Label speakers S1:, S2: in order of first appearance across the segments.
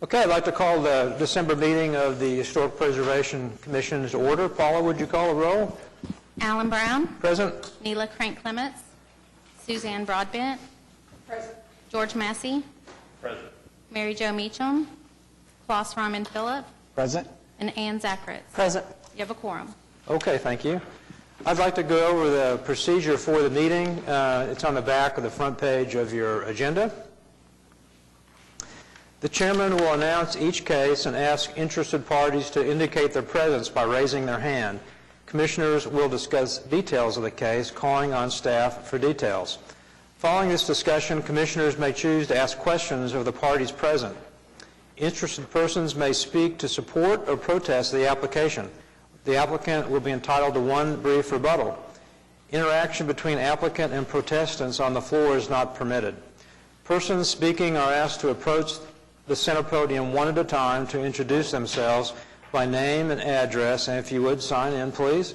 S1: Okay, I'd like to call the December meeting of the Historic Preservation Commission to order. Paula, would you call a roll?
S2: Alan Brown.
S1: Present.
S2: Neela Crank-Clements. Suzanne Broadbent. Present. George Massey.
S3: Present.
S2: Mary Jo Meacham. Klaus Ryman Phillip.
S4: Present.
S2: And Ann Zacharitz.
S4: Present.
S2: You have a quorum.
S1: Okay, thank you. I'd like to go over the procedure for the meeting. It's on the back of the front page of your agenda. The chairman will announce each case and ask interested parties to indicate their presence by raising their hand. Commissioners will discuss details of the case, calling on staff for details. Following this discussion, commissioners may choose to ask questions of the parties present. Interested persons may speak to support or protest the application. The applicant will be entitled to one brief rebuttal. Interaction between applicant and protestants on the floor is not permitted. Persons speaking are asked to approach the center podium one at a time to introduce themselves by name and address, and if you would, sign in, please,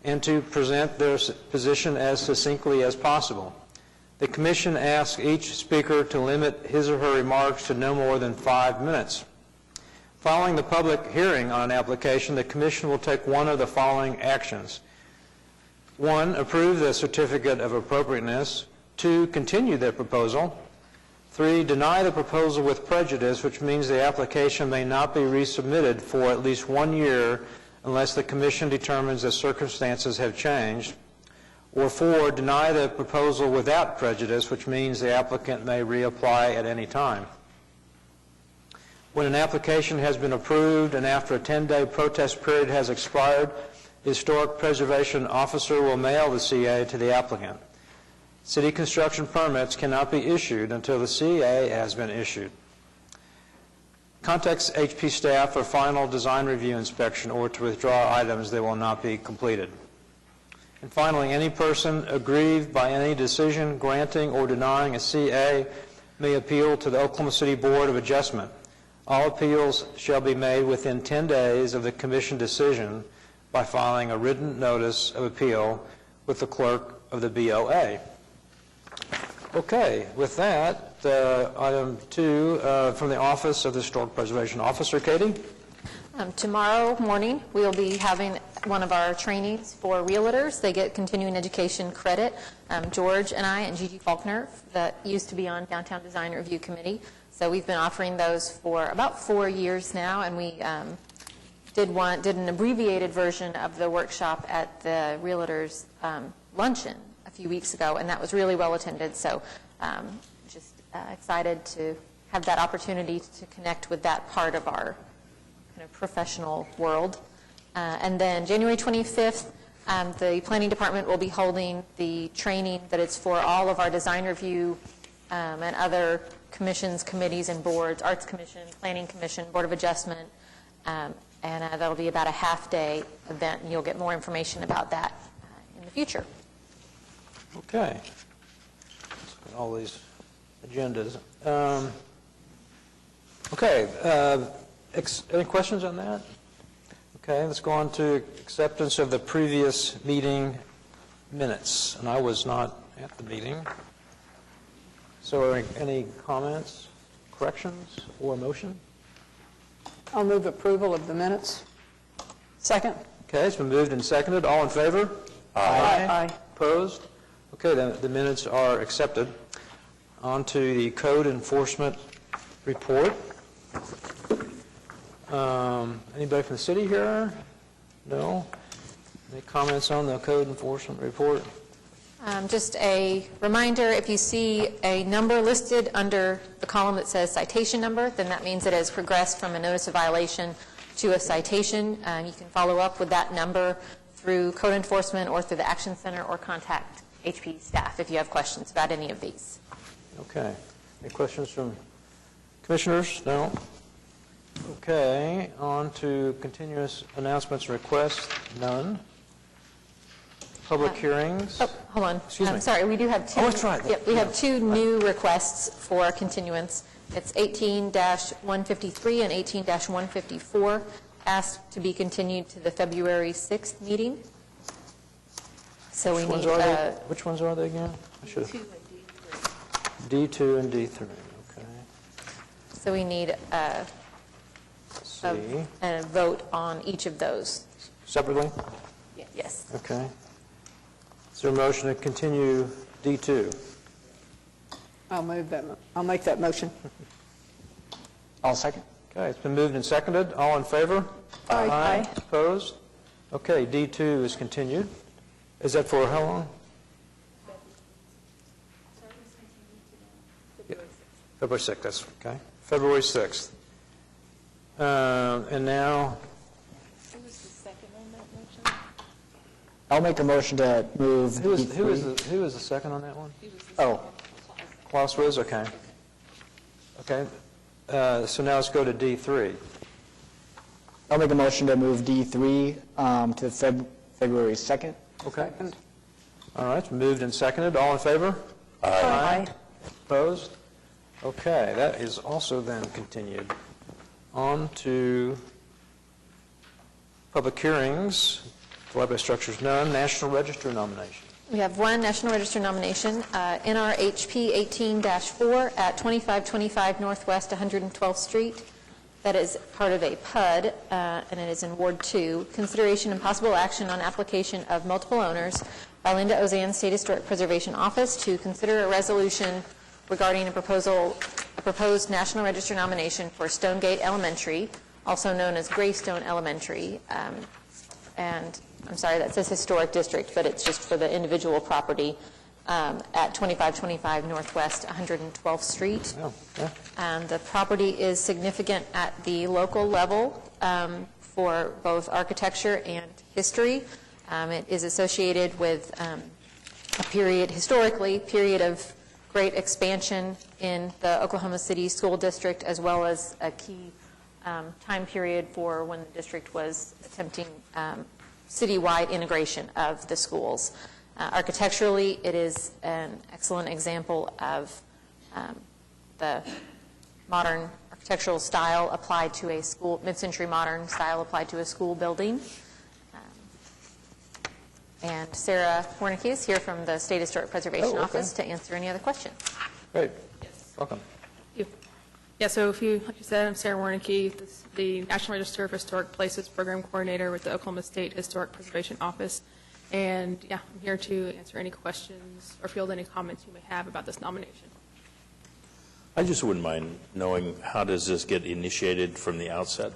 S1: and to present their position as succinctly as possible. The Commission asks each speaker to limit his or her remarks to no more than 5 minutes. Following the public hearing on an application, the Commission will take one of the following actions. 1, approve the certificate of appropriateness. 2, continue the proposal. 3, deny the proposal with prejudice, which means the application may not be resubmitted for at least 1 year unless the Commission determines that circumstances have changed. Or 4, deny the proposal without prejudice, which means the applicant may reapply at any time. When an application has been approved and after a 10-day protest period has expired, the Historic Preservation Officer will mail the CA to the applicant. City construction permits cannot be issued until the CA has been issued. Contact HP staff for final design review inspection or to withdraw items that will not be completed. And finally, any person aggrieved by any decision granting or denying a CA may appeal to the Oklahoma City Board of Adjustment. All appeals shall be made within 10 days of the Commission decision by filing a written notice of appeal with the clerk of the BOA. Okay, with that, item 2 from the Office of the Historic Preservation Officer, Katie.
S5: Tomorrow morning, we'll be having one of our trainings for realtors. They get continuing education credit. George and I and Gigi Faulkner, that used to be on Downtown Design Review Committee. So we've been offering those for about 4 years now, and we did an abbreviated version of the workshop at the realtors luncheon a few weeks ago, and that was really well attended. So just excited to have that opportunity to connect with that part of our kind of professional world. And then January 25th, the Planning Department will be holding the training that it's for all of our design review and other commissions, committees, and boards, Arts Commission, Planning Commission, Board of Adjustment, and that'll be about a half-day event, and you'll get more information about that in the future.
S1: Okay. Let's get all these agendas. Any questions on that? Okay, let's go on to acceptance of the previous meeting minutes. And I was not at the meeting. So are any comments, corrections, or motion?
S4: I'll move approval of the minutes. Second.
S1: Okay, it's been moved and seconded. All in favor?
S4: Aye. Aye.
S1: Opposed? Okay, then the minutes are accepted. On to the code enforcement report. Anybody from the city here? No? Any comments on the code enforcement report?
S5: Just a reminder, if you see a number listed under the column that says citation number, then that means it has progressed from a notice of violation to a citation. You can follow up with that number through code enforcement or through the Action Center or contact HP staff if you have questions about any of these.
S1: Okay. Any questions from commissioners? No? Okay. On to continuous announcements and requests. None. Public hearings.
S5: Oh, hold on.
S1: Excuse me.
S5: Sorry, we do have two.
S1: Oh, that's right.
S5: Yep, we have two new requests for continuance. It's 18-153 and 18-154, asked to be continued to the February 6th meeting. So we need...
S1: Which ones are they again? I should have. D2 and D3. Okay.
S5: So we need
S1: C.
S5: a vote on each of those.
S1: Separately?
S5: Yes.
S1: Okay. Is there a motion to continue D2?
S4: I'll make that motion.
S3: I'll second.
S1: Okay, it's been moved and seconded. All in favor?
S4: Aye.
S1: Opposed? Okay, D2 is continued. Is that for how long? February 6th, that's okay. February 6th. And now,
S3: I'll make a motion to move
S1: who is
S3: D3.
S1: the second on that one?
S3: Oh,
S1: Klaus was, okay. Okay, so now let's go to D3.
S3: I'll make a motion to move D3 to February 2nd.
S1: Okay. All right, it's moved and seconded. All in favor?
S4: Aye.
S1: Opposed? Okay, that is also then continued. On to public hearings. For library structures, none. National Register nomination.
S5: We have one National Register nomination, NRHP 18-4 at 2525 Northwest 112th Street. That is part of a PUD, and it is in Ward 2. Consideration and possible action on application of multiple owners by Linda Ozanne, State Historic Preservation Office, to consider a resolution regarding a proposed National Register nomination for Stonegate Elementary, also known as Greystone Elementary. And I'm sorry, that says Historic District, but it's just for the individual property at 2525 Northwest 112th Street.
S1: Oh, yeah.
S5: And the property is significant at the local level for both architecture and history. It is associated with a period, historically, period of great expansion in the Oklahoma City School District, as well as a key time period for when the district was attempting citywide integration of the schools. Architecturally, it is an excellent example of the modern architectural style applied to a school, mid-century modern style applied to a school building. And Sarah Warnicki is here from the State Historic Preservation
S1: okay.
S5: Office to answer any other questions.
S1: Great. Welcome.
S6: Yeah, so like you said, I'm Sarah Warnicki, the National Register of Historic Places Program Coordinator with the Oklahoma State Historic Preservation Office. And yeah, I'm here to answer any questions or field any comments you may have about this nomination.
S7: I just wouldn't mind knowing, how does this get initiated from the outset?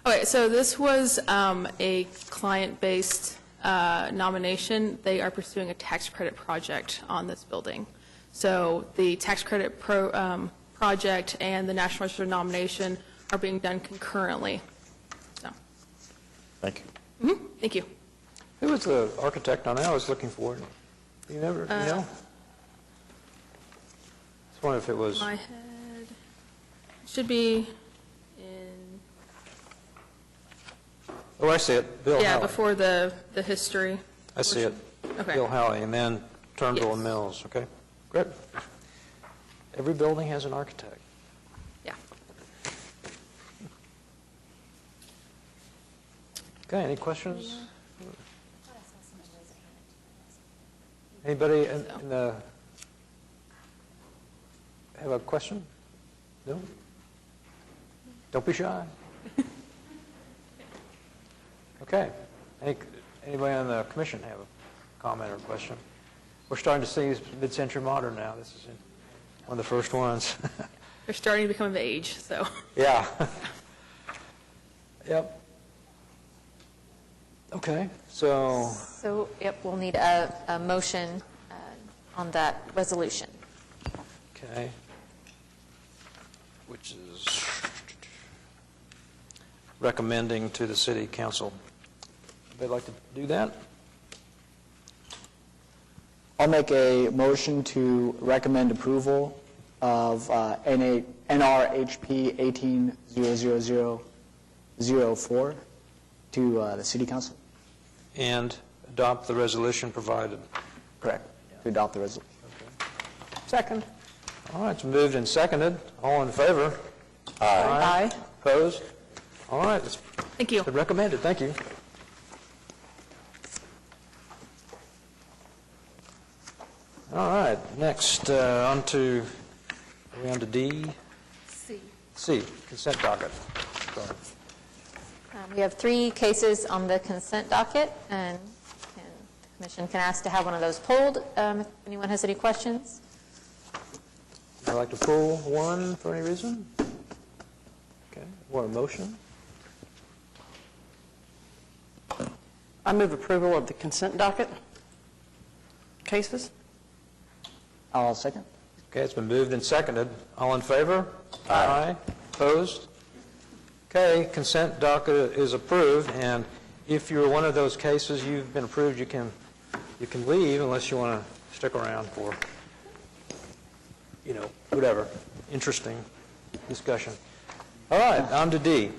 S6: Okay, so this was a client-based nomination. They are pursuing a tax credit project on this building. So the tax credit project and the National Register nomination are being done concurrently. So,
S7: Thank you.
S6: thank you.
S1: Who was the architect on that? I was looking for it. You know? I was wondering if it was...
S6: My head should be in,
S1: Oh, I see it. Bill
S6: yeah,
S1: Halley.
S6: before the history.
S1: I see it.
S6: Okay.
S1: Bill Halley, and then Turnbull
S6: Yes.
S1: and Mills. Okay, great. Every building has an architect.
S6: Yeah.
S1: Okay, any questions? Anybody in the, have a question? No? Don't be shy. Okay. Anybody on the commission have a comment or question? We're starting to see mid-century modern now. This is one of the first ones.
S6: They're starting to become of age, so.
S1: Yeah. Yep. Okay, so,
S5: So, yep, we'll need a motion on that resolution.
S1: okay. Which is recommending to the city council. They'd like to do that?
S3: I'll make a motion to recommend approval of NRHP 18-00004 to the City Council.
S1: And adopt the resolution provided.
S3: Correct. To adopt the resolution.
S4: Second.
S1: All right, it's moved and seconded. All in favor?
S4: Aye.
S1: Opposed? All right, it's
S6: Thank you.
S1: been recommended. Thank you. All right, next, are we on to D?
S2: C.
S1: C, consent docket. start.
S5: We have 3 cases on the consent docket, and the commission can ask to have one of those pulled if anyone has any questions.
S1: Would you like to pull one for any reason? Okay, or a motion?
S4: I move approval of the consent docket cases.
S3: I'll second.
S1: Okay, it's been moved and seconded. All in favor? Aye. Opposed? Okay, consent docket is approved, and if you're one of those cases you've been approved, you can leave unless you want to stick around for, whatever, interesting discussion. All right, on to D.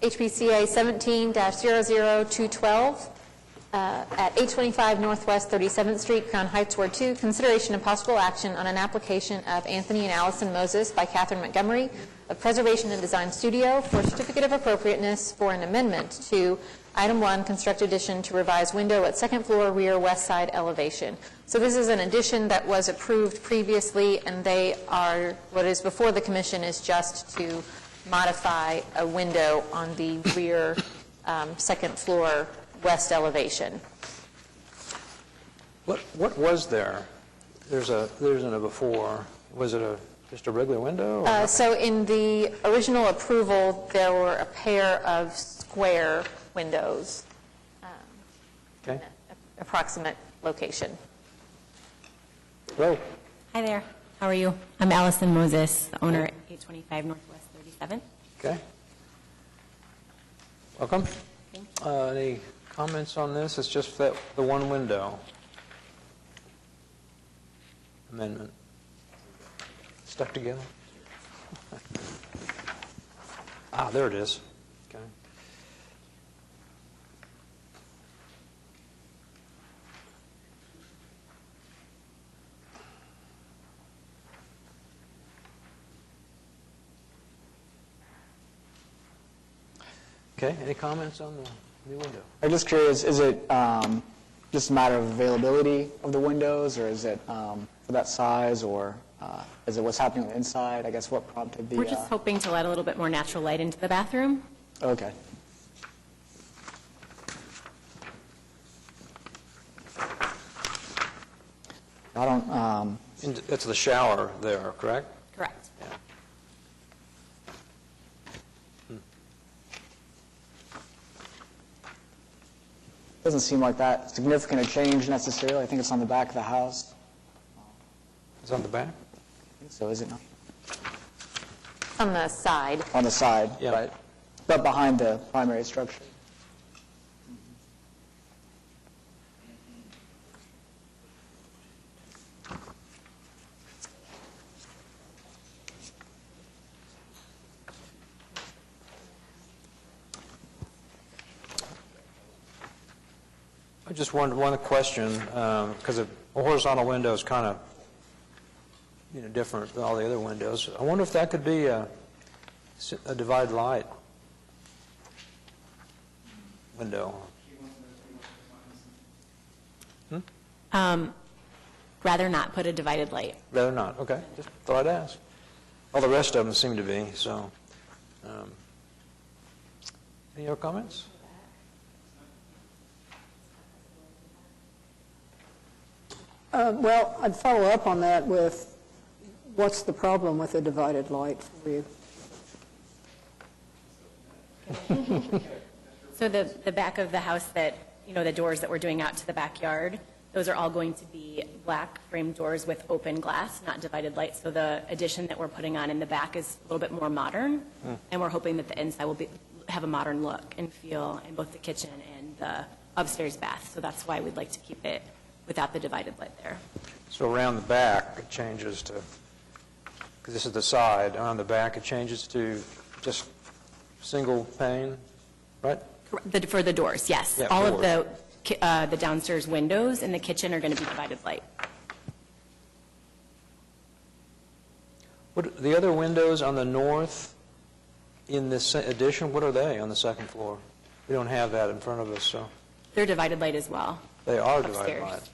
S5: HPCA 17-00212 at 825 Northwest 37th Street, Crown Heights, Ward 2, consideration of possible action on an application of Anthony and Allison Moses by Catherine Montgomery of Preservation and Design Studio for certificate of appropriateness for an amendment to Item 1, construct addition to revise window at second floor rear west side elevation. So this is an addition that was approved previously, and what is before the commission is just to modify a window on the rear second floor west elevation.
S1: What was there? There's a before. Was it just a regular window? Or
S5: So in the original approval, there were a pair of square windows,
S1: okay.
S5: approximate location.
S1: Hello.
S8: Hi there. How are you? I'm Allison Moses, the owner at 825 Northwest 37th.
S1: Okay. Welcome. Any comments on this? It's just the one window amendment. Stuck together? There it is. Okay. Okay, any comments on the new window?
S3: I'm just curious, is it just a matter of availability of the windows, or is it for that size, or is it what's happening on the inside? I guess what prompted the...
S8: We're just hoping to let a little bit more natural light into the bathroom.
S3: Okay. I don't...
S1: It's the shower there, correct?
S8: Correct.
S1: Yeah.
S3: Doesn't seem like that significant a change necessarily. I think it's on the back of the house.
S1: It's on the back?
S3: So is it not?
S5: On the side.
S3: On the side,
S1: Yeah.
S3: right? But behind the primary structure.
S1: I just one question, because a horizontal window is kind of different than all the other windows. I wonder if that could be a divided light window.
S8: Rather not put a divided light.
S1: Rather not. Okay, just thought I'd ask. All the rest of them seem to be, so. Any other comments?
S4: Well, I'd follow up on that with, what's the problem with a divided light for you?
S8: So the back of the house that, the doors that we're doing out to the backyard, those are all going to be black frame doors with open glass, not divided light. So the addition that we're putting on in the back is a little bit more modern, and we're hoping that the inside will have a modern look and feel in both the kitchen and the upstairs bath. So that's why we'd like to keep it without the divided light there.
S1: So around the back, it changes to, because this is the side, around the back, it changes to just single pane, right?
S8: For the doors, yes.
S1: Yeah,
S8: All
S1: doors.
S8: of the downstairs windows in the kitchen are going to be divided light.
S1: What, the other windows on the north in this addition, what are they on the second floor? We don't have that in front of us, so
S8: They're divided light as well.
S1: they are divided
S8: Upstairs.
S1: light.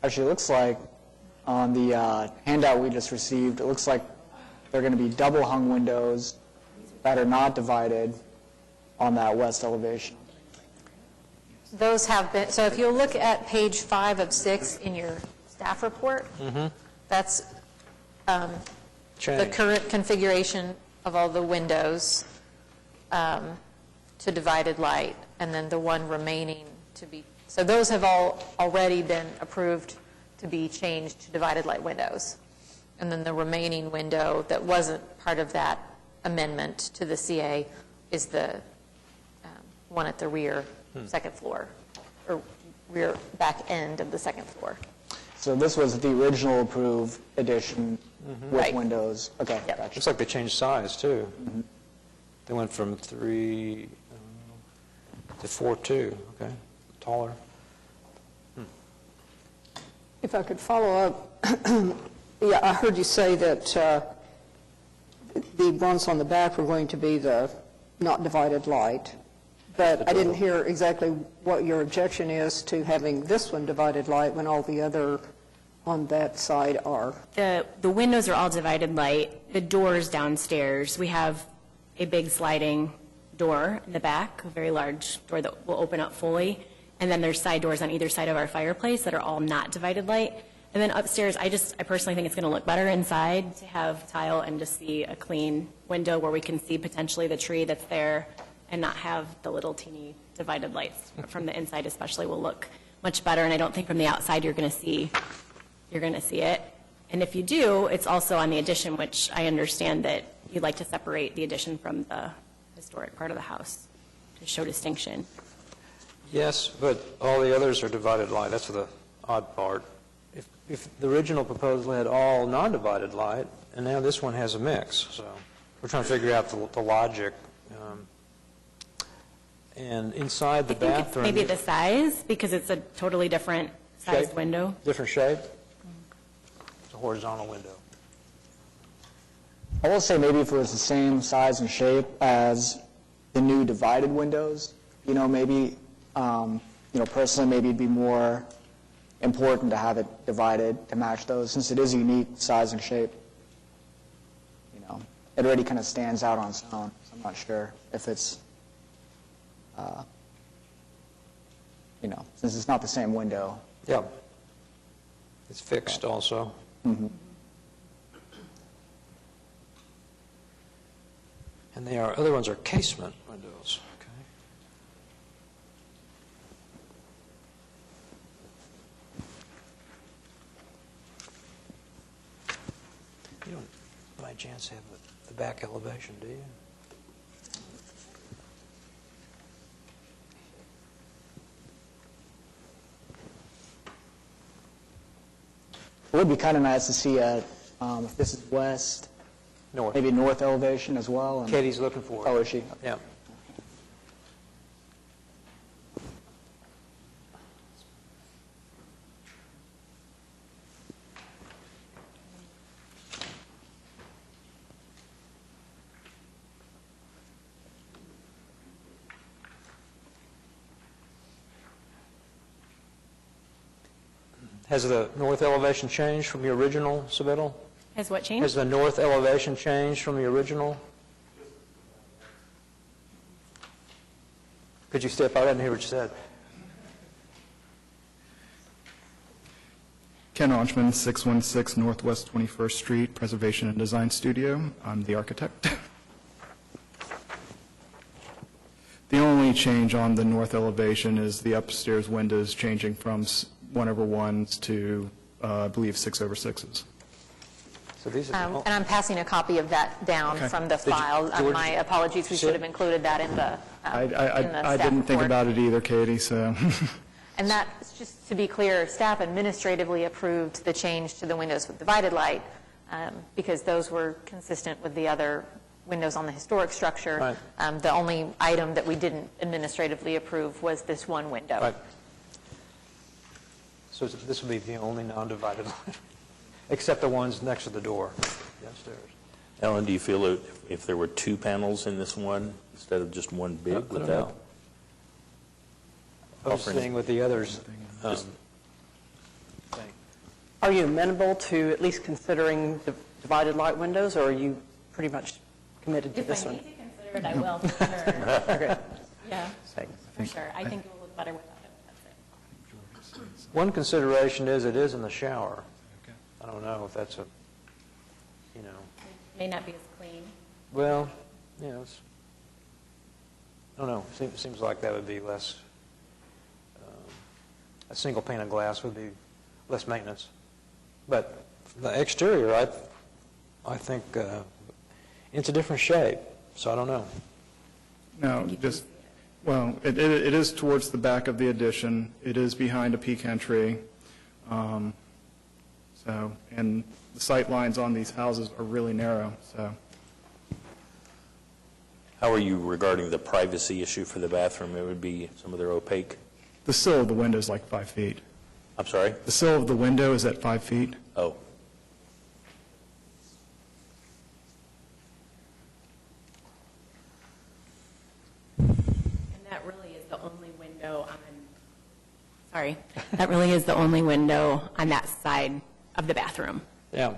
S3: Actually, it looks like on the handout we just received, it looks like they're going to be double hung windows that are not divided on that west elevation.
S5: Those have been, so if you'll look at page 5 of 6 in your staff report, that's the
S1: Change.
S5: current configuration of all the windows to divided light, and then the one remaining to be, so those have all already been approved to be changed to divided light windows. And then the remaining window that wasn't part of that amendment to the CA is the one at the rear second floor, or rear back end of the second floor.
S3: So this was the original approved addition with
S5: Right.
S3: windows. Okay,
S5: Yep.
S3: gotcha.
S1: Looks like they changed size, too. They went from 3 to 4.2, okay, taller.
S4: If I could follow up, yeah, I heard you say that the ones on the back were going to be the not divided light, but I didn't hear exactly what your objection is to having this one divided light when all the other on that side are.
S8: The windows are all divided light. The doors downstairs, we have a big sliding door in the back, a very large door that will open up fully. And then there's side doors on either side of our fireplace that are all not divided light. And then upstairs, I personally think it's going to look better inside to have tile and just see a clean window where we can see potentially the tree that's there and not have the little teeny divided lights. From the inside especially will look much better. And I don't think from the outside you're going to see it. And if you do, it's also on the addition, which I understand that you'd like to separate the addition from the historic part of the house to show distinction.
S1: Yes, but all the others are divided light. That's the odd part. If the original proposal had all non-divided light, and now this one has a mix, so we're trying to figure out the logic. And inside the
S8: I think it's
S1: bathroom...
S8: maybe the size, because it's a totally different sized
S1: Shape?
S8: window.
S1: Different shape? It's a horizontal window.
S3: I will say maybe if it was the same size and shape as the new divided windows, maybe, personally, maybe it'd be more important to have it divided to match those, since it is a unique size and shape. It already kind of stands out on its own. So I'm not sure if it's, since it's not the same window.
S1: Yeah. It's fixed also. And the other ones are casement windows. Okay. You don't, by chance, have the back elevation, do you?
S3: It would be kind of nice to see if this is west,
S1: North.
S3: maybe north elevation as well. And,
S1: Katie's looking for it.
S3: oh, is she?
S1: Yeah. Has the north elevation changed from your original, Sabittle?
S8: Has what
S1: Has
S8: changed?
S1: the north elevation changed from the original? Could you step out? I didn't hear what you said.
S9: Ken Ochman, 616 Northwest 21st Street, Preservation and Design Studio. I'm the architect. The only change on the north elevation is the upstairs windows changing from 1/1s to, I believe, 6/6s.
S1: So these are
S5: And I'm passing a copy of that down
S9: Okay.
S5: from the file.
S1: George,
S5: My apologies, we
S1: see
S5: should
S1: it?
S5: have included that in the in the
S9: I
S5: staff
S9: didn't think
S5: report.
S9: about it either, Katie, so.
S5: And that, just to be clear, staff administratively approved the change to the windows with divided light because those were consistent with the other windows on the historic structure.
S1: Right.
S5: The only item that we didn't administratively approve was this one window.
S1: Right. So this would be the only non-divided line, except the ones next to the door downstairs.
S7: Alan, do you feel if there were two panels in this one instead of just one big,
S1: I
S7: would
S1: don't
S7: that?
S1: know. I was
S7: offering-
S1: saying with the others, thing.
S10: Are you amenable to at least considering the divided light windows, or are you pretty much committed to this
S8: If I
S10: one?
S8: need to consider it, I will, for sure.
S10: Okay.
S8: Yeah,
S10: Thanks.
S8: for sure. I think it will look better without it, that's it.
S1: One consideration is it is in the shower. I don't know if that's a, you know,
S8: It may not be as clean.
S1: well, you know, I don't know. Seems like that would be less, a single pane of glass would be less maintenance. But the exterior, I think it's a different shape, so I don't know.
S9: No, just, well, it is towards the back of the addition. It is behind a pecan tree. So, and the sight lines on these houses are really narrow, so.
S7: How are you regarding the privacy issue for the bathroom? It would be some of their opaque.
S9: The sill of the window is like 5 feet.
S7: I'm sorry?
S9: The sill of the window is at 5 feet.
S7: Oh.
S8: And that really is the only window on, sorry, that really is the only window on that side of the bathroom.
S1: Yeah.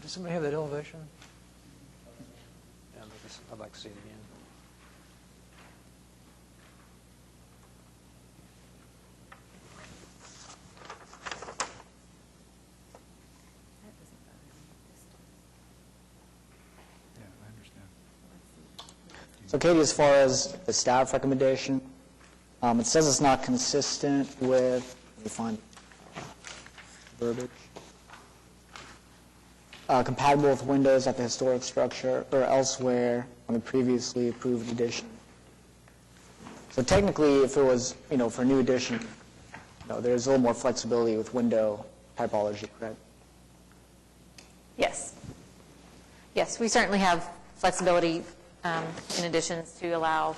S1: Does somebody have that elevation? Yeah, I'd like to see it again.
S3: So Katie, as far as the staff recommendation, it says it's not consistent with, let me find verbiage, compatible with windows at the historic structure or elsewhere on the previously approved addition. So technically, if it was, for a new addition, there's a little more flexibility with window typology, correct?
S5: Yes. Yes, we certainly have flexibility in additions to allow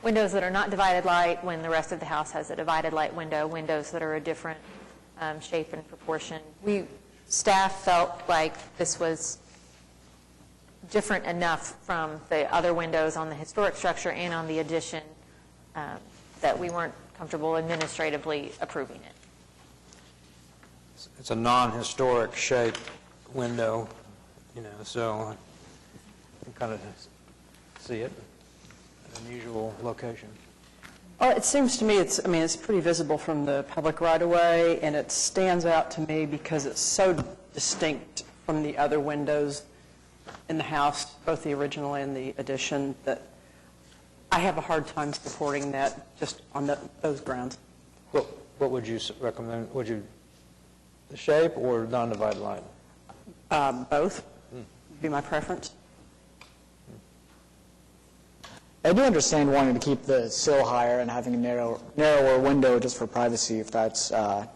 S5: windows that are not divided light when the rest of the house has a divided light window, windows that are a different shape and proportion. Staff felt like this was different enough from the other windows on the historic structure and on the addition that we weren't comfortable administratively approving it.
S1: It's a non-historic shape window, so you can kind of see it, an unusual location.
S10: Well, it seems to me it's pretty visible from the public right-of-way, and it stands out to me because it's so distinct from the other windows in the house, both the original and the addition, that I have a hard time supporting that just on those grounds.
S1: What would you recommend? The shape or non-divided light?
S10: Both would be my preference.
S3: I do understand wanting to keep the sill higher and having a narrower window just for privacy, if that's, I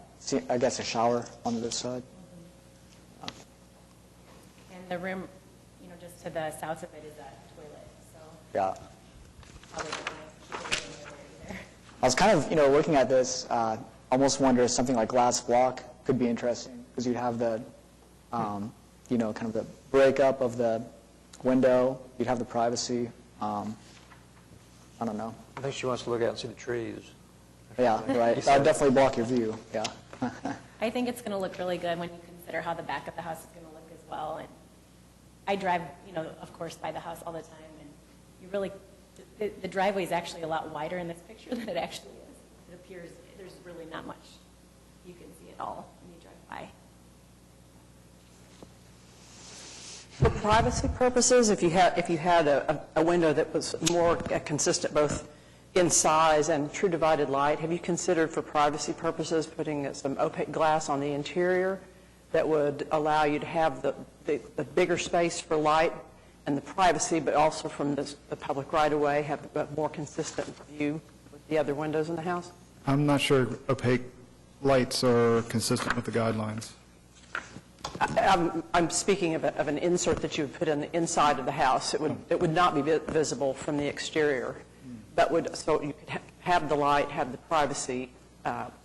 S3: guess, a shower on this side.
S8: And the room, just to the south of it is a toilet, so
S3: Yeah.
S8: probably don't want to keep it in there.
S3: I was kind of, looking at this, almost wonder if something like glass block could be interesting, because you'd have the, kind of the breakup of the window, you'd have the privacy. I don't know.
S1: I think she wants to look out and see the trees.
S3: Yeah, right. That would definitely block your view, yeah.
S8: I think it's going to look really good when you consider how the back of the house is going to look as well. And I drive, of course, by the house all the time, and you really, the driveway is actually a lot wider in this picture than it actually is. It appears there's really not much you can see at all when you drive by.
S10: For privacy purposes, if you had a window that was more consistent both in size and true divided light, have you considered for privacy purposes putting some opaque glass on the interior that would allow you to have the bigger space for light and the privacy, but also from the public right-of-way, have a more consistent view with the other windows in the house?
S9: I'm not sure opaque lights are consistent with the guidelines.
S10: I'm speaking of an insert that you would put in the inside of the house. It would not be visible from the exterior, but so you could have the light, have the privacy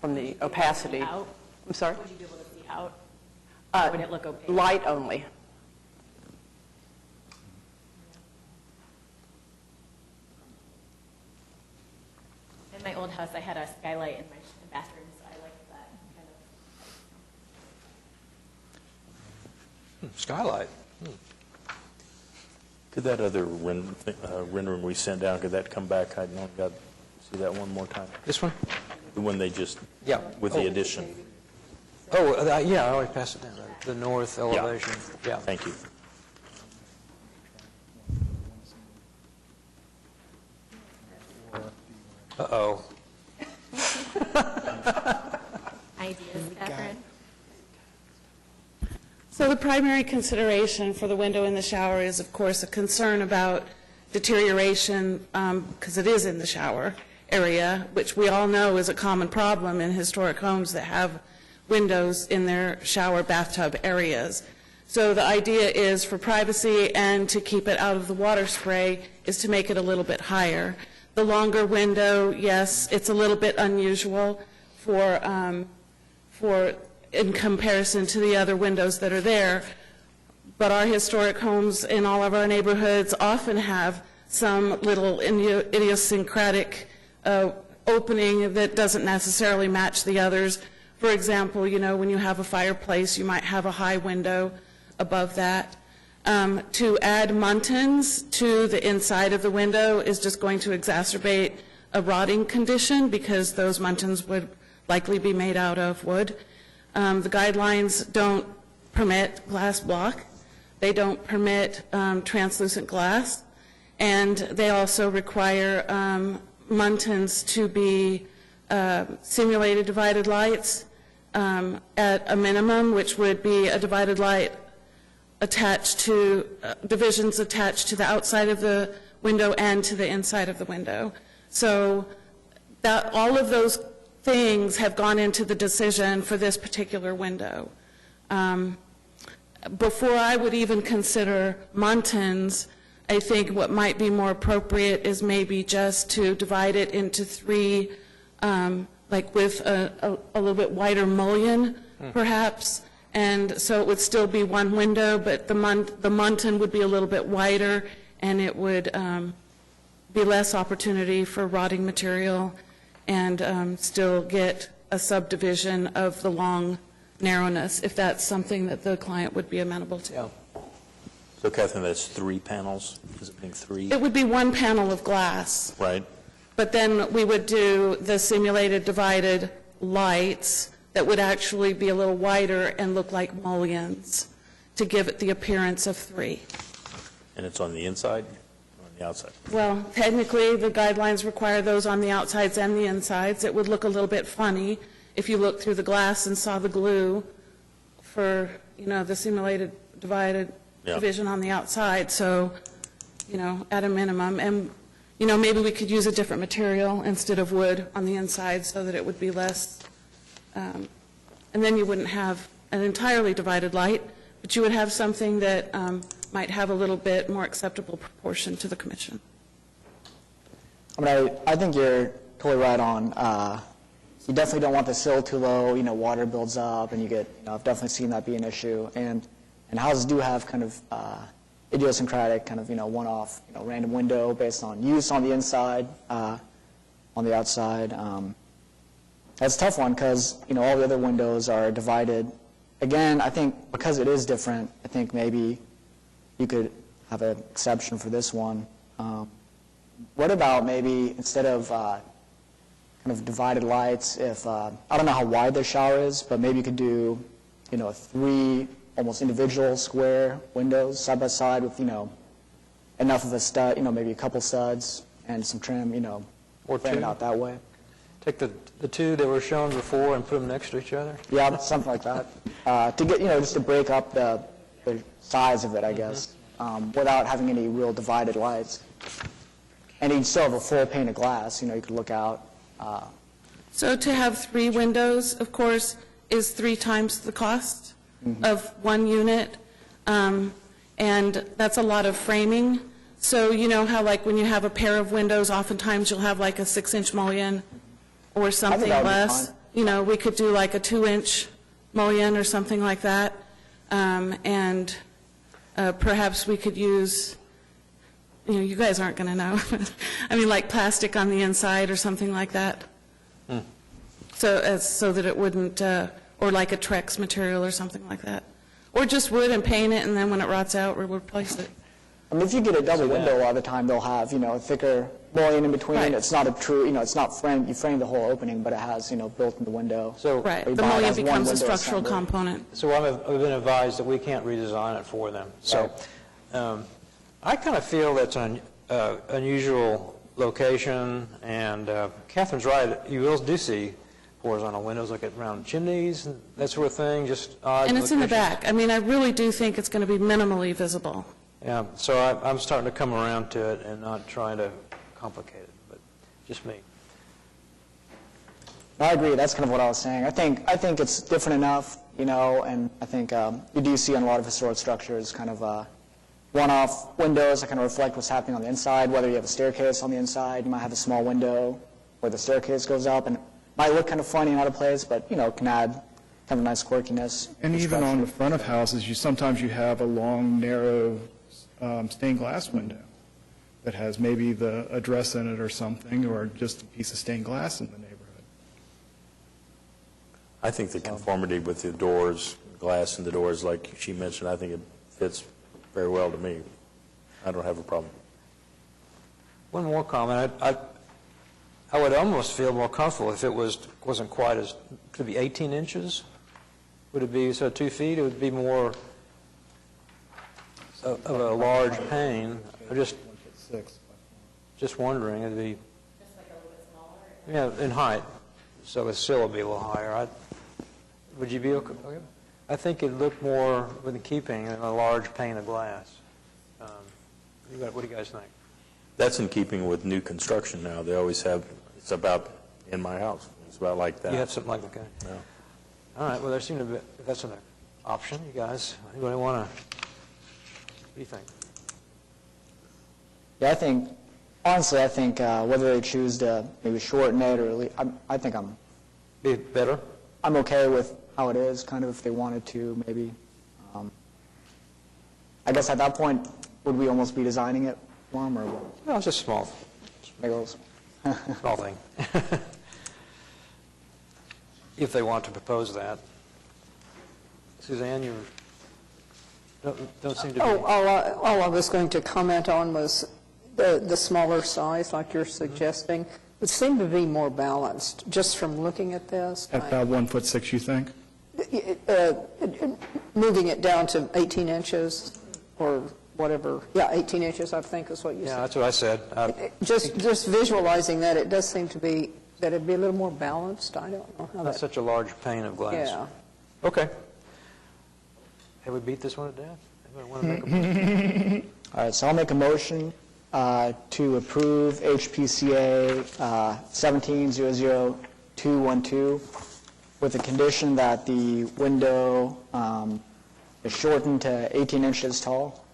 S10: from the opacity.
S8: Out?
S10: I'm sorry?
S8: Would you be able to see out? Or would it look opaque?
S10: Light only.
S8: In my old house, I had a skylight in my bathroom, so I like that kind of.
S1: Skylight.
S7: Could that other rendering we sent down, could that come back? I don't got, see that one more time?
S1: This one?
S7: The one they just,
S1: Yeah.
S7: with the addition.
S1: Oh, yeah, I already passed it down. The north elevation. Yeah.
S7: Thank you.
S1: Uh-oh.
S8: Ideas, Catherine?
S11: So the primary consideration for the window in the shower is, of course, a concern about deterioration, because it is in the shower area, which we all know is a common problem in historic homes that have windows in their shower bathtub areas. So the idea is, for privacy and to keep it out of the water spray, is to make it a little bit higher. The longer window, yes, it's a little bit unusual for in comparison to the other windows that are there, but our historic homes in all of our neighborhoods often have some little idiosyncratic opening that doesn't necessarily match the others. For example, you know, when you have a fireplace, you might have a high window above that. To add muntins to the inside of the window is just going to exacerbate a rotting condition, because those muntins would likely be made out of wood. The guidelines don't permit glass block. They don't permit translucent glass. And they also require muntins to be simulated divided lights at a minimum, which would be a divided light attached to, divisions attached to the outside of the window and to the inside of the window. So that all of those things have gone into the decision for this particular window. Before I would even consider muntins, I think what might be more appropriate is maybe just to divide it into three, like with a little bit wider mullion, perhaps. And so it would still be one window, but the muntin would be a little bit wider, and it would be less opportunity for rotting material, and still get a subdivision of the long narrowness, if that's something that the client would be amenable to.
S1: Yeah.
S7: So Catherine, that's 3 panels? Is it being 3?
S11: It would be one panel of glass,
S7: Right?
S11: but then we would do the simulated divided lights that would actually be a little wider and look like mullions to give it the appearance of 3.
S7: And it's on the inside or on the outside?
S11: Well, technically, the guidelines require those on the outsides and the insides. It would look a little bit funny if you looked through the glass and saw the glue for, you know, the simulated divided division on the outside. So, you know, at a minimum. And, you know, maybe we could use a different material instead of wood on the inside so that it would be less, and then you wouldn't have an entirely divided light, but you would have something that might have a little bit more acceptable proportion to the commission.
S3: I mean, I think you're totally right on. You definitely don't want the sill too low. You know, water builds up, and you get. You know, I've definitely seen that be an issue. And houses do have kind of idiosyncratic, kind of, you know, one-off, you know, random window based on use on the inside, on the outside. That's a tough one because, you know, all the other windows are divided. Again, I think because it is different, I think maybe you could have an exception for this one. What about maybe instead of kind of divided lights, if, I don't know how wide the shower is, but maybe you could do, you know, 3 almost individual square windows side by side with, you know, enough of a stud, you know, maybe a couple studs and some trim, you know,
S1: Or
S3: frame it
S1: 2.
S3: out that way.
S1: Take the 2 that were shown before and put them next to each other?
S3: Yeah, something like that. To get, you know, just to break up the size of it, I guess, without having any real divided lights. And you'd still have a full pane of glass, you know, you could look out.
S11: So to have 3 windows, of course, is 3 times the cost of 1 unit, and that's a lot of framing. So you know how, like, when you have a pair of windows, oftentimes you'll have like a 6-inch mullion or something
S3: that would be
S11: less.
S3: fine.
S11: You know, we could do like a 2-inch mullion or something like that, and perhaps we could use you guys aren't going to know. I mean, like plastic on the inside or something like that. So that it wouldn't, or like a Trex material or something like that. Or just wood and paint it, and then when it rots out, we'll replace it.
S3: I mean, if you get a double window, a lot of the time they'll have, a thicker mullion in between.
S11: Right.
S3: It's not a true, it's not framed, you frame the whole opening, but it has, built in the window.
S1: So,
S11: Right,
S3: Or you
S11: the
S3: buy it
S11: mullion
S3: as one
S11: becomes a
S3: window
S11: structural
S3: assembly.
S11: component.
S1: so I've been advised that we can't redesign it for them. So I kind of feel that's an unusual location, and Catherine's right. You do see horizontal windows like around chimneys and that sort of thing, just odd
S11: And it's in the
S1: locations.
S11: back. I mean, I really do think it's going to be minimally visible.
S1: Yeah, so I'm starting to come around to it and not trying to complicate it, but just me.
S3: I agree. That's kind of what I was saying. I think it's different enough, and I think you do see on a lot of historic structures kind of one-off windows that kind of reflect what's happening on the inside. Whether you have a staircase on the inside, you might have a small window where the staircase goes up, and it might look kind of funny and out of place, but can add kind of a nice quirkiness.
S9: And
S3: to the
S9: even on the
S3: structure.
S9: front of houses, sometimes you have a long, narrow stained glass window that has maybe the address in it or something, or just a piece of stained glass in the neighborhood.
S7: I think the conformity with the doors, glass in the doors, like she mentioned, I think it fits very well to me. I don't have a problem.
S1: One more comment. I would almost feel more comfortable if it wasn't quite as, could it be 18 inches? Would it be, 2 feet? It would be more of a large pane. I'm just wondering, it'd be... Just like a little bit smaller? Yeah, in height. So it still would be a little higher. Would you be okay? I think it'd look more within keeping in a large pane of glass. What do you guys think?
S7: That's in keeping with new construction now. They always have, it's about in my house. It's about like that.
S1: You have something like that? Okay.
S7: Yeah.
S1: All right, well, there seemed to be, if that's an option, you guys, anybody want to, what do you think?
S3: Yeah, honestly, I think whether they choose to maybe shorten it or I think
S1: Be better?
S3: I'm okay with how it is, kind of if they wanted to, maybe. I guess at that point, would we almost be designing it for them, or what?
S1: No, it's just small thing. If they want to propose that. Suzanne, you don't seem to be...
S4: All I was going to comment on was the smaller size, like you're suggesting. It seemed to be more balanced, just from looking at this.
S9: At about 1'6", you think?
S4: Moving it down to 18 inches or whatever. Yeah, 18 inches, I think is what you
S1: Yeah,
S4: said.
S1: that's what I said.
S4: Just visualizing that, it does seem to be, that it'd be a little more balanced. I don't know how
S1: That's
S4: that...
S1: such a large pane of glass.
S4: Yeah.
S1: Okay. Have we beat this one to death? Anybody want to make a motion?
S3: All right, so I'll make a motion to approve HPCA 1700212 with the condition that the window is shortened to 18 inches tall.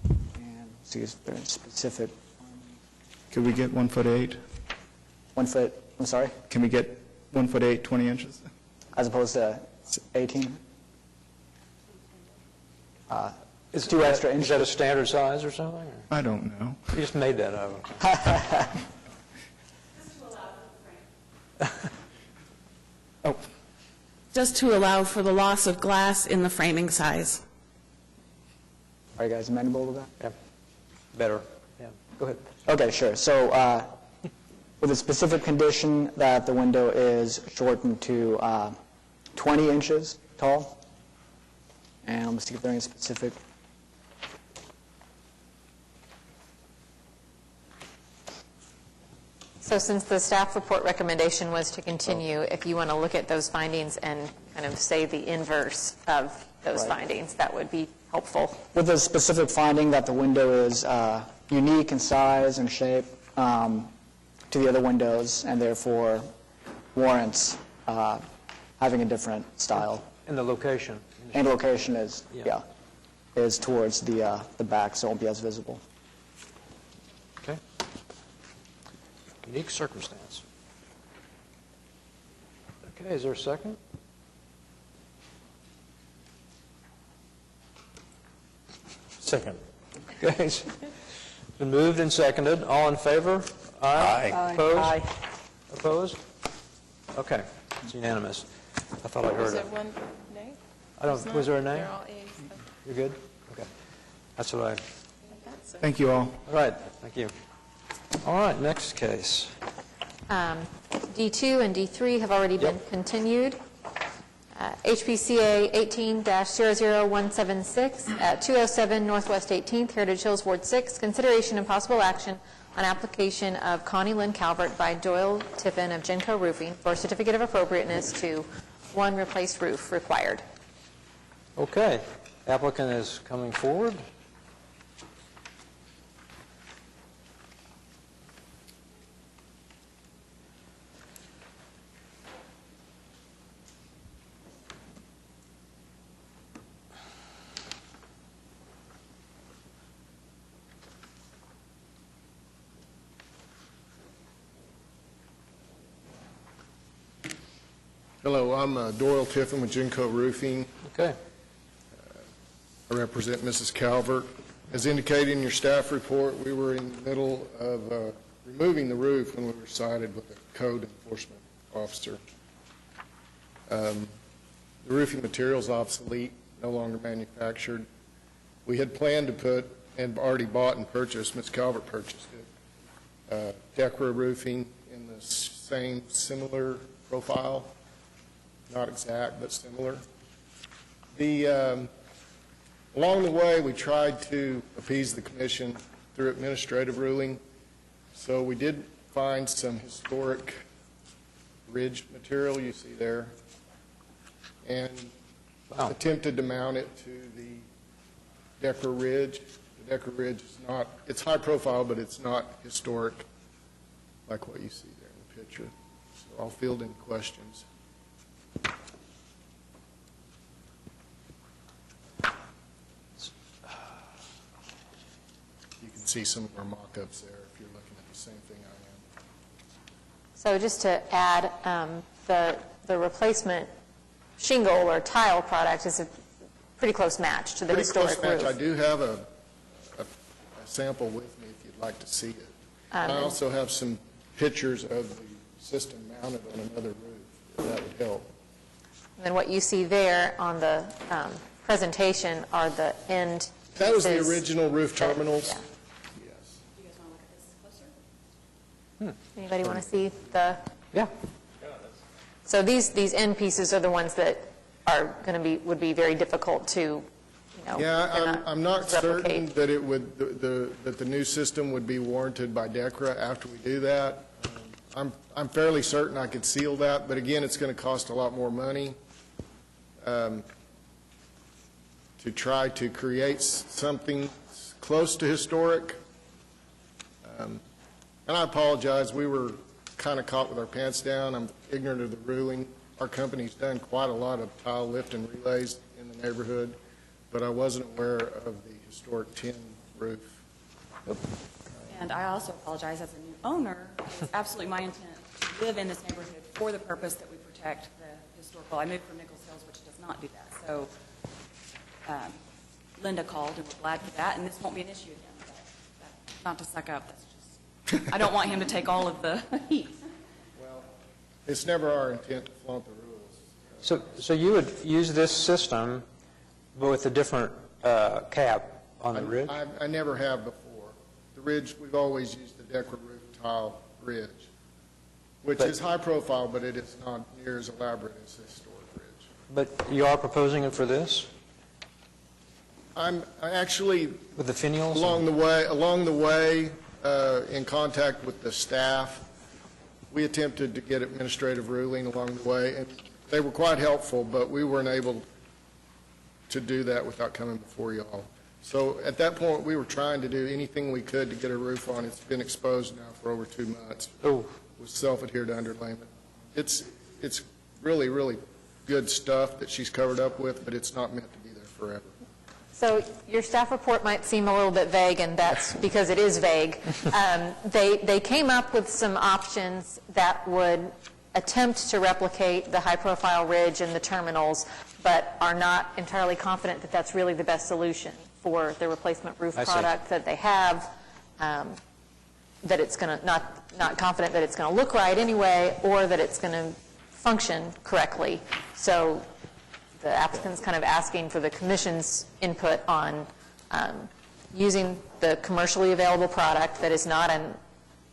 S3: And see if there's specific,
S9: Could we get 1'8"?
S3: 1 foot, I'm sorry,
S9: Can we get 1'8", 20 inches?
S3: as opposed to 18?
S1: Is
S3: 2 extra
S1: Is that a
S3: inches.
S1: standard size or something? Or
S9: I don't know.
S1: you just made that up?
S9: Oh,
S11: Just to allow for the loss of glass in the framing size.
S3: Are you guys amenable to that?
S1: Yeah. Better. Yeah. Go ahead.
S3: Okay, sure. So with a specific condition that the window is shortened to 20 inches tall. And I'm going to see if there are any specific.
S5: So since the staff report recommendation was to continue, if you want to look at those findings and kind of say the inverse of those
S3: Right.
S5: findings, that would be helpful.
S3: With a specific finding that the window is unique in size and shape to the other windows and therefore warrants having a different style.
S1: And the location.
S3: And location is,
S1: Yeah.
S3: is towards the back, so it won't be as visible.
S1: Okay. Unique circumstance. Okay, is there a second?
S7: Second.
S1: Okay. Been moved and seconded. All in favor? Aye. Opposed?
S10: Aye.
S1: Opposed? Okay, it's unanimous. I thought I heard it.
S6: one nay?
S1: I don't, was there a nay?
S6: They're all A's.
S1: You're good? Okay. That's what I,
S9: Thank you all.
S1: all right, thank you. All right, next case.
S5: D2 and D3 have already been continued. HPCA 18-00176 at 207 Northwest 18th, Heritage Hills, Ward 6, consideration and possible action on application of Connie Lynn Calvert by Doyle Tiffin of Genco Roofing for a certificate of appropriateness to one replaced roof required.
S1: Okay, applicant is coming forward.
S12: Hello, I'm Doyle Tiffin with Genco Roofing.
S1: Okay.
S12: I represent Mrs. Calvert. As indicated in your staff report, we were in the middle of removing the roof when we were cited with a code enforcement officer. The roofing material is obsolete, no longer manufactured. We had planned to put, and already bought and purchased, Ms. Calvert purchased it, Decra roofing in the same similar profile. Not exact, but similar. Along the way, we tried to appease the commission through administrative ruling. So we did find some historic ridge material you see there, and attempted to mount it to the Decker Ridge. The Decker Ridge is not, it's high profile, but it's not historic like what you see there in the picture. So I'll field any questions. You can see some of our mock-ups there if you're looking at the same thing I am.
S5: So just to add, the replacement shingle or tile product is a pretty close match to the historic
S12: Pretty close match.
S5: roof.
S12: I do have a sample with me if you'd like to see it. I also have some pictures of the system mounted on another roof, if that would help.
S5: And then what you see there on the presentation are the end
S12: That was the
S5: pieces.
S12: original roof terminals.
S5: Yeah.
S12: Yes.
S8: You guys want to look at this closer?
S5: Anybody want to see the?
S1: Yeah.
S5: So these end pieces are the ones that are going to be, would be very difficult to, they're
S12: Yeah, I'm not certain
S5: replicate.
S12: that it would, that the new system would be warranted by DECRA after we do that. I'm fairly certain I could seal that, but again, it's going to cost a lot more money to try to create something close to historic. And I apologize, we were kind of caught with our pants down. I'm ignorant of the ruling. Our company's done quite a lot of tile lift and relays in the neighborhood, but I wasn't aware of the historic tin roof.
S13: And I also apologize, as a new owner, it's absolutely my intent to live in this neighborhood for the purpose that we protect the historical. I moved from Nichols Hills, which does not do that. So Linda called, and we're glad for that, and this won't be an issue again. But not to suck up, that's just, I don't want him to take all of the heat.
S12: Well, it's never our intent to flaunt the rules.
S1: So you would use this system, but with a different cap on the ridge?
S12: I never have before. The ridge, we've always used the Decra roof tile ridge, which is high profile, but it is not near as elaborate as the historic ridge.
S1: But you are proposing it for this?
S12: I actually,
S1: With the finials?
S12: along the way, in contact with the staff, we attempted to get administrative ruling along the way, and they were quite helpful, but we weren't able to do that without coming before y'all. So at that point, we were trying to do anything we could to get a roof on. It's been exposed now for over 2 months
S1: Oh,
S12: with self-adhered underlayment. It's really, really good stuff that she's covered up with, but it's not meant to be there forever.
S5: So your staff report might seem a little bit vague, and that's because it is vague. They came up with some options that would attempt to replicate the high-profile ridge and the terminals, but are not entirely confident that that's really the best solution for the replacement roof
S1: I see.
S5: product that they have. that it's going to, not confident that it's going to look right anyway, or that it's going to function correctly. So the applicant's kind of asking for the commission's input on using the commercially available product that is not an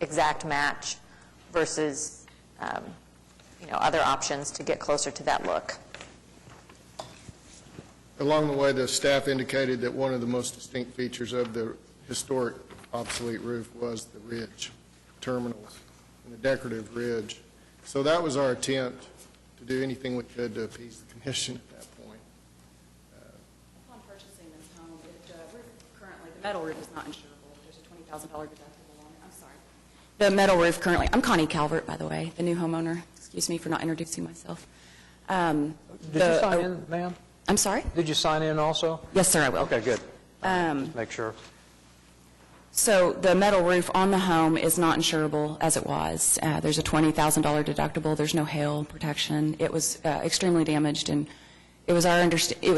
S5: exact match versus other options to get closer to that look.
S12: Along the way, the staff indicated that one of the most distinct features of the historic obsolete roof was the ridge terminals and the decorative ridge. So that was our attempt to do anything we could to appease the commission at that point.
S13: Upon purchasing this home, currently, the metal roof is not insurable. There's a $20,000 deductible on it. I'm sorry. The metal roof currently, I'm Connie Calvert, by the way, the new homeowner. Excuse me for not introducing myself.
S1: Did you sign in, ma'am?
S13: I'm sorry?
S1: Did you sign in also?
S13: Yes, sir, I will.
S1: Okay, good. Just make sure.
S13: So the metal roof on the home is not insurable as it was. There's a $20,000 deductible. There's no hail protection. It was extremely damaged, and it was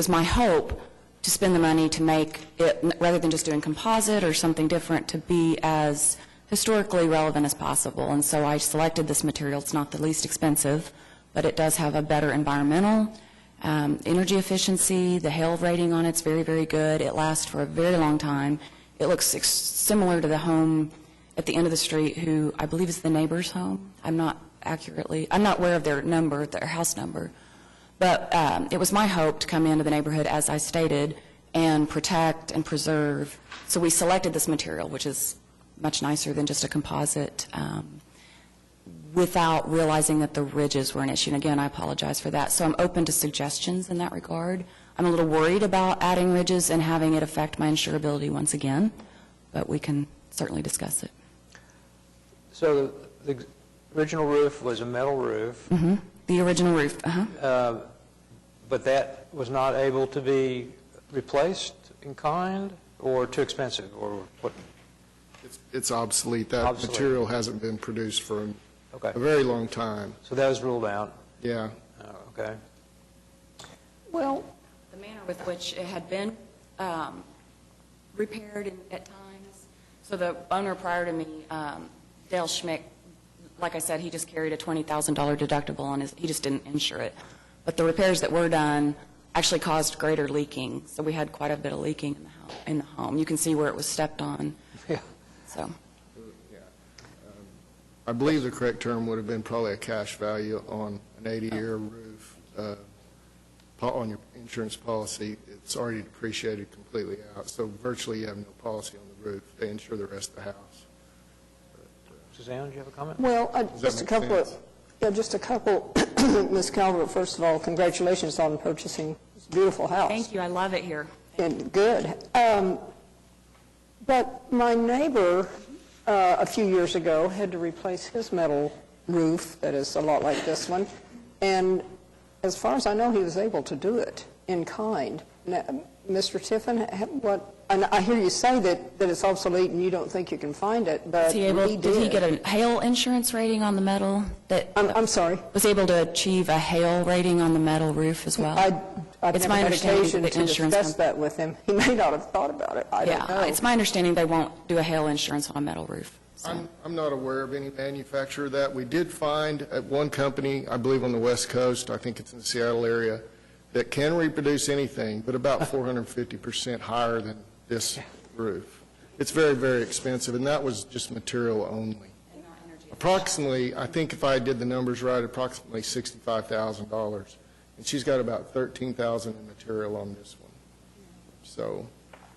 S13: my hope to spend the money to make it, rather than just doing composite or something different, to be as historically relevant as possible. And so I selected this material. It's not the least expensive, but it does have a better environmental energy efficiency. The hail rating on it's very, very good. It lasts for a very long time. It looks similar to the home at the end of the street, who I believe is the neighbor's home. I'm not aware of their number, their house number. But it was my hope to come into the neighborhood, as I stated, and protect and preserve. So we selected this material, which is much nicer than just a composite, without realizing that the ridges were an issue. And again, I apologize for that. So I'm open to suggestions in that regard. I'm a little worried about adding ridges and having it affect my insurability once again, but we can certainly discuss it.
S1: So the original roof was a metal roof.
S13: Mm-hmm. The original roof,
S1: But that was not able to be replaced in kind, or too expensive, or what?
S12: It's obsolete. That
S1: Obsolete.
S12: material hasn't been produced for
S1: Okay.
S12: a very long time.
S1: So that was ruled out.
S12: Yeah.
S1: Okay.
S4: Well,
S13: the manner with which it had been repaired at times. So the owner prior to me, Dale Schmick, like I said, he just carried a $20,000 deductible on his, he just didn't insure it. But the repairs that were done actually caused greater leaking. So we had quite a bit of leaking in the home. You can see where it was stepped on.
S1: Yeah.
S13: So.
S12: I believe the correct term would have been probably a cash value on an 80-year roof. On your insurance policy, it's already depreciated completely out, so virtually you have no policy on the roof. They insure the rest of the house.
S1: Suzanne, do you have a comment?
S4: well,
S12: Does that
S4: just a
S12: make
S4: couple
S12: sense?
S4: just a couple. Ms. Calvert, first of all, congratulations on purchasing this beautiful house.
S13: Thank you. I love it here.
S4: And good. But my neighbor, a few years ago, had to replace his metal roof that is a lot like this one, and as far as I know, he was able to do it in kind. Now, Mr. Tiffin, and I hear you say that it's obsolete and you don't think you can find it, but
S13: Did he get a hail insurance rating on the metal?
S4: I'm sorry?
S13: Was he able to achieve a hail rating on the metal roof as well?
S4: I've
S13: It's
S4: never
S13: my
S4: had
S13: understanding
S4: occasion
S13: that
S4: to
S13: the insurance
S4: discuss that with him. He may not have thought about it. I don't know.
S13: It's my understanding they won't do a hail insurance on a metal roof. So.
S12: I'm not aware of any manufacturer of that. We did find at one company, I believe on the West Coast, I think it's in the Seattle area, that can reproduce anything, but about 450% higher than this roof. It's very, very expensive, and that was just material only. Approximately, I think if I did the numbers right, approximately $65,000. And she's got about $13,000 in material on this one. So,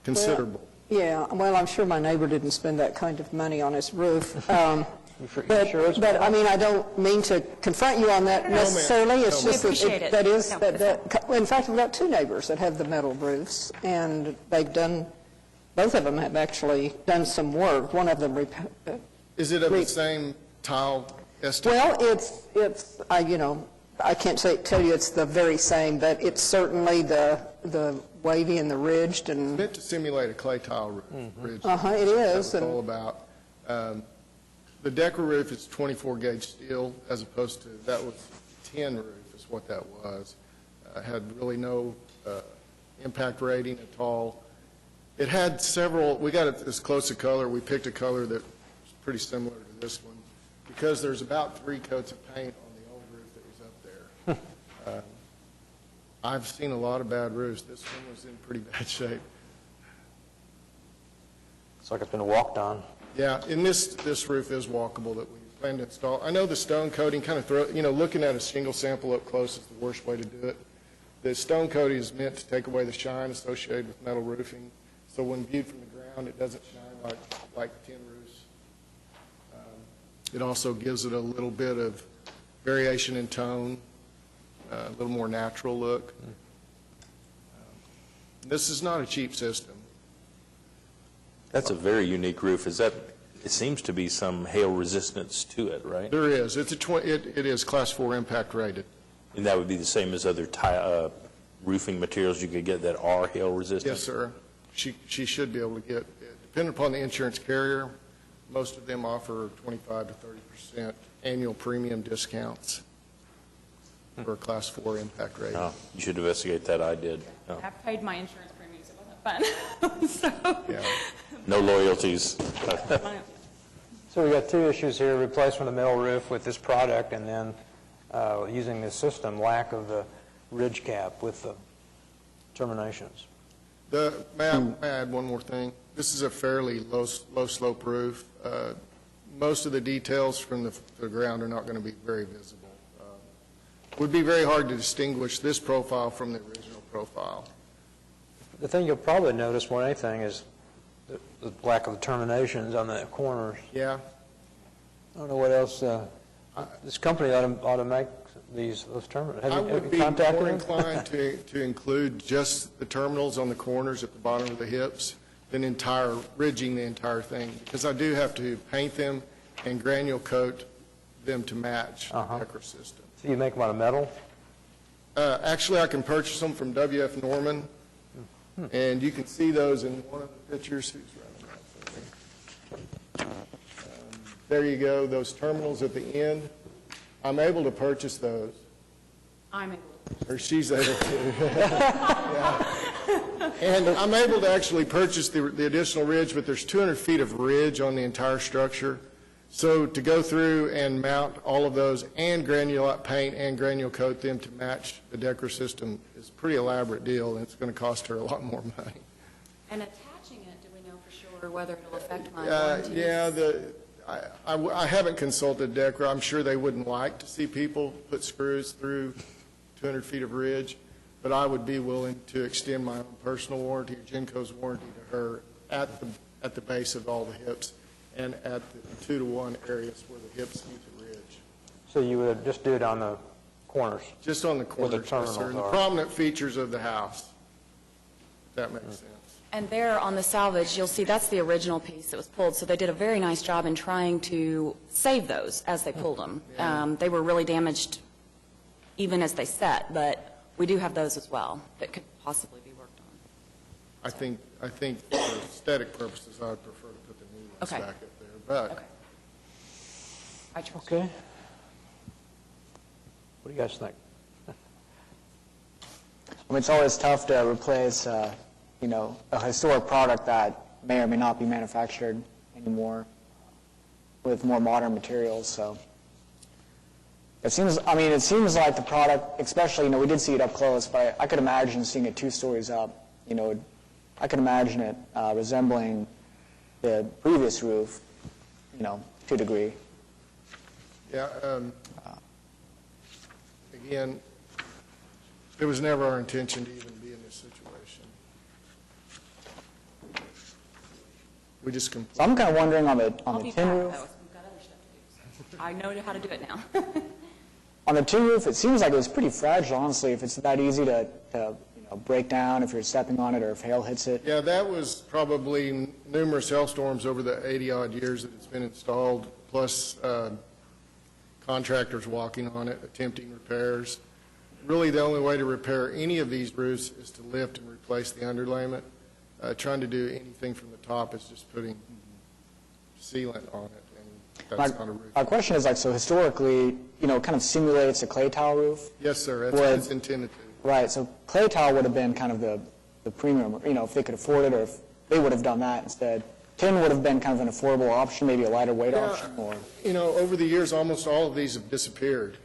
S12: considerable.
S4: Yeah, well, I'm sure my neighbor didn't spend that kind of money on his roof. But I mean, I don't mean to confront you on that necessarily. It's just that in fact, we've got two neighbors that have the metal roofs, and both of them have actually done some work. One of them
S12: Is it of the same tile estimate?
S4: Well, I can't tell you it's the very same, but it's certainly the wavy and the ridged and.
S12: It's meant to simulate a clay tile roof.
S4: It is.
S12: That's what it's all about. The Decker roof is 24-gauge steel, as opposed to that was tin roof, is what that was. Had really no impact rating at all. It had several, we got it this close a color, we picked a color that was pretty similar to this one, because there's about 3 coats of paint on the old roof that was up there. I've seen a lot of bad roofs. This one was in pretty bad shape.
S1: It's like it's been walked on.
S12: Yeah, and this roof is walkable that we plan to install. I know the stone coating kind of looking at a shingle sample up close is the worst way to do it. The stone coating is meant to take away the shine associated with metal roofing, so when viewed from the ground, it doesn't shine like tin roofs. It also gives it a little bit of variation in tone, a little more natural look. This is not a cheap system.
S7: That's a very unique roof. It seems to be some hail resistance to it, right?
S12: There is. It is Class 4 impact rated.
S7: And that would be the same as other roofing materials you could get that are hail resistant?
S12: Yes, sir. She should be able to get, depending upon the insurance carrier, most of them offer 25 to 30% annual premium discounts for a Class 4 impact rating.
S7: Oh, you should investigate that. I did. Oh.
S14: I paid my insurance premiums. It wasn't fun. So.
S12: Yeah.
S7: No loyalties.
S1: So we got 2 issues here, replacement of metal roof with this product, and then using this system, lack of the ridge cap with the terminations.
S12: May I add one more thing? This is a fairly low slope roof. Most of the details from the ground are not going to be very visible. It would be very hard to distinguish this profile from the original profile.
S1: The thing you'll probably notice more than anything is the lack of terminations on the corners.
S12: Yeah.
S1: I don't know what else. This company ought to make those terminals.
S12: I would be
S1: contacted
S12: more
S1: them?
S12: inclined to include just the terminals on the corners at the bottom of the hips than ridging the entire thing, because I do have to paint them and granule coat them to match the Decra system.
S1: So you make them out of metal?
S12: Actually, I can purchase them from W.F. Norman, and you can see those in one of the pictures. Who's running that for me? There you go, those terminals at the end. I'm able to purchase those.
S14: I'm able to.
S12: Or she's able to. Yeah. And I'm able to actually purchase the additional ridge, but there's 200 feet of ridge on the entire structure. So to go through and mount all of those and paint and granule coat them to match the Decra system is a pretty elaborate deal, and it's going to cost her a lot more money.
S14: And attaching it, do we know for sure whether it'll affect my warranties?
S12: Yeah, I haven't consulted Decra. I'm sure they wouldn't like to see people put screws through 200 feet of ridge, but I would be willing to extend my own personal warranty, or Genco's warranty, to her at the base of all the hips and at the 2-to-1 areas where the hips meet the ridge.
S1: So you would just do it on the corners?
S12: Just on the corners, yes, sir, and the prominent features of the house, if that makes sense.
S13: And there on the salvage, you'll see that's the original piece that was pulled. So they did a very nice job in trying to save those as they pulled them.
S12: Yeah.
S13: They were really damaged even as they set, but we do have those as well that could possibly be worked on.
S12: I think for aesthetic purposes, I would prefer to put the new ones
S13: Okay.
S12: back up there. But
S13: Okay. I trust
S1: Okay. What do you guys think?
S3: I mean, it's always tough to replace, a historic product that may or may not be manufactured anymore with more modern materials. So it seems like the product, especially, we did see it up close, but I could imagine seeing it 2 stories up. I could imagine it resembling the previous roof, to a degree.
S12: yeah, again, it was never our intention to even be in this situation. We just
S3: So I'm kind of wondering on the
S13: I'll be
S3: tin
S13: back,
S3: roof.
S13: though. We've got other stuff to do. I know how to do it now.
S3: On the tin roof, it seems like it was pretty fragile, honestly, if it's that easy to break down if you're stepping on it or if hail hits it.
S12: Yeah, that was probably numerous hailstorms over the 80-odd years that it's been installed, plus contractors walking on it, attempting repairs. Really, the only way to repair any of these roofs is to lift and replace the underlayment. Trying to do anything from the top is just putting sealant on it, and that's not a roof.
S3: My question is, so historically, it kind of simulates a clay tile roof.
S12: Yes, sir, that's what it's intended to.
S3: Right, so clay tile would have been kind of the premium, if they could afford it or if they would have done that instead. Tin would have been kind of an affordable option, maybe a lighter weight option, or...
S12: You know, over the years, almost all of these have disappeared.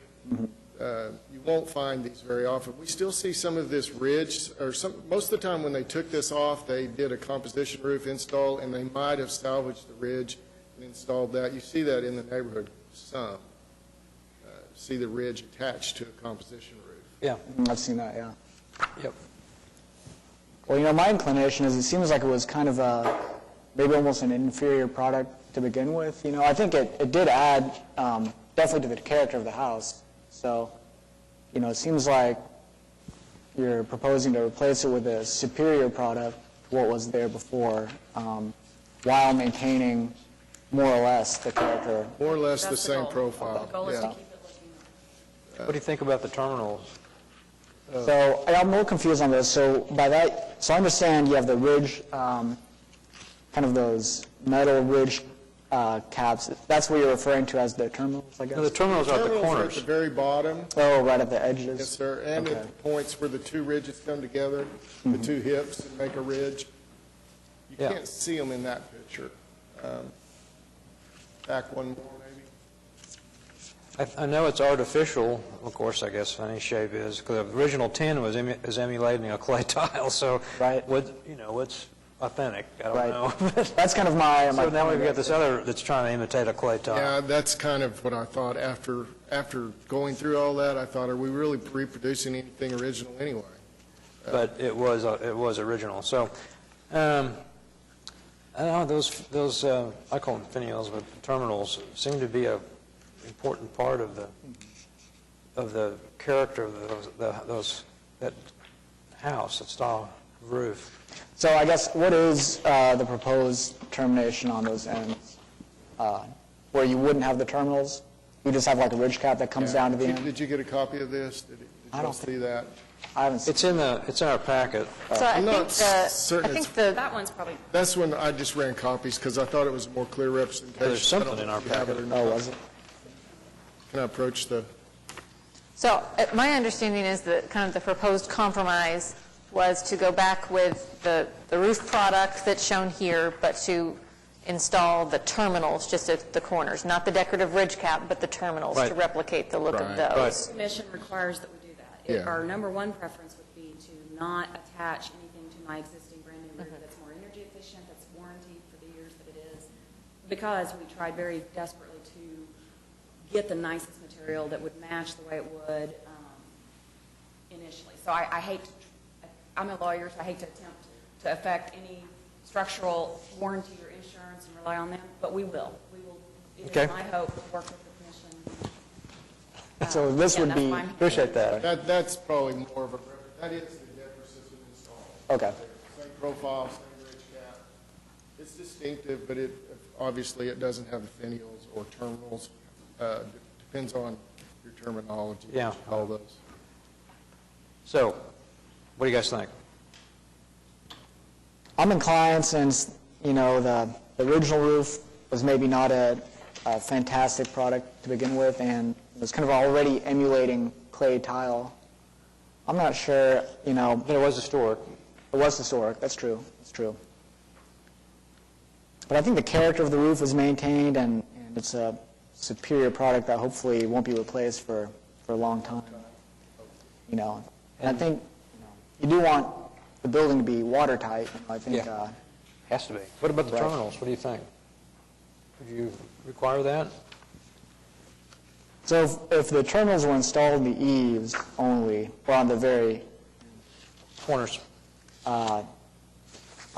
S12: You won't find these very often. We still see some of this ridge, or most of the time when they took this off, they did a composition roof install, and they might have salvaged the ridge and installed that. You see that in the neighborhood some. See the ridge attached to a composition roof.
S1: Yeah.
S3: I've seen that, yeah.
S1: Yep.
S3: Well, you know, my inclination is it seems like it was kind of maybe almost an inferior product to begin with. You know, I think it did add definitely to the character of the house. So, you know, it seems like you're proposing to replace it with a superior product to what was there before, while maintaining more or less the character.
S12: More or less
S14: That's
S12: the same
S14: goal.
S12: profile.
S14: The goal is to
S12: Yeah.
S14: keep it looking
S1: What do you think about the terminals?
S3: So I'm a little confused on this. So by that, so I understand you have the ridge, kind of those metal ridge caps. That's what you're referring to as the terminals, I guess?
S1: No, the terminals are at the
S12: Terminals are at
S1: corners.
S12: the very bottom.
S3: Oh, right at the edges?
S12: Yes, sir, and
S3: Okay.
S12: at the points where the two ridges come together, the two hips and make a ridge. You
S1: Yeah.
S12: can't see them in that picture. Back one more, maybe.
S1: I know it's artificial, of course, I guess any shape is, because the original tin is emulating a clay tile, so
S3: Right.
S1: what's authentic? I don't
S3: Right.
S1: know.
S3: That's kind of my
S1: So now
S3: point
S1: we've got
S3: of
S1: this
S3: it.
S1: other that's trying to imitate a clay tile.
S12: Yeah, that's kind of what I thought after going through all that. I thought, are we really reproducing anything original anyway?
S1: But it was original. So, I don't know, those I call them finials, but terminals seem to be a important part of the character of that house, that style of roof.
S3: So I guess what is the proposed termination on those ends? Where you wouldn't have the terminals? You just have like a ridge cap that comes down to the end?
S12: Did you get a copy of this? Did
S3: I
S12: you
S3: don't
S12: see that?
S3: I haven't seen
S1: It's in our packet.
S5: So I
S12: I'm not
S5: think
S12: certain it's-
S14: That one's probably,
S12: That's when I just ran copies because I thought it was a more clear representation.
S1: There's something
S12: I don't
S1: in
S12: know
S1: our
S12: if you have it
S1: packet.
S12: or not.
S3: Oh, was it?
S12: Can I approach the?
S5: So my understanding is that kind of the proposed compromise was to go back with the roof product that's shown here, but to install the terminals just at the corners, not the decorative ridge cap, but the terminals to
S1: Right.
S5: replicate the look of
S12: Right.
S5: those.
S14: commission requires that we do that.
S12: Yeah.
S14: Our number one preference would be to not attach anything to my existing brand-new roof that's more energy efficient, that's warranted for the years that it is, because we tried very desperately to get the nicest material that would match the way it would initially. So I hate to, I'm a lawyer, so I hate to attempt to affect any structural warranty or insurance and rely on them, but we will. We will, it
S1: Okay.
S14: is my hope to work with the commission.
S3: So this
S14: Yeah,
S3: would
S14: that's
S3: be,
S14: why I'm here.
S1: Appreciate that.
S12: That's probably more of a, that is the Decker system installed.
S3: okay.
S12: Same profile, same ridge cap. It's distinctive, but obviously it doesn't have the finials or terminals. Depends on your terminology.
S1: Yeah.
S12: What you call those.
S1: So, what do you guys think?
S3: I'm inclined, since, you know, the original roof was maybe not a fantastic product to begin with, and was kind of already emulating clay tile. I'm not sure, you know,
S1: It was historic.
S3: it was historic, that's true, that's true. But I think the character of the roof was maintained, and it's a superior product that hopefully won't be replaced for a long time. You know, and I think, you do want the building to be watertight. I think,
S1: Yeah. Has to be. What about the
S3: Right.
S1: terminals? What do you think? Would you require that?
S3: so if the terminals were installed in the eaves only, or on the very,
S1: Corners.
S3: I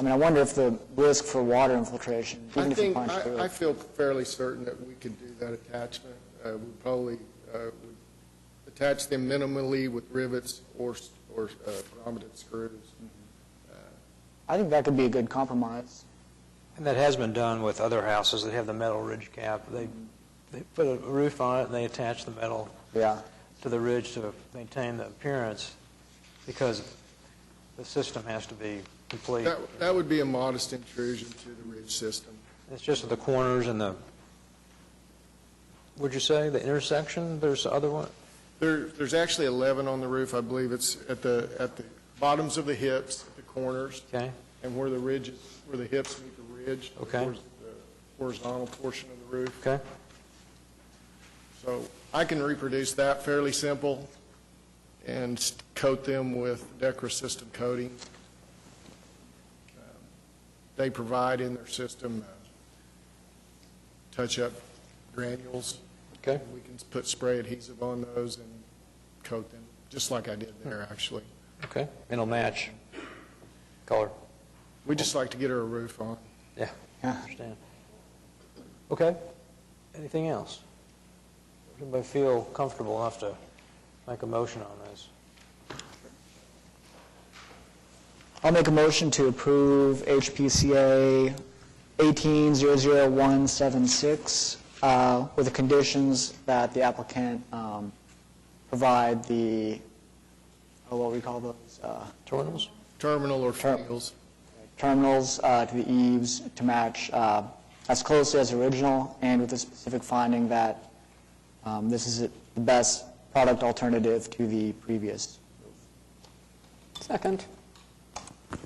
S3: mean, I wonder if the risk for water infiltration, even
S12: I
S3: if you
S12: think,
S3: punch through
S12: I
S3: it.
S12: feel fairly certain that we could do that attachment. We probably would attach them minimally with rivets or grommeted screws.
S3: I think that could be a good compromise.
S1: And that has been done with other houses that have the metal ridge cap. They put a roof on it and they attach the metal
S3: Yeah.
S1: to the ridge to maintain the appearance, because the system has to be complete.
S12: That would be a modest intrusion to the ridge system.
S1: It's just at the corners and would you say, the intersection? There's other one?
S12: There's actually 11 on the roof. I believe it's at the bottoms of the hips, at the corners.
S1: Okay.
S12: and where the ridges, where the hips meet the ridge.
S1: Okay.
S12: Towards the horizontal portion of the roof.
S1: Okay?
S12: So I can reproduce that fairly simple and coat them with Decra system coating. They provide in their system touch-up granules.
S1: Okay.
S12: We can put spray adhesive on those and coat them, just like I did there, actually.
S1: Okay. It'll match color.
S12: We just like to get her a roof on.
S1: Yeah, I understand. Okay. Anything else? Does anybody feel comfortable enough to make a motion on this?
S3: I'll make a motion to approve HPCA 1800176 with the conditions that the applicant provide the, what we call those?
S1: Terminals?
S12: Terminal or finials.
S3: Terminals to the eaves to match as closely as original, and with the specific finding that this is the best product alternative to the previous.
S4: Second.
S1: Is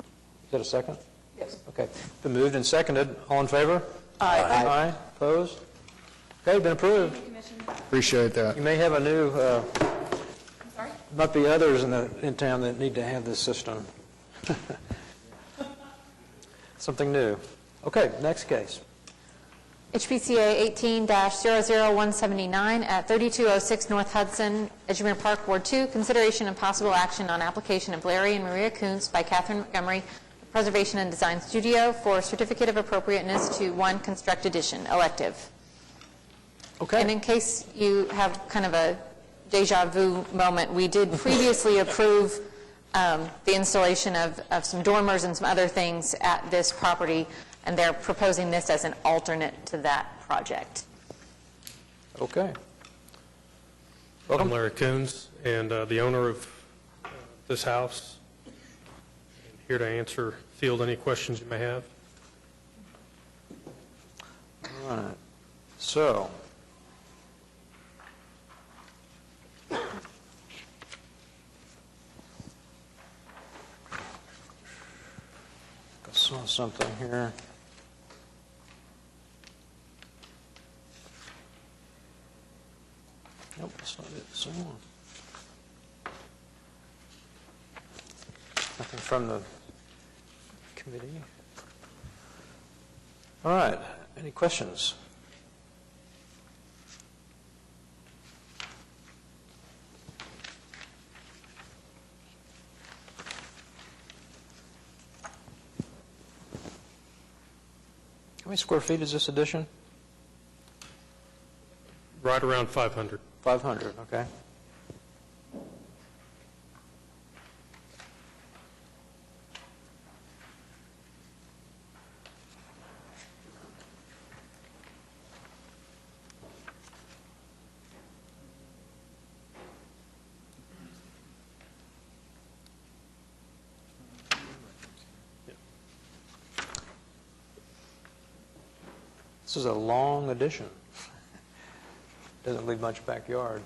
S1: that a second?
S4: Yes.
S1: Okay. Been moved and seconded. All in favor?
S4: Aye.
S1: Aye. Opposed? Okay, been approved.
S12: Appreciate that.
S1: You may have a new, might be others in town that need to have this system. Something new. Okay, next case.
S5: HPCA 18-00179 at 3206 North Hudson, Edgemere Park, Ward 2, consideration and possible action on application of Larry and Maria Kuntz by Catherine Montgomery, Preservation and Design Studio, for certificate of appropriateness to 1 Construct Edition, elective.
S1: Okay.
S5: And in case you have kind of a deja vu moment, we did previously approve the installation of some dormers and some other things at this property, and they're proposing this as an alternate to that project.
S1: Okay.
S15: I'm Larry Coons, and the owner of this house. And here to field any questions you may have.
S1: All right. So, I saw something here. Nope, that's not it. Same one. Nothing from the committee. All right. Any questions? How many square feet is this addition?
S15: Right around 500.
S1: 500, okay. This is a long addition. Doesn't leave much backyard.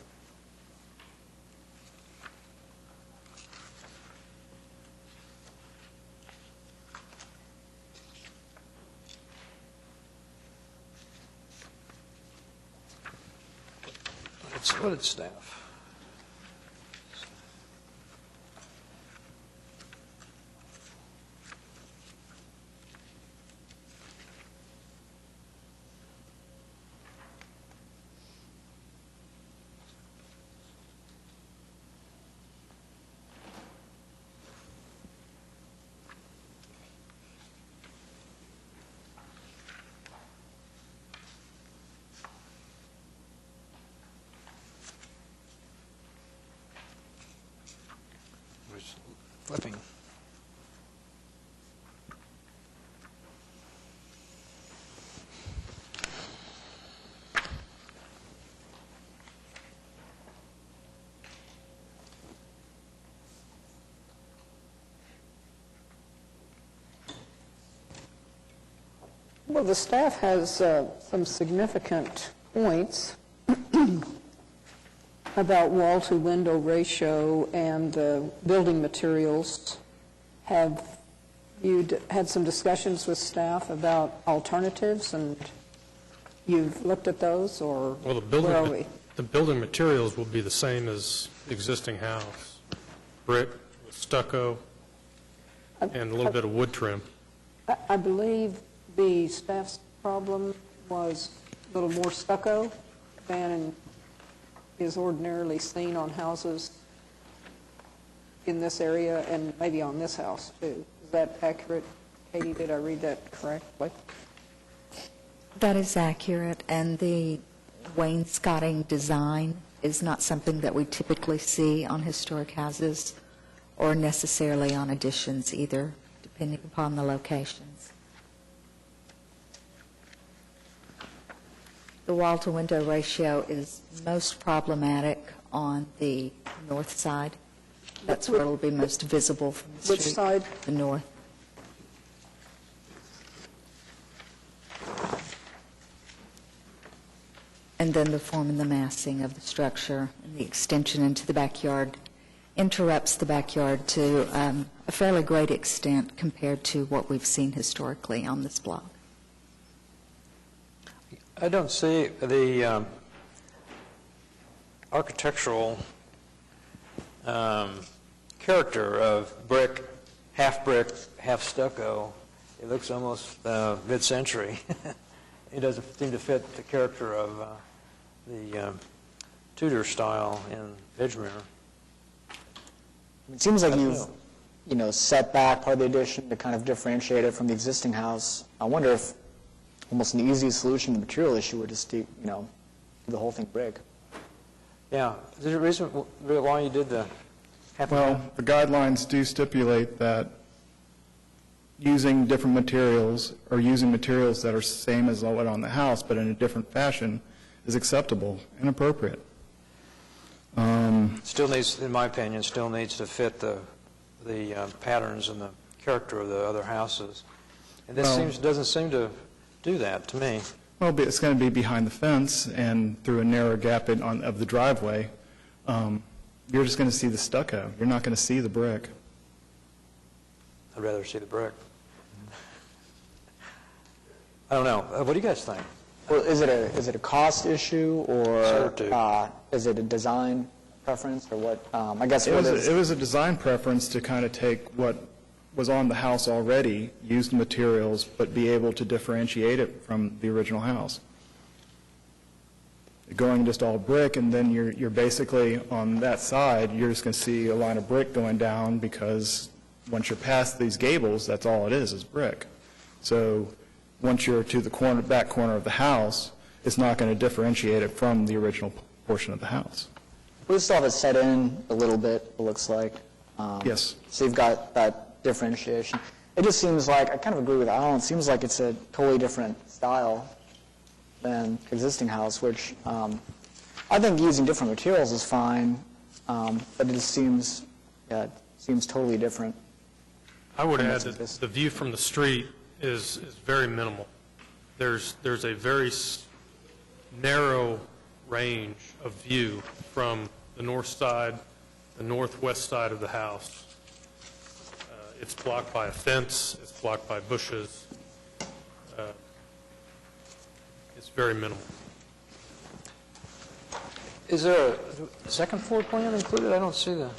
S1: What did staff? Flipping.
S4: Well, the staff has some significant points about wall-to-window ratio, and the building materials have you'd had some discussions with staff about alternatives, and you've looked at those, or
S15: Well,
S4: where are we?
S15: the building materials will be the same as the existing house. Brick, with stucco, and a little bit of wood trim.
S4: I believe the staff's problem was a little more stucco than is ordinarily seen on houses in this area, and maybe on this house, too. Is that accurate? Katie, did I read that correctly?
S16: That is accurate, and the wainscoting design is not something that we typically see on historic houses or necessarily on additions either, depending upon the locations. The wall-to-window ratio is most problematic on the north side. That's where it'll be most visible from the street.
S4: Which side?
S16: The north. And then the form and the massing of the structure and the extension into the backyard interrupts the backyard to a fairly great extent compared to what we've seen historically on this block.
S1: I don't see the architectural character of brick, half stucco. It looks almost mid-century. It doesn't seem to fit the character of the Tudor style in Edgemere.
S3: It seems like you've, set back part of the addition to kind of differentiate it from the existing house. I wonder if almost an easy solution to the material issue would just do the whole thing brick.
S1: Yeah. Is there a reason why you did the half?
S9: Well, the guidelines do stipulate that using different materials or using materials that are same as what on the house but in a different fashion is acceptable and appropriate.
S1: Still needs, in my opinion, still needs to fit the patterns and the character of the other houses. And this doesn't seem to do that to me.
S9: Well, it's going to be behind the fence and through a narrow gap of the driveway. You're just going to see the stucco. You're not going to see the brick.
S1: I'd rather see the brick. I don't know. What do you guys think?
S3: Well, is it a cost issue, or is it a design preference, or what? I guess
S9: it was a design preference to kind of take what was on the house already, use the materials, but be able to differentiate it from the original house. Going just all brick, and then you're basically on that side, you're just going to see a line of brick going down, because once you're past these gables, that's all it is brick. So once you're to the back corner of the house, it's not going to differentiate it from the original portion of the house.
S3: We still have it set in a little bit, it looks like.
S9: Yes.
S3: So you've got that differentiation. It just seems like, I kind of agree with Alan, it seems like it's a totally different style than existing house, which I think using different materials is fine, but it just seems totally different.
S15: I would add that the view from the street is very minimal. There's a very narrow range of view from the north side, the northwest side of the house. It's blocked by a fence, it's blocked by bushes. It's very minimal.
S1: Is there a second floor plan included? I don't see that.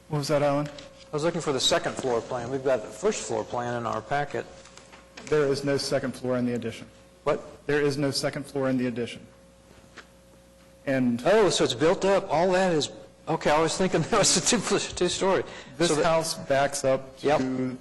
S9: What was that, Alan?
S1: I was looking for the second floor plan. We've got the first floor plan in our packet.
S9: There is no second floor in the addition.
S1: What?
S9: There is no second floor in the addition. And
S1: oh, so it's built up. All that is okay. I was thinking that was a two-story.
S9: This house backs up to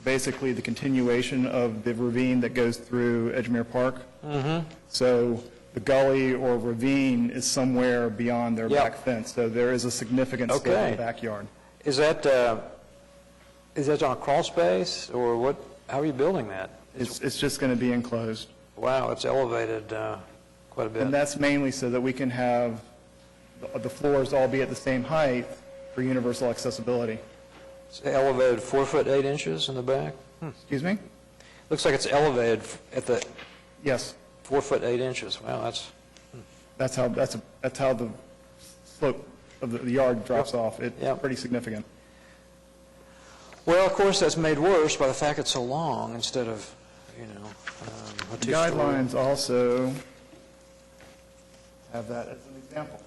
S9: basically the continuation of the ravine that goes through Edgemere Park. Mm-hmm. So the gully or ravine is somewhere beyond their back fence. So there is a significant slope in the backyard.
S1: Is that on a crawl space, or what? How are you building that?
S9: It's just going to be enclosed.
S1: Wow, it's elevated quite a bit.
S9: And that's mainly so that we can have the floors all be at the same height for universal accessibility.
S1: It's elevated 4 foot 8 inches in the back.
S9: Excuse me?
S1: Looks like it's elevated at the 4 foot 8 inches. Wow,
S9: that's how the slope of the yard drops off. It's pretty significant.
S1: Well, of course, that's made worse by the fact it's so long instead of, a two-story.
S9: Guidelines also have that as an example.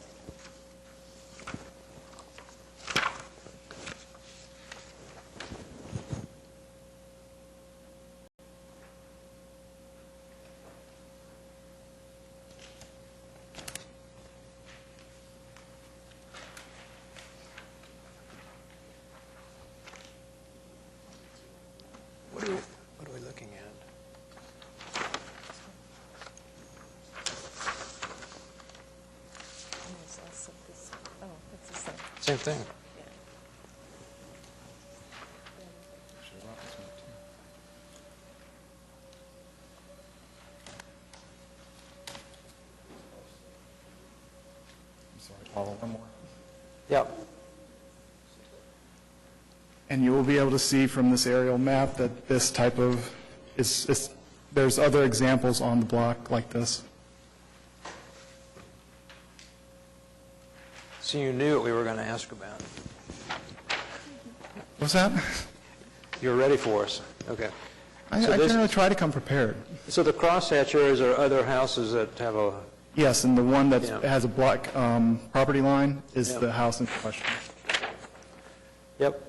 S1: What are we looking at? Same thing.
S9: I'm sorry, Paula, one more.
S1: Yep.
S9: And you will be able to see from this aerial map that this type of, there's other examples on the block like this.
S1: So you knew what we were going to ask about.
S9: What's that?
S1: You're ready for us. Okay.
S9: I
S1: So this-
S9: generally try to come prepared.
S1: So the crosshatch areas are other houses that have a,
S9: Yes, and the one that
S1: Yeah.
S9: has a black property line is
S1: Yeah.
S9: the house in question.
S1: yep.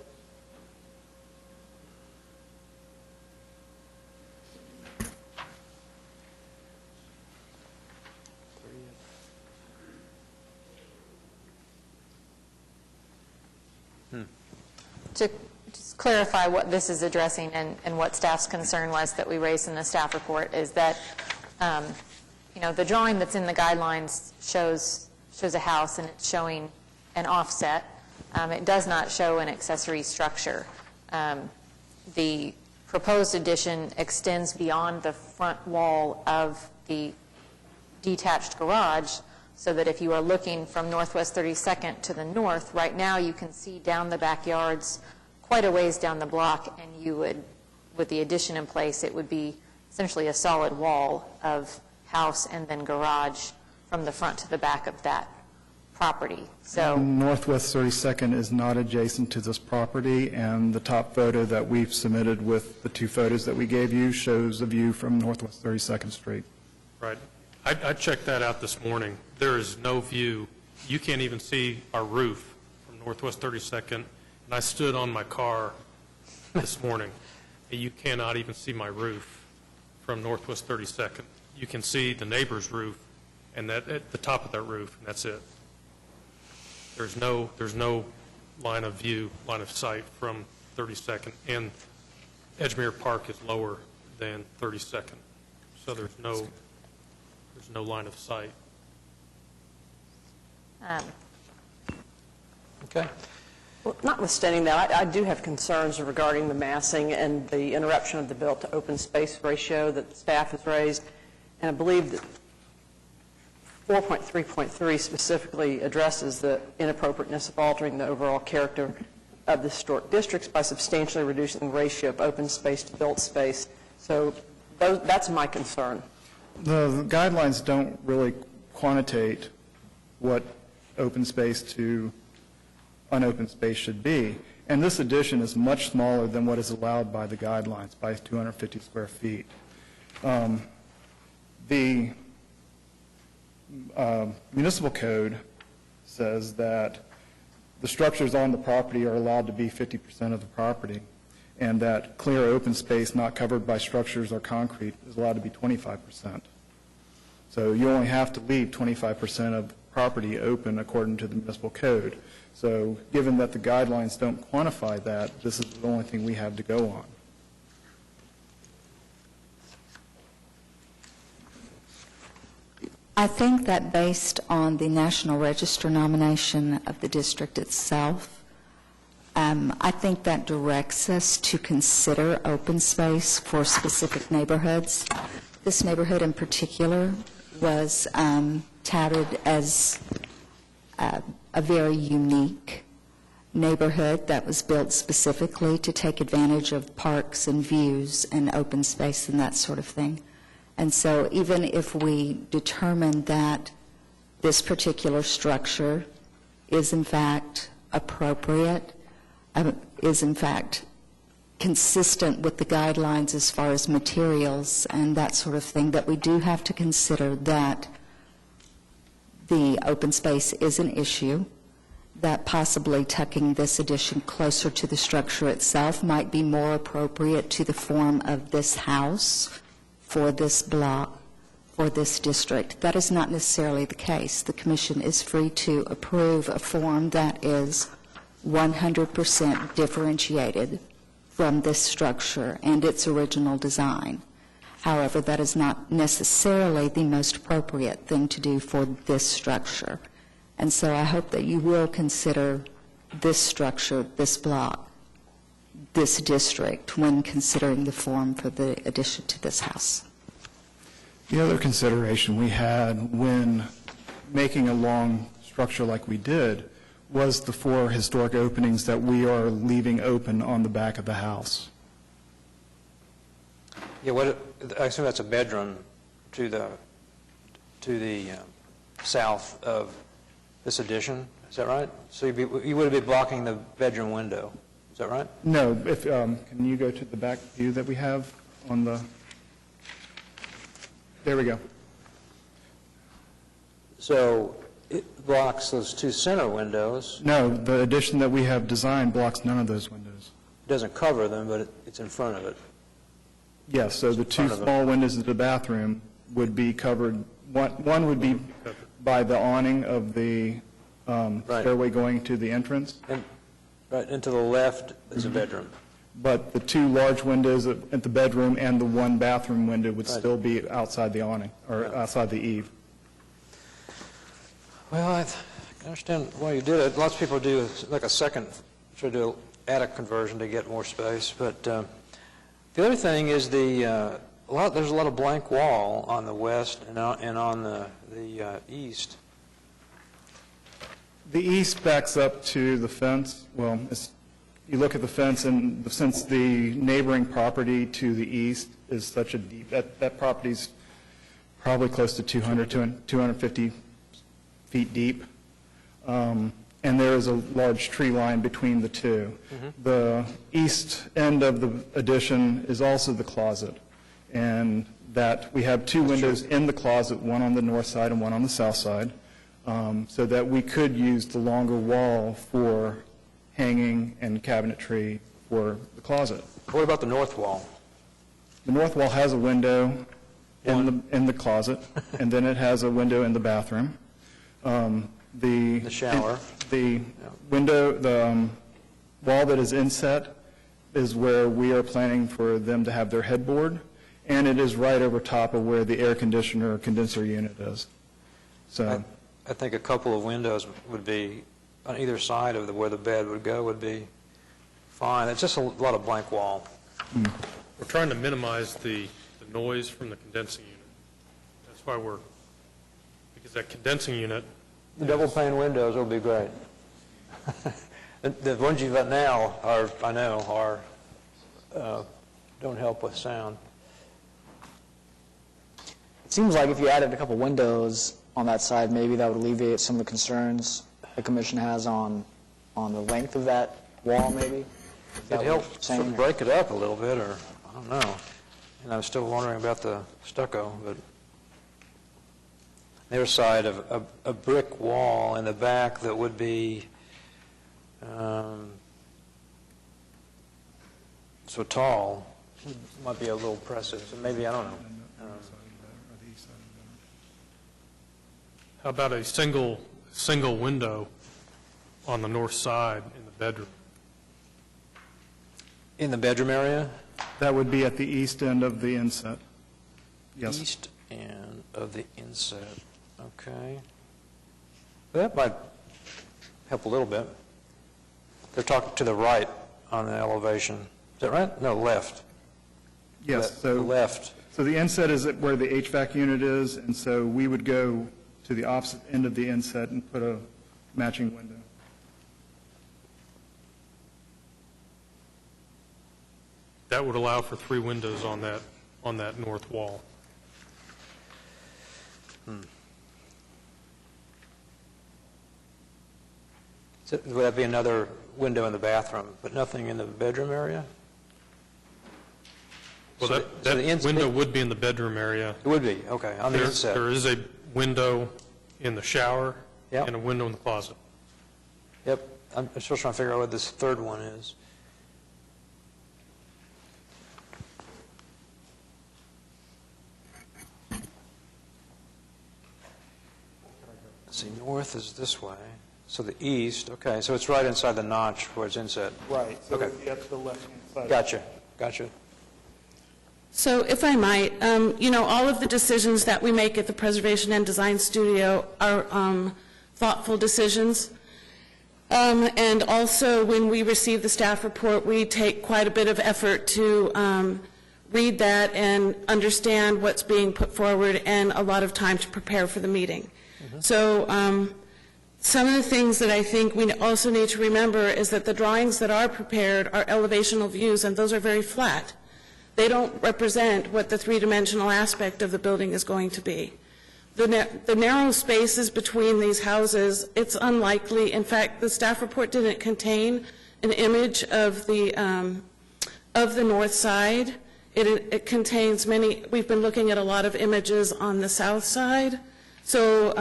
S5: To just clarify what this is addressing and what staff's concern was that we raised in the staff report is that, the drawing that's in the guidelines shows a house and it's showing an offset. It does not show an accessory structure. The proposed addition extends beyond the front wall of the detached garage, so that if you are looking from Northwest 32nd to the north, right now you can see down the backyards quite a ways down the block, and you would, with the addition in place, it would be essentially a solid wall of house and then garage from the front to the back of that property. So
S9: Northwest 32nd is not adjacent to this property, and the top photo that we've submitted with the two photos that we gave you shows a view from Northwest 32nd Street.
S15: Right. I checked that out this morning. There is no view. You can't even see our roof from Northwest 32nd. And I stood on my car this morning, and you cannot even see my roof from Northwest 32nd. You can see the neighbor's roof and that at the top of that roof, and that's it. There's no line of view, line of sight from 32nd, and Edgemere Park is lower than 32nd, so there's no line of sight.
S1: Okay.
S10: Well, notwithstanding that, I do have concerns regarding the massing and the interruption of the built to open space ratio that staff has raised. And I believe that 4.3.3 specifically addresses the inappropriateness of altering the overall character of the historic districts by substantially reducing the ratio of open space to built space. So that's my concern.
S9: The guidelines don't really quantitate what open space to unopened space should be. And this addition is much smaller than what is allowed by the guidelines, by 250 square feet. The municipal code says that the structures on the property are allowed to be 50% of the property, and that clear open space not covered by structures or concrete is allowed to be 25%. So you only have to leave 25% of property open according to the municipal code. So given that the guidelines don't quantify that, this is the only thing we have to go on.
S16: I think that based on the National Register nomination of the district itself, I think that directs us to consider open space for specific neighborhoods. This neighborhood in particular was touted as a very unique neighborhood that was built specifically to take advantage of parks and views and open space and that sort of thing. And so even if we determine that this particular structure is in fact appropriate, is in fact consistent with the guidelines as far as materials and that sort of thing, that we do have to consider that the open space is an issue, that possibly tucking this addition closer to the structure itself might be more appropriate to the form of this house for this block, for this district. That is not necessarily the case. The commission is free to approve a form that is 100% differentiated from this structure and its original design. However, that is not necessarily the most appropriate thing to do for this structure. And so I hope that you will consider this structure, this block, this district, when considering the form for the addition to this house.
S9: The other consideration we had when making a long structure like we did was the 4 historic openings that we are leaving open on the back of the house.
S1: Yeah, I assume that's a bedroom to the south of this addition. Is that right? So you would be blocking the bedroom window. Is that right?
S9: No, if, can you go to the back view that we have on the, there we go.
S1: So it blocks those 2 center windows.
S9: No, the addition that we have designed blocks none of those windows.
S1: It doesn't cover them, but it's in front of it.
S9: Yes, so the 2 small windows of the bathroom would be covered. One would be by the awning of the stairway going to the entrance.
S1: Right, and to the left is a bedroom.
S9: But the 2 large windows at the bedroom and the 1 bathroom window would still be outside the awning, or outside the eave.
S1: Well, I understand why you did it. Lots of people do like a second, try to do an attic conversion to get more space. But the other thing is there's a lot of blank wall on the west and on the east.
S9: The east backs up to the fence. Well, you look at the fence, and since the neighboring property to the east is such a deep, that property's probably close to 250 feet deep, and there is a large tree line between the 2. The east end of the addition is also the closet, and that we have 2 windows in the closet, one on the north side and one on the south side, so that we could use the longer wall for hanging and cabinetry for the closet.
S1: What about the north wall?
S9: The north wall has a window in the closet, and then it has a window in the bathroom. The
S1: shower.
S9: The window, the wall that is inset is where we are planning for them to have their headboard, and it is right over top of where the air conditioner or condenser unit is. So
S1: I think a couple of windows would be on either side of where the bed would go would be fine. It's just a lot of blank wall.
S15: We're trying to minimize the noise from the condensing unit. That's why because that condensing unit.
S1: The double pane windows will be great. The ones you've got now don't help with sound.
S3: It seems like if you added a couple windows on that side, maybe that would alleviate some of the concerns the commission has on the length of that wall, maybe?
S1: It helps sort of break it up a little bit, or I don't know. And I'm still wondering about the stucco, but the other side of a brick wall in the back that would be so tall might be a little oppressive. So maybe, I don't know.
S15: How about a single window on the north side in the bedroom?
S1: In the bedroom area?
S9: that would be at the east end of the inset. Yes.
S1: East end of the inset. Okay. That might help a little bit. They're talking to the right on the elevation. Is that right? No, left.
S9: Yes.
S1: The left.
S9: So the inset is where the HVAC unit is, and so we would go to the opposite end of the inset and put a matching window.
S15: That would allow for 3 windows on that north wall.
S1: So would that be another window in the bathroom, but nothing in the bedroom area?
S15: Well,
S1: So
S15: that
S1: the
S15: window would be in the bedroom area.
S1: It would be, okay, on the inset.
S15: There is a window in the shower
S1: Yep.
S15: and a window in the closet.
S1: Yep, I'm still trying to figure out what this third one is. Let's see, north is this way, so the east, okay, so it's right inside the notch where it's inset.
S9: Right, so
S1: Okay.
S9: you have the left-hand side.
S1: Gotcha.
S11: So if I might, all of the decisions that we make at the Preservation and Design Studio are thoughtful decisions. And also, when we receive the staff report, we take quite a bit of effort to read that and understand what's being put forward, and a lot of time to prepare for the meeting. So some of the things that I think we also need to remember is that the drawings that are prepared are elevational views, and those are very flat. They don't represent what the three-dimensional aspect of the building is going to be. The narrow spaces between these houses, it's unlikely. In fact, the staff report didn't contain an image of the north side. It contains many. We've been looking at a lot of images on the south side. So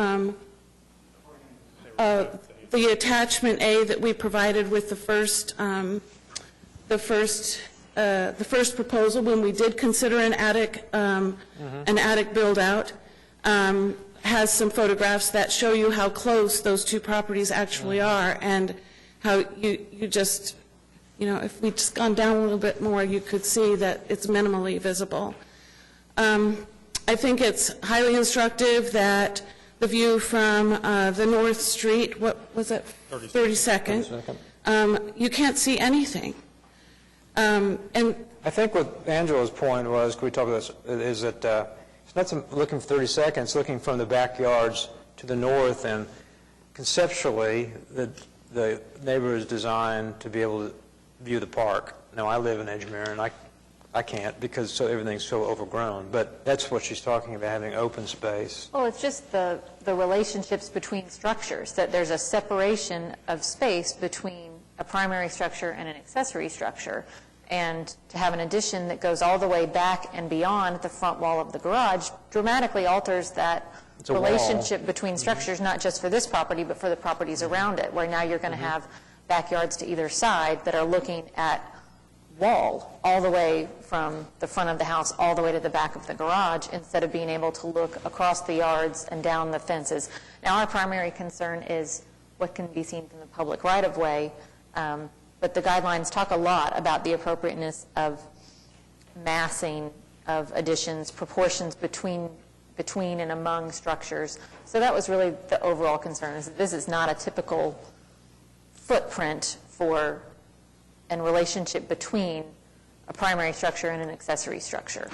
S11: the attachment A that we provided with the first proposal, when we did consider an attic build out, has some photographs that show you how close those two properties actually are, and how you just, if we'd just gone down a little bit more, you could see that it's minimally visible. I think it's highly instructive that the view from the North Street, what was it? 32nd. You can't see anything. And
S1: I think what Angela's point was, could we talk about this, is that it's not looking for 30 seconds, looking from the backyards to the north, and conceptually, the neighborhood is designed to be able to view the park. Now, I live in Edgemere, and I can't because everything's so overgrown, but that's what she's talking about, having open space.
S5: Well, it's just the relationships between structures, that there's a separation of space between a primary structure and an accessory structure. And to have an addition that goes all the way back and beyond the front wall of the garage dramatically alters that relationship between structures, not just for this property, but for the properties around it, where now you're going to have backyards to either side that are looking at wall all the way from the front of the house all the way to the back of the garage, instead of being able to look across the yards and down the fences. Now, our primary concern is what can be seen from the public right-of-way, but the guidelines talk a lot about the appropriateness of massing of additions, proportions between and among structures. So that was really the overall concern, is that this is not a typical footprint for and relationship between a primary structure and an accessory structure.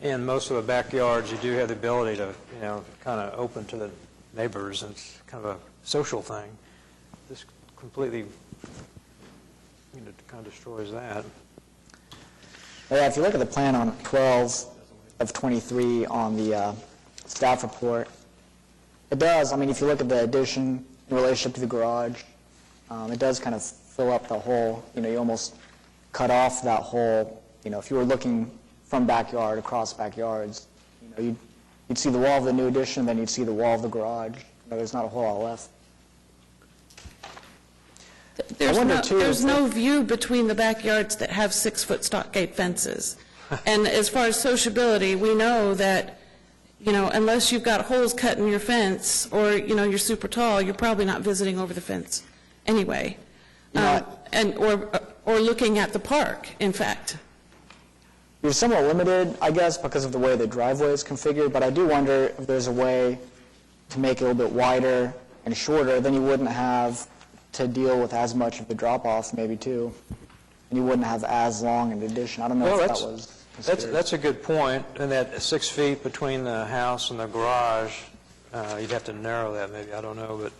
S1: In most of the backyards, you do have the ability to, kind of open to the neighbors, and it's kind of a social thing. This completely kind of destroys that.
S3: Yeah, if you look at the plan on 12 of 23 on the staff report, it does, if you look at the addition in relationship to the garage, it does kind of fill up the hole. You almost cut off that hole. If you were looking from backyard across backyards, you'd see the wall of the new addition, then you'd see the wall of the garage. There's not a whole lot left.
S11: There's no view between the backyards that have 6-foot stockade fences. And as far as sociability, we know that, unless you've got holes cut in your fence or, you're super tall, you're probably not visiting over the fence anyway. Or looking at the park, in fact.
S3: You're somewhat limited, I guess, because of the way the driveway is configured, but I do wonder if there's a way to make it a little bit wider and shorter, then you wouldn't have to deal with as much of the drop-off, maybe, too. And you wouldn't have as long an addition. I don't know if that was considered.
S1: That's a good point, and that 6 feet between the house and the garage, you'd have to narrow that maybe, I don't know,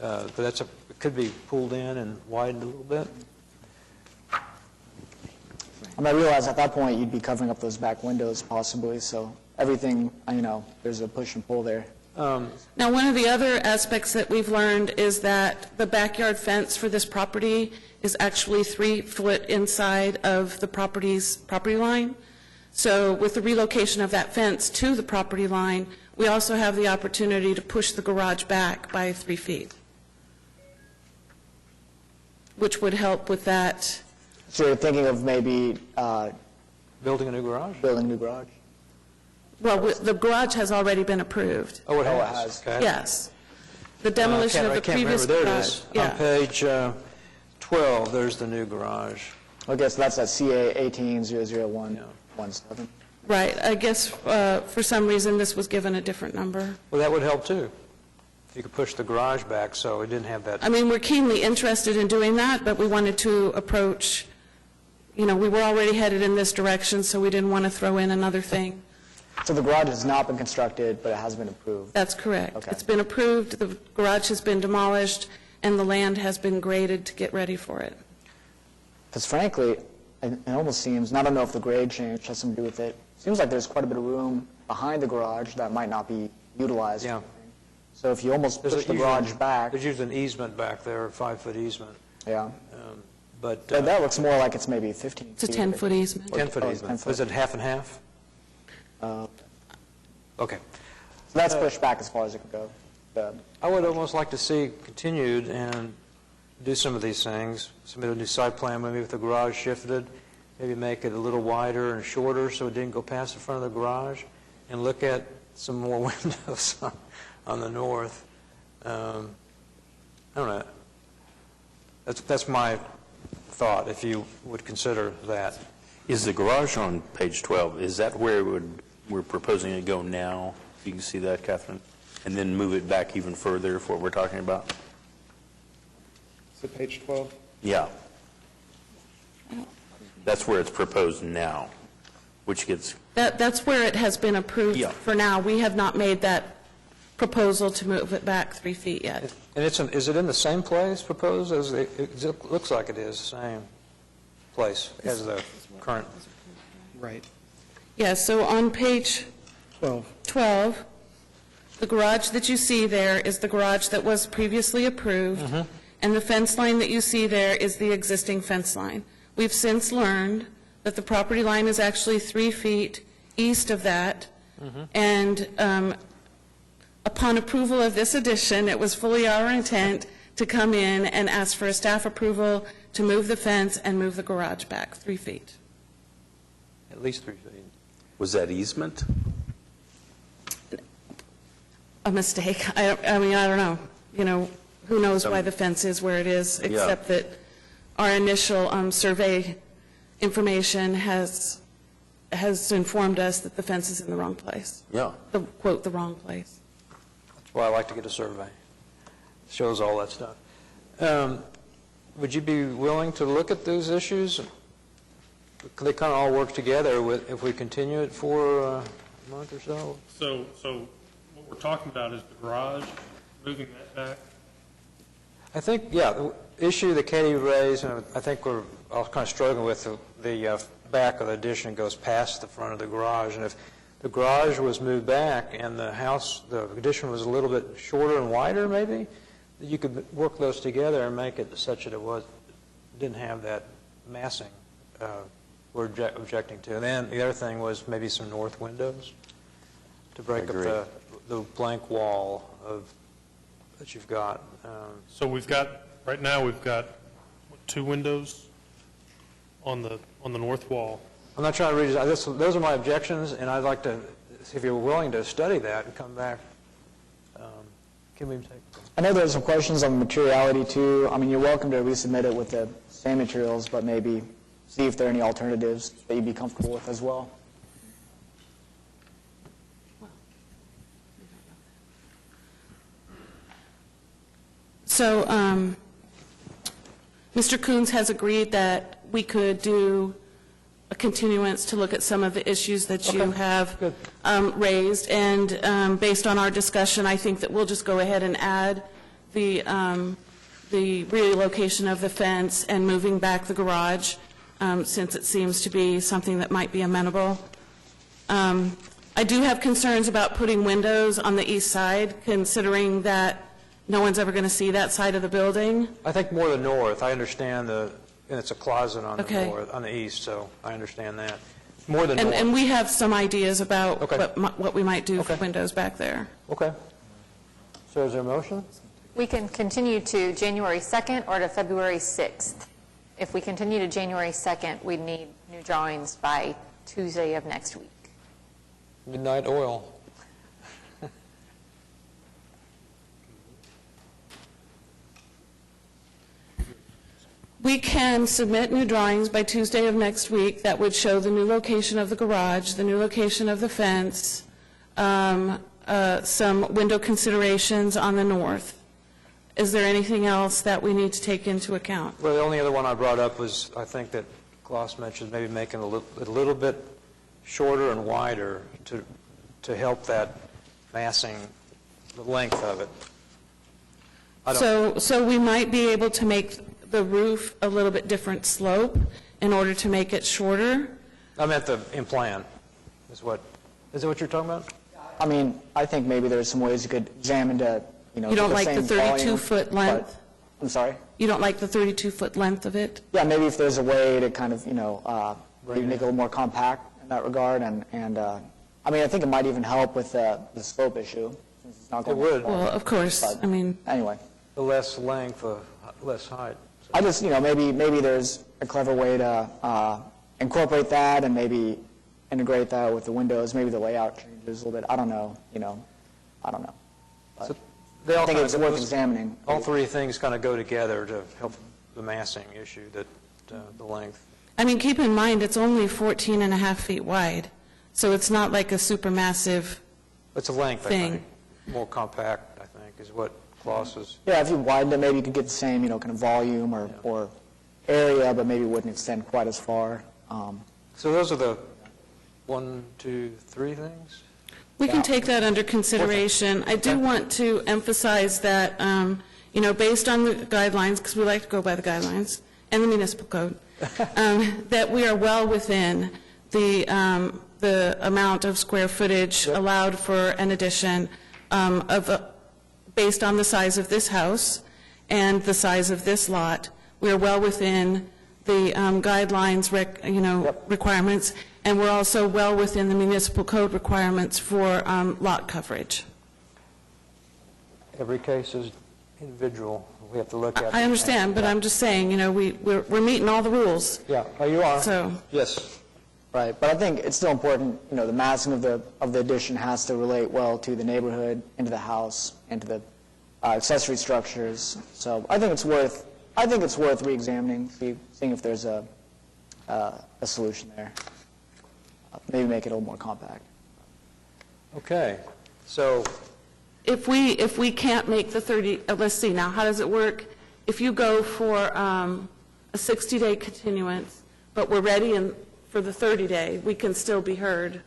S1: but it could be pulled in and widened a little bit.
S3: I realize at that point you'd be covering up those back windows possibly, so everything, there's a push and pull there.
S11: Now, one of the other aspects that we've learned is that the backyard fence for this property is actually 3 foot inside of the property's property line. So with the relocation of that fence to the property line, we also have the opportunity to push the garage back by 3 feet, which would help with that.
S3: So you're thinking of maybe
S1: Building a new garage?
S3: building a new garage?
S11: Well, the garage has already been approved.
S1: Oh, it
S3: Oh, it
S1: has?
S3: has.
S1: Okay.
S11: Yes. The demolition of the previous
S1: I can't remember. There it is.
S11: garage.
S1: On page 12, there's the new garage.
S3: Okay, so that's at CA 18-00117.
S11: Right. I guess for some reason this was given a different number.
S1: Well, that would help, too. You could push the garage back so it didn't have that.
S11: I mean, we're keenly interested in doing that, but we wanted to approach, we were already headed in this direction, so we didn't want to throw in another thing.
S3: So the garage has not been constructed, but it has been approved?
S11: That's correct.
S3: Okay.
S11: It's been approved, the garage has been demolished, and the land has been graded to get ready for it.
S3: Because frankly, it almost seems, and I don't know if the grade change has something to do with it, seems like there's quite a bit of room behind the garage that might not be utilized.
S1: Yeah.
S3: So if you almost push the garage back,
S1: There's usually an easement back there, a 5-foot easement.
S3: yeah.
S1: But
S3: But that looks more like it's maybe 15 feet.
S11: It's a 10-foot easement.
S1: 10-foot
S3: Oh,
S1: easement.
S3: 10 foot.
S1: Was it half and half? Okay.
S3: So that's pushed back as far as it can go.
S1: I would almost like to see continued and do some of these things, submit a new site plan, maybe with the garage shifted, maybe make it a little wider and shorter so it didn't go past the front of the garage, and look at some more windows on the north. I don't know. That's my thought, if you would consider that.
S7: Is the garage on page 12, is that where we're proposing to go now? You can see that, Catherine? And then move it back even further for what we're talking about?
S9: Is it page 12?
S7: Yeah. That's where it's proposed now, which gets,
S11: That's where it has been approved
S7: Yeah.
S11: for now. We have not made that proposal to move it back 3 feet yet.
S1: And is it in the same place proposed as, it looks like it is, same place as the current?
S9: Right.
S11: Yeah, so on page 12, the garage that you see there is the garage that was previously approved, and the fence line that you see there is the existing fence line. We've since learned that the property line is actually 3 feet east of that, and upon approval of this addition, it was fully our intent to come in and ask for a staff approval to move the fence and move the garage back 3 feet.
S1: At least 3 feet.
S7: was that easement?
S11: A mistake. I mean, I don't know. Who knows why the fence is where it is, except that our initial survey information has informed us that the fence is in the wrong place.
S7: Yeah.
S11: Quote, the wrong place.
S1: That's why I like to get a survey. Shows all that stuff. Would you be willing to look at those issues? They kind of all work together if we continue it for a month or so?
S15: So what we're talking about is the garage, moving that back.
S1: I think, the issue that Katie raised, and I think we're all kind of struggling with, the back of the addition goes past the front of the garage. And if the garage was moved back and the addition was a little bit shorter and wider, maybe, you could work those together and make it such that it didn't have that massing we're objecting to. And then the other thing was maybe some north windows to break up the blank wall that you've got.
S15: So right now we've got 2 windows on the north wall.
S1: I'm not trying to read it. Those are my objections, and I'd like to, if you're willing to study that and come back, can we take?
S3: I know there's some questions on materiality too. I mean, you're welcome to resubmit it with the same materials, but maybe see if there are any alternatives that you'd be comfortable with as well.
S11: So Mr. Coons has agreed that we could do a continuance to look at some of the issues that you have raised. And based on our discussion, I think that we'll just go ahead and add the relocation of the fence and moving back the garage, since it seems to be something that might be amenable. I I do have concerns about putting windows on the east side, considering that no one's ever going to see that side of the building.
S1: I think more the north. I understand and it's a closet on the
S11: Okay.
S1: north, on the east, so I understand that. More the north.
S11: And we have some ideas about
S1: Okay.
S11: what we might do for
S1: Okay.
S11: windows back there.
S1: Okay. So is there a motion?
S5: We can continue to January 2nd or to February 6th. If we continue to January 2nd, we'd need new drawings by Tuesday of next week.
S1: Midnight oil.
S11: We can submit new drawings by Tuesday of next week that would show the new location of the garage, the new location of the fence, some window considerations on the north. Is there anything else that we need to take into account?
S1: Well, the only other one I brought up was, I think that Klaus mentioned maybe making it a little bit shorter and wider to help that massing, the length of it.
S11: So we might be able to make the roof a little bit different slope in order to make it shorter?
S1: I meant in plan. Is that what you're talking about?
S3: I mean, I think maybe there's some ways you could examine to,
S11: You don't like the 32-foot length?
S3: I'm sorry?
S11: You don't like the 32-foot length of it?
S3: Yeah, maybe if there's a way to kind of, maybe make it a little more compact in that regard, and I mean, I think it might even help with the slope issue, since it's not going
S1: It would.
S11: Well, of course, I mean...
S3: Anyway.
S1: The less length, less height.
S3: I just, maybe there's a clever way to incorporate that and maybe integrate that with the windows, maybe the layout changes a little bit, I don't know, I don't know. But
S1: They all
S3: I think
S1: kind
S3: it's
S1: of-
S3: worth examining.
S1: All three things kind of go together to help the massing issue, the length.
S11: I mean, keep in mind, it's only 14 and a half feet wide, so it's not like a supermassive
S1: It's a length, I
S11: thing.
S1: think. More compact, I think, is what Klaus is.
S3: Yeah, if you widened it, maybe you could get the same, kind of volume or area, but maybe it wouldn't extend quite as far.
S1: So those are the 1, 2, 3 things?
S11: We can take that under consideration. I do want to emphasize that, based on the guidelines, because we like to go by the guidelines, and the municipal code, that we are well within the amount of square footage allowed for an addition based on the size of this house and the size of this lot. We are well within the guidelines, requirements, and we're also well within the municipal code requirements for lot coverage.
S1: Every case is individual. We have to look at.
S11: I understand, but I'm just saying, we're meeting all the rules.
S1: Yeah, you are.
S11: So,
S1: Yes.
S3: Right, but I think it's still important, the massing of the addition has to relate well to the neighborhood, into the house, into the accessory structures. So I think it's worth re-examining, seeing if there's a solution there. Maybe make it a little more compact.
S1: Okay, so
S11: if we can't make the 30, let's see now, how does it work? If you go for a 60-day continuance, but we're ready for the 30-day, we can still be heard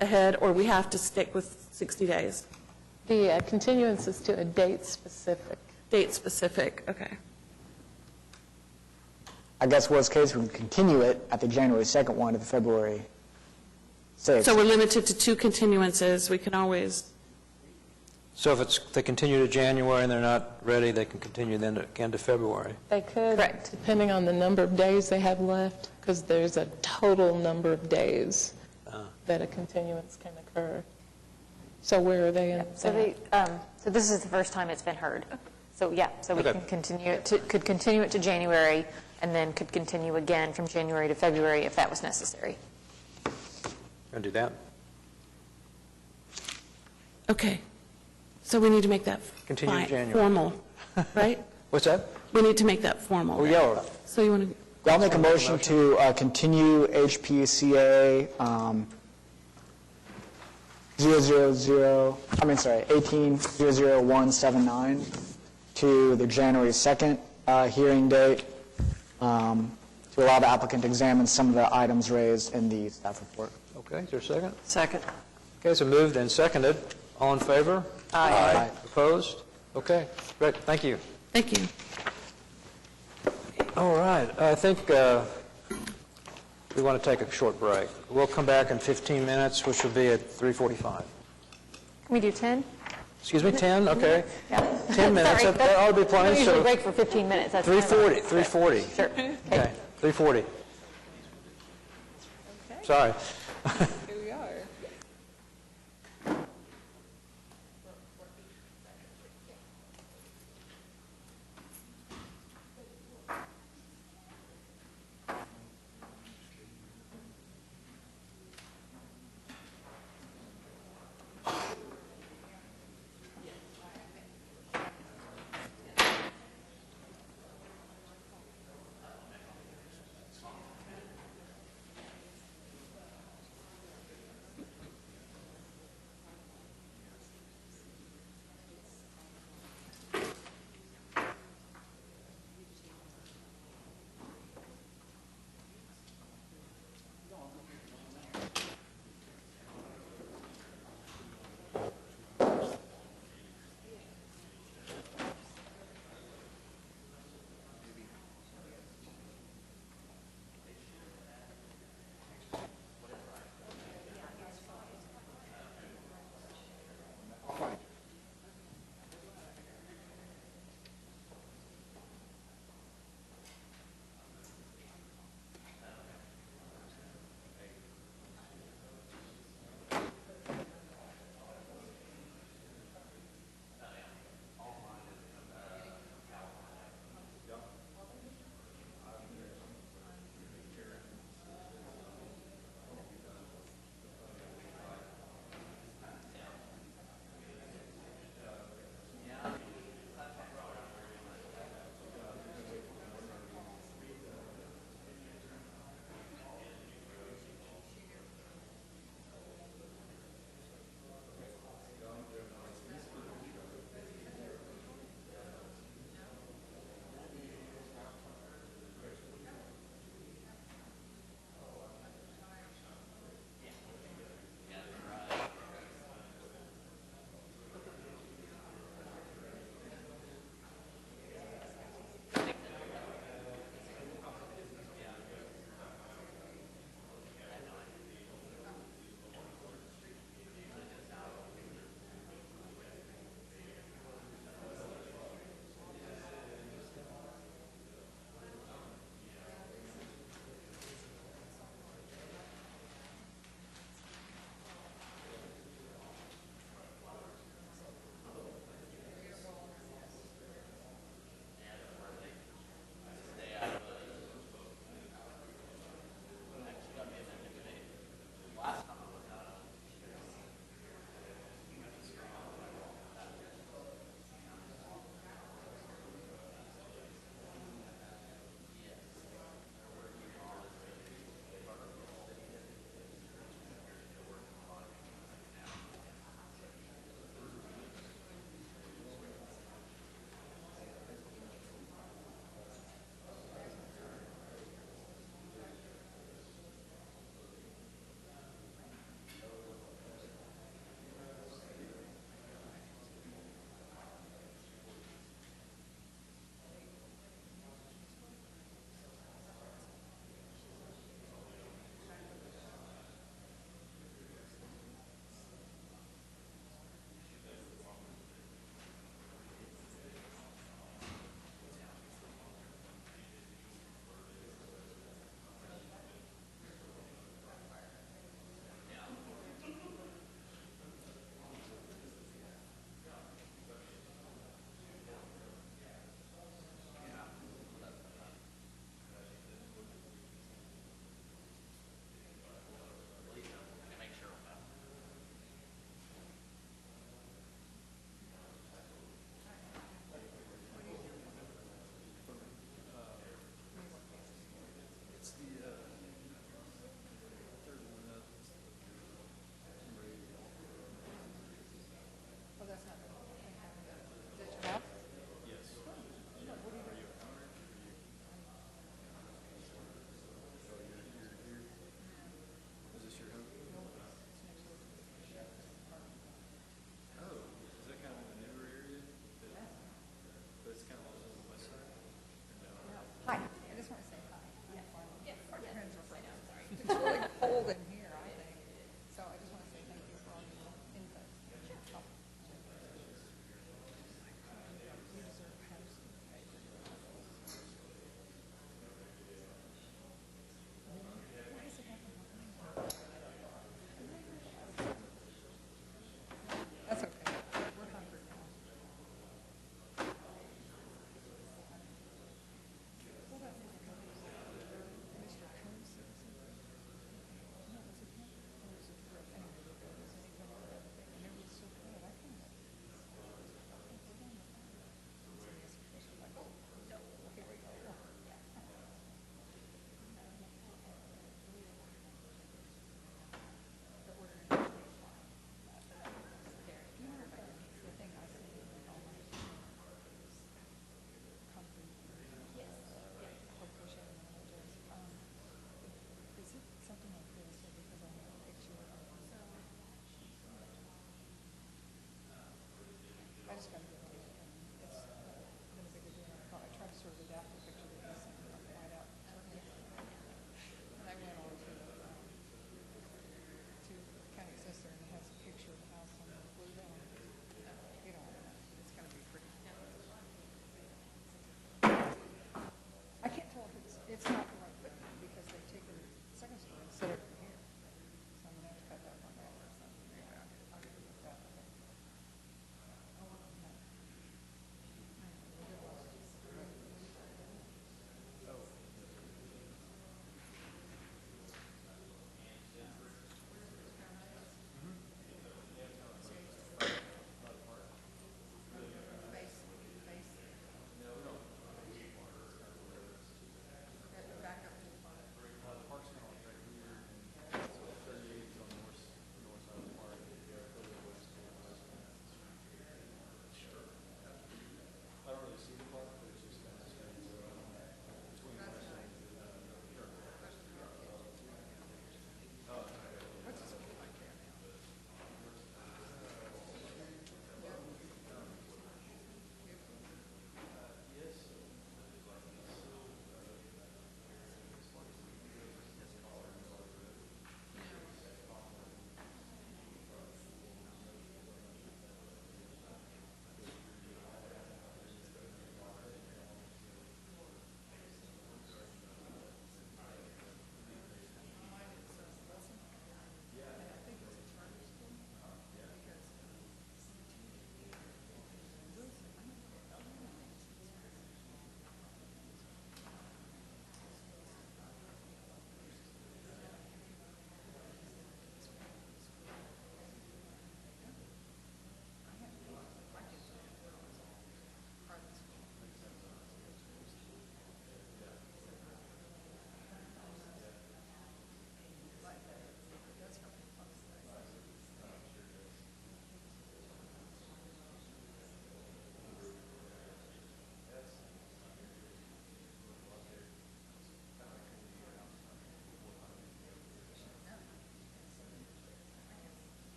S11: ahead, or we have to stick with 60 days?
S17: The continuance is to a date specific.
S11: Date specific, okay.
S3: I guess worst case, we can continue it at the January 2nd one to the February 6th.
S11: So we're limited to 2 continuances. We can always...
S1: So if they continue to January and they're not ready, they can continue then again to February.
S17: They could, depending on the number of days they have left, because there's a total number of days that a continuance can occur. So where are they in
S5: So this is the first time it's been heard. So we can continue it could continue it to January, and then could continue again from January to February if that was necessary.
S1: Going to do that?
S11: Okay. So we need to make that
S1: Continue in January.
S11: formal, right?
S1: What's that?
S11: We need to make that formal.
S1: Oh, yeah.
S11: So you want to...
S3: I'll make a motion to continue HPCA 18-00179 to the January 2nd hearing date to allow the applicant to examine some of the items raised in the staff report.
S1: Okay, is there a second?
S10: Second.
S1: Okay, so moved and seconded. All in favor?
S3: Aye.
S1: Opposed? Okay, great, thank you.
S11: Thank you.
S1: All right, I think we want to take a short break. We'll come back in 15 minutes, which will be at 3:45.
S5: Can we do 10?
S1: Excuse me, 10? Okay.
S5: Yeah.
S1: 10 minutes,
S5: Sorry,
S1: that ought to be
S5: We
S1: plenty.
S5: usually
S1: So
S5: break for 15 minutes. That's kind of
S1: 3:40.
S5: Sure.
S1: Okay, 3:40. Sorry.
S17: Here we are.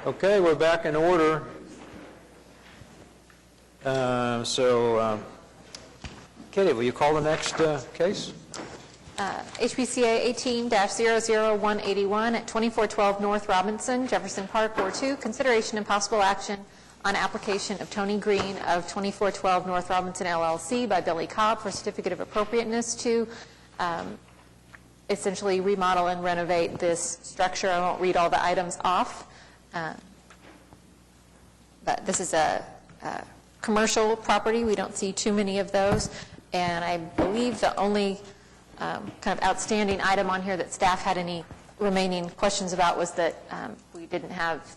S1: Okay, we're back in order. Katie, will you call the next case?
S5: HPCA 18-00181 at 2412 North Robinson, Jefferson Park, Ward 2, consideration and possible action on application of Tony Green of 2412 North Robinson LLC by Billy Cobb for certificate of appropriateness to essentially remodel and renovate this structure. I won't read all the items off, but this is a commercial property. We don't see too many of those, and I believe the only kind of outstanding item on here that staff had any remaining questions about was that we didn't have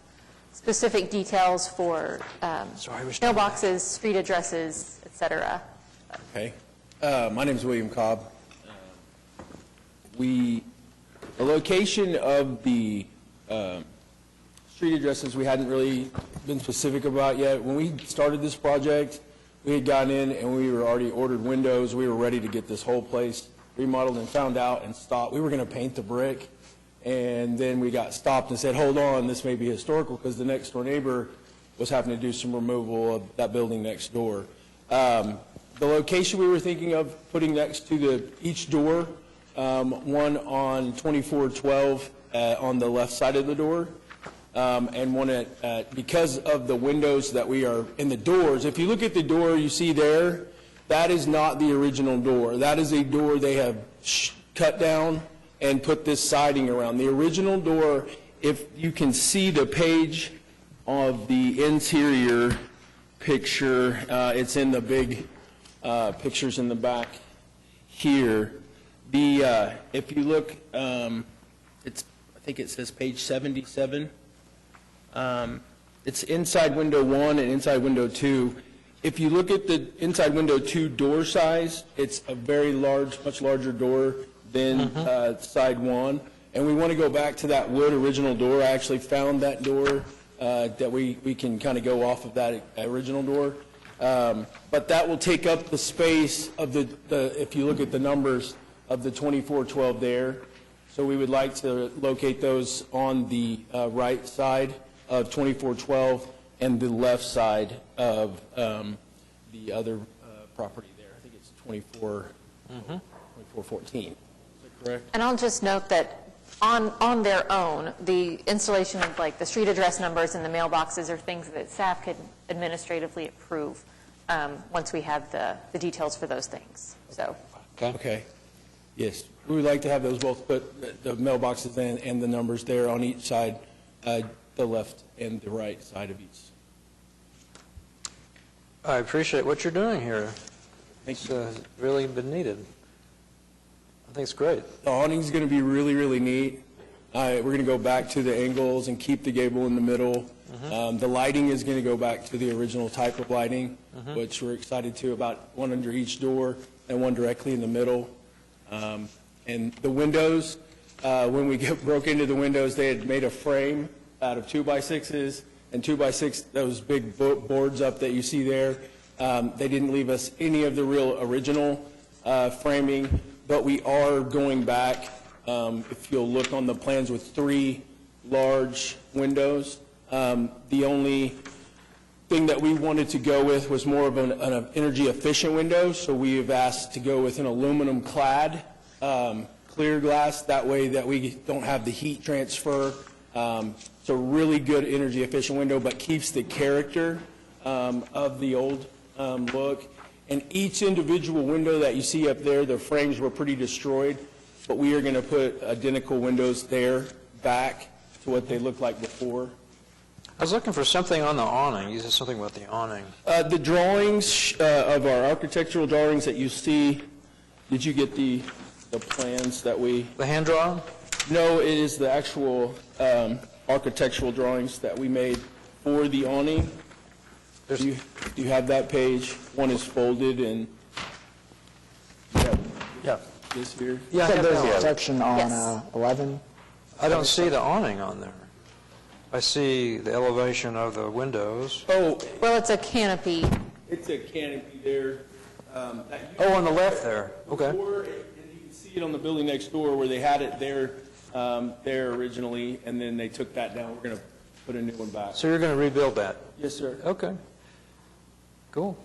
S5: specific details for mailboxes, street addresses, et cetera.
S18: Okay. My name is William Cobb. The location of the street addresses we hadn't really been specific about yet. When we started this project, we had gotten in and we were already ordered windows. We were ready to get this whole place remodeled and found out and stopped. We were going to paint the brick, and then we got stopped and said, hold on, this may be historical, because the next door neighbor was having to do some removal of that building next door. The location we were thinking of putting next to each door, one on 2412 on the left side of the door, and one at because of the windows that we are in the doors. If you look at the door you see there, that is not the original door. That is a door they have cut down and put this siding around. The original door, if you can see the page of the interior picture, it's in the big pictures in the back here. If you look, I think it says page 77. It's inside window 1 and inside window 2. If you look at the inside window 2 door size, it's a very large, much larger door than side 1. And we want to go back to that wood original door. I actually found that door that we can kind of go off of that original door. But that will take up the space of if you look at the numbers of the 2412 there. So we would like to locate those on the right side of 2412 and the left side of the other property there. I think it's 2414. Is that correct?
S5: And I'll just note that on their own, the installation of like the street address numbers and the mailboxes are things that staff could administratively approve once we have the details for those things. So.
S18: Okay. Yes. We would like to have those both put, the mailboxes and the numbers there on each side, the left and the right side of each.
S1: I appreciate what you're doing here. It's really been needed. I think it's great.
S18: The awning's going to be really, really neat. We're going to go back to the angles and keep the gable in the middle. The lighting is going to go back to the original type of lighting, which we're excited to, about one under each door and one directly in the middle. And the windows, when we broke into the windows, they had made a frame out of 2x6s and 2x6, those big boards up that you see there. They didn't leave us any of the real original framing, but we are going back, if you'll look on the plans, with 3 large windows. The only thing that we wanted to go with was more of an energy efficient window, so we have asked to go with an aluminum clad clear glass, that way that we don't have the heat transfer. It's a really good energy efficient window, but keeps the character of the old look. And each individual window that you see up there, the frames were pretty destroyed, but we are going to put identical windows there back to what they looked like before.
S1: I was looking for something on the awning. You said something about the awning.
S18: The drawings of our architectural drawings that you see, did you get the plans that we...
S1: The hand drawn?
S18: No, it is the actual architectural drawings that we made for the awning. Do you have that page? One is folded and...
S1: Yeah.
S18: This here?
S1: Yeah,
S3: So there's a section on 11.
S1: I don't see the awning on there. I see the elevation of the windows.
S18: Oh.
S5: Well, it's a canopy.
S18: It's a canopy there.
S1: On the left there. Okay.
S18: Before, and you can see it on the building next door where they had it there originally, and then they took that down. We're going to put a new one back.
S1: So you're going to rebuild that?
S18: Yes, sir.
S1: Okay. Cool.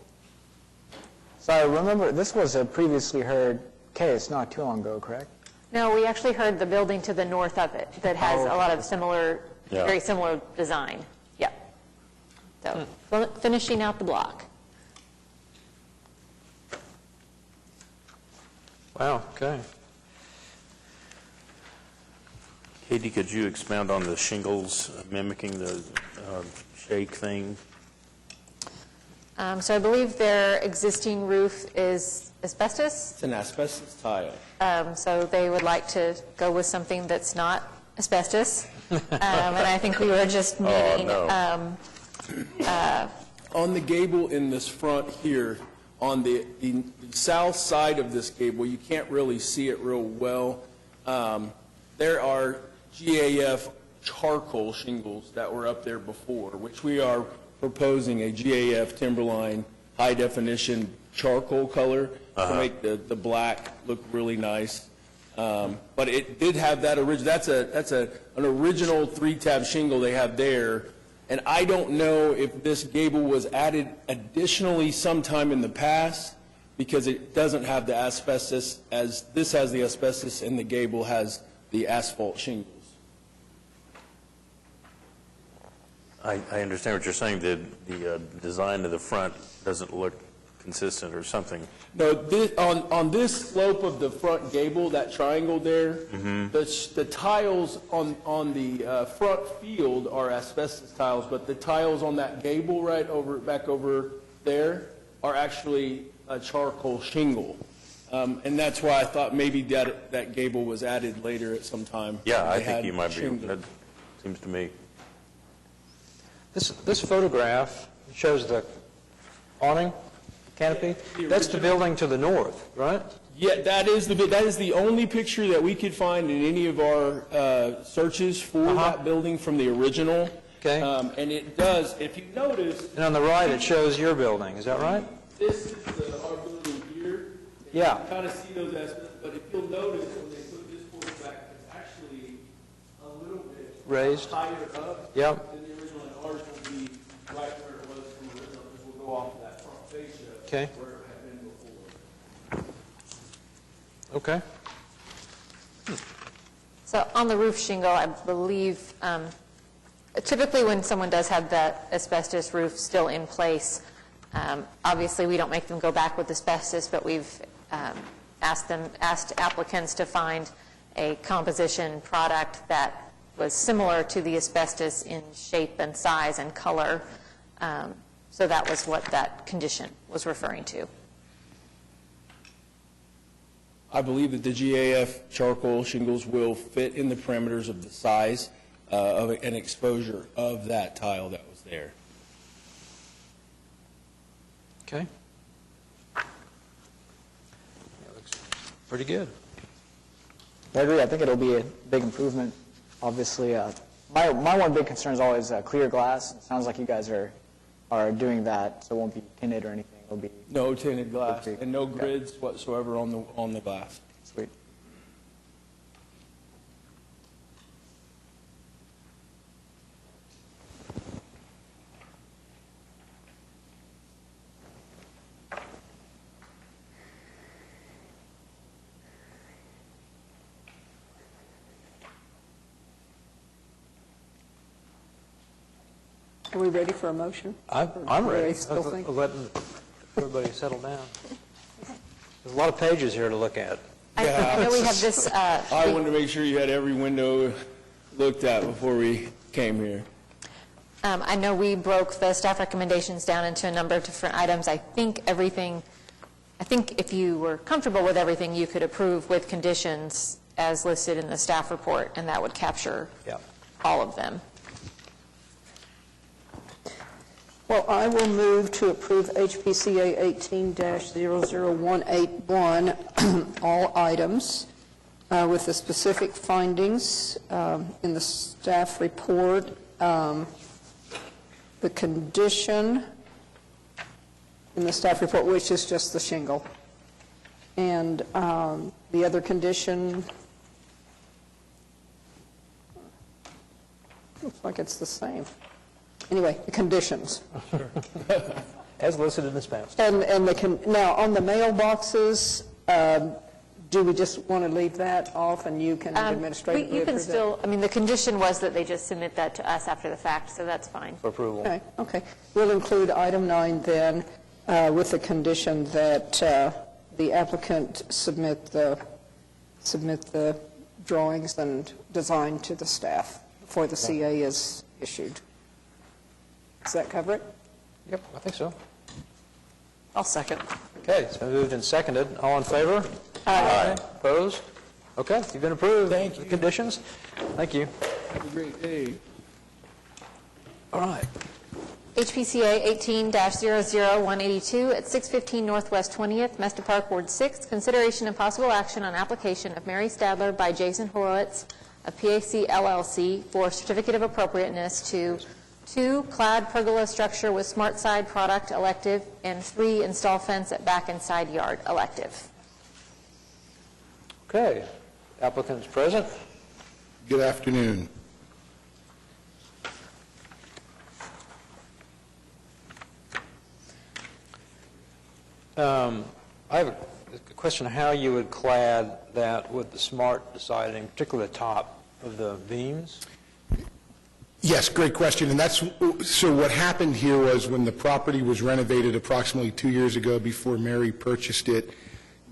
S3: So I remember, this was a previously heard case not too long ago, correct?
S5: No, we actually heard the building to the north of it that has a lot of similar, very similar design. Yeah. So finishing out the block.
S1: Wow, okay.
S7: Katie, could you expound on the shingles mimicking the shake thing?
S5: So I believe their existing roof is asbestos.
S18: It's an asbestos tile.
S5: So they would like to go with something that's not asbestos. And I think we were just meeting.
S18: On the gable in this front here, on the south side of this gable, you can't really see it real well. There are GAF charcoal shingles that were up there before, which we are proposing a GAF Timberline high-definition charcoal color to make the black look really nice. But it did have that original, that's an original 3-tab shingle they have there. And I don't know if this gable was added additionally sometime in the past, because it doesn't have the asbestos, as this has the asbestos and the gable has the asphalt shingles.
S7: I understand what you're saying. The design of the front doesn't look consistent or something.
S18: No, on this slope of the front gable, that triangle there, the tiles on the front field are asbestos tiles, but the tiles on that gable right over back over there are actually a charcoal shingle. And that's why I thought maybe that gable was added later at some time.
S7: Yeah, I
S18: They
S7: think
S18: had
S7: you might be.
S18: shingle.
S7: That seems to me.
S1: This photograph shows the awning canopy. That's the building to the north, right?
S18: Yeah, that is the only picture that we could find in any of our searches for that building from the original.
S1: Okay.
S18: And it does, if you notice.
S1: And on the right, it shows your building. Is that right?
S18: This is our building here.
S1: Yeah.
S18: You can kind of see those aspects, but if you'll notice when they put this porch back, it's actually a little bit
S1: Raised.
S18: higher up
S1: Yep.
S18: than the original, and ours will be right where it was from the original, because we'll go off of that front fascia
S1: Okay.
S18: where it had been before.
S1: Okay.
S5: So on the roof shingle, I believe, typically when someone does have that asbestos roof still in place, obviously we don't make them go back with asbestos, but we've asked applicants to find a composition product that was similar to the asbestos in shape and size and color. So that was what that condition was referring to.
S18: I believe that the GAF charcoal shingles will fit in the parameters of the size of an exposure of that tile that was there.
S1: Okay. That looks pretty good.
S3: I agree. I think it'll be a big improvement. Obviously, my one big concern is always clear glass. It sounds like you guys are doing that, so it won't be tinted or anything. It'll be
S18: No tinted glass and no grids whatsoever on the glass.
S3: sweet.
S4: Are we ready for a motion?
S1: I'm
S4: Or
S1: ready.
S4: are you still thinking?
S1: Letting everybody settle down. There's a lot of pages here to look at.
S5: I know we have this.
S18: I wanted to make sure you had every window looked at before we came here.
S5: I know we broke the staff recommendations down into a number of different items. I think if you were comfortable with everything, you could approve with conditions as listed in the staff report, and that would capture all of them.
S4: Well, I will move to approve HPCA 18-00181, all items, with the specific findings in the staff report. The condition in the staff report, which is just the shingle. And the other condition Looks like it's the same. Anyway, the conditions.
S1: As listed in this pamphlet.
S4: And now, on the mailboxes, do we just want to leave that off and you can administratively
S5: You can
S4: approve that?
S5: still, I mean, the condition was that they just submit that to us after the fact, so that's fine.
S1: For approval.
S4: Okay. We'll include item 9 then, with the condition that the applicant submit the drawings and design to the staff before the CA is issued. Does that cover it?
S1: Yep, I think so.
S10: I'll second.
S1: Okay, it's been moved and seconded. All in favor? Aye. Opposed? Okay, you've been approved. Thank you. Conditions? Thank you.
S18: Have a great day.
S1: All right.
S5: HPCA 18-00182 at 615 Northwest 20th, Mesta Park, Ward 6. Consideration and possible action on application of Mary Stadler by Jason Horowitz of PAC LLC for certificate of appropriateness to 2 clad pergola structure with smart side product elective and 3 install fence at back and side yard elective.
S1: Okay. Applicant's present.
S12: Good afternoon.
S1: I have a question how you would clad that with the smart siding, particularly the top of the beams.
S12: Yes, great question. And so what happened here was when the property was renovated approximately 2 years ago before Mary purchased it,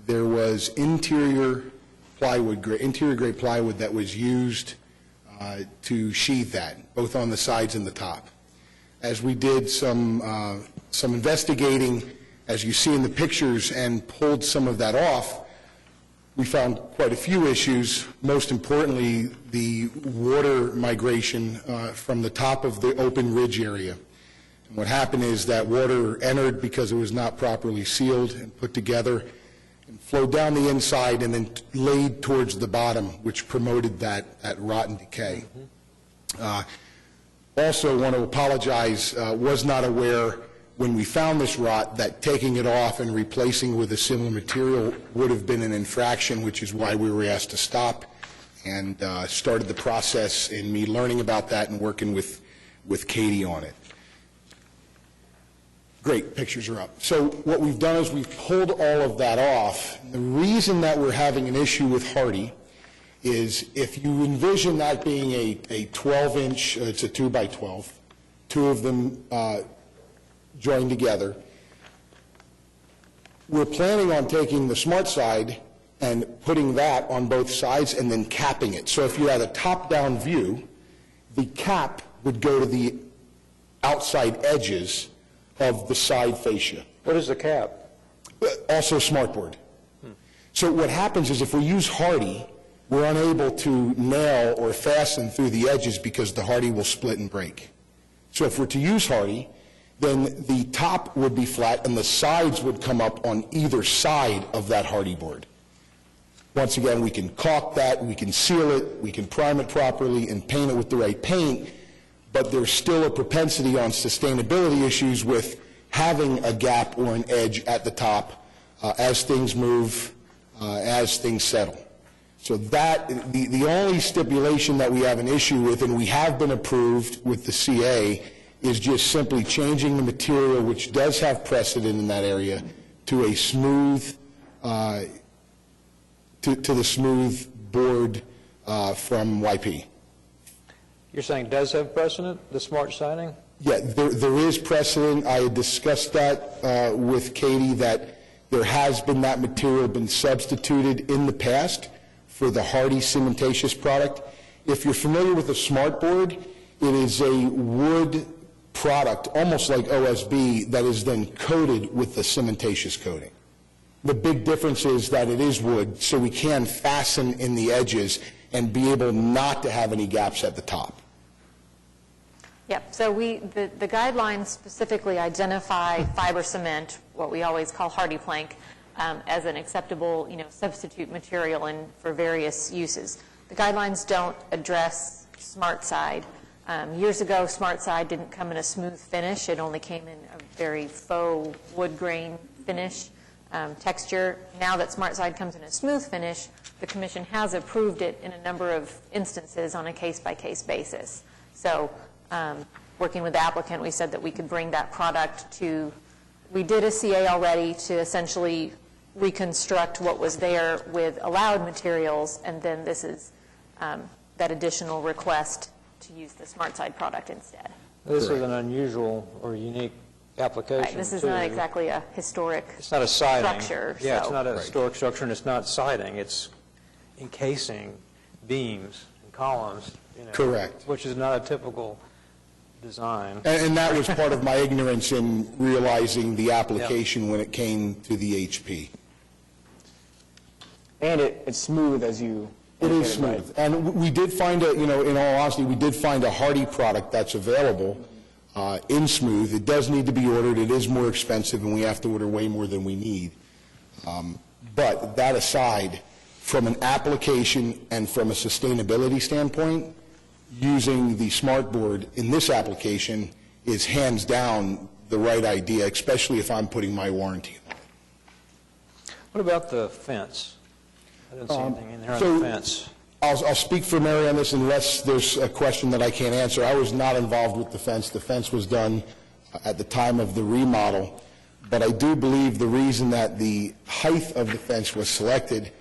S12: there was interior grade plywood that was used to sheathe that, both on the sides and the top. As we did some investigating, as you see in the pictures, and pulled some of that off, we found quite a few issues, most importantly, the water migration from the top of the open ridge area. And what happened is that water entered because it was not properly sealed and put together, and flowed down the inside and then laid towards the bottom, which promoted that rotten decay. Also want to apologize, was not aware when we found this rot that taking it off and replacing with a similar material would have been an infraction, which is why we were asked to stop, and started the process in me learning about that and working with Katie on it. Great, pictures are up. So what we've done is we've pulled all of that off. The reason that we're having an issue with Hardie is if you envision that being a 12-inch, it's a 2x12, 2 of them joined together. We're planning on taking the smart side and putting that on both sides and then capping it. So if you had a top-down view, the cap would go to the outside edges of the side fascia.
S1: What is the cap?
S12: Also smartboard. So what happens is if we use Hardie, we're unable to nail or fasten through the edges because the Hardie will split and break. So if we're to use Hardie, then the top would be flat and the sides would come up on either side of that Hardie board. Once again, we can caulk that, we can seal it, we can prime it properly and paint it with the right paint, but there's still a propensity on sustainability issues with having a gap or an edge at the top as things move, as things settle. So that, the only stipulation that we have an issue with, and we have been approved with the CA, is just simply changing the material, which does have precedent in that area, to a smooth, to the smooth board from YP.
S1: You're saying does have precedent, the smart siding?
S12: Yeah, there is precedent. I had discussed that with Katie, that there has been that material been substituted in the past for the Hardie cementatious product. If you're familiar with a smart board, it is a wood product, almost like OSB, that is then coated with the cementatious coating. The big difference is that it is wood, so we can fasten in the edges and be able not to have any gaps at the top.
S5: Yep, so the guidelines specifically identify fiber cement, what we always call Hardie plank, as an acceptable, substitute material for various uses. The guidelines don't address smart side. Years ago, smart side didn't come in a smooth finish. It only came in a very faux wood grain finish texture. Now that smart side comes in a smooth finish, the Commission has approved it in a number of instances on a case-by-case basis. So working with the applicant, we said that we could bring that product to, we did a CA already to essentially reconstruct what was there with allowed materials, and then this is that additional request to use the SmartSide product instead.
S1: This is an unusual or unique application.
S5: Right, this is
S1: too.
S5: not exactly a historic
S1: It's not a siding.
S5: structure.
S1: Yeah, it's
S5: so-
S1: not a historic structure, and it's not siding. It's encasing beams and columns.
S19: Correct.
S1: Which is not a typical design.
S19: And that was part of my ignorance in realizing the application when it came to the HP.
S3: And it's smooth as you
S19: It is
S3: indicated, right?
S19: smooth. And we did find in all honesty, we did find a Hardy product that's available in smooth. It does need to be ordered. It is more expensive, and we have to order way more than we need. But that aside, from an application and from a sustainability standpoint, using the SmartBoard in this application is hands down the right idea, especially if I'm putting my warranty on it.
S1: What about the fence? I didn't see anything in there on
S19: so-
S1: the fence.
S19: I'll speak for Mary on this unless there's a question that I can't answer. I was not involved with the fence. The fence was done at the time of the remodel. But I do believe the reason that the height of the fence was selected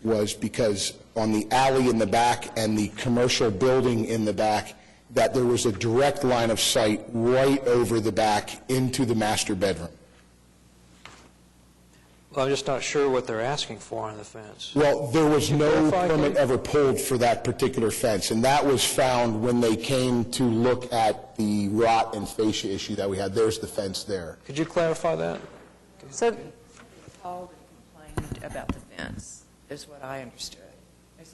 S19: was because on the alley in the back and the commercial building in the back, that there was a direct line of sight right over the back into the master bedroom.
S1: Well, I'm just not sure what they're asking for on the fence.
S19: Well, there was
S1: Can you
S19: no
S1: clarify,
S19: permit
S1: Keith?
S19: ever pulled for that particular fence, and that was found when they came to look at the rot and fascia issue that we had. There's the fence there.
S1: Could you clarify that?
S5: So
S20: Called and complained about the fence, is what I understood.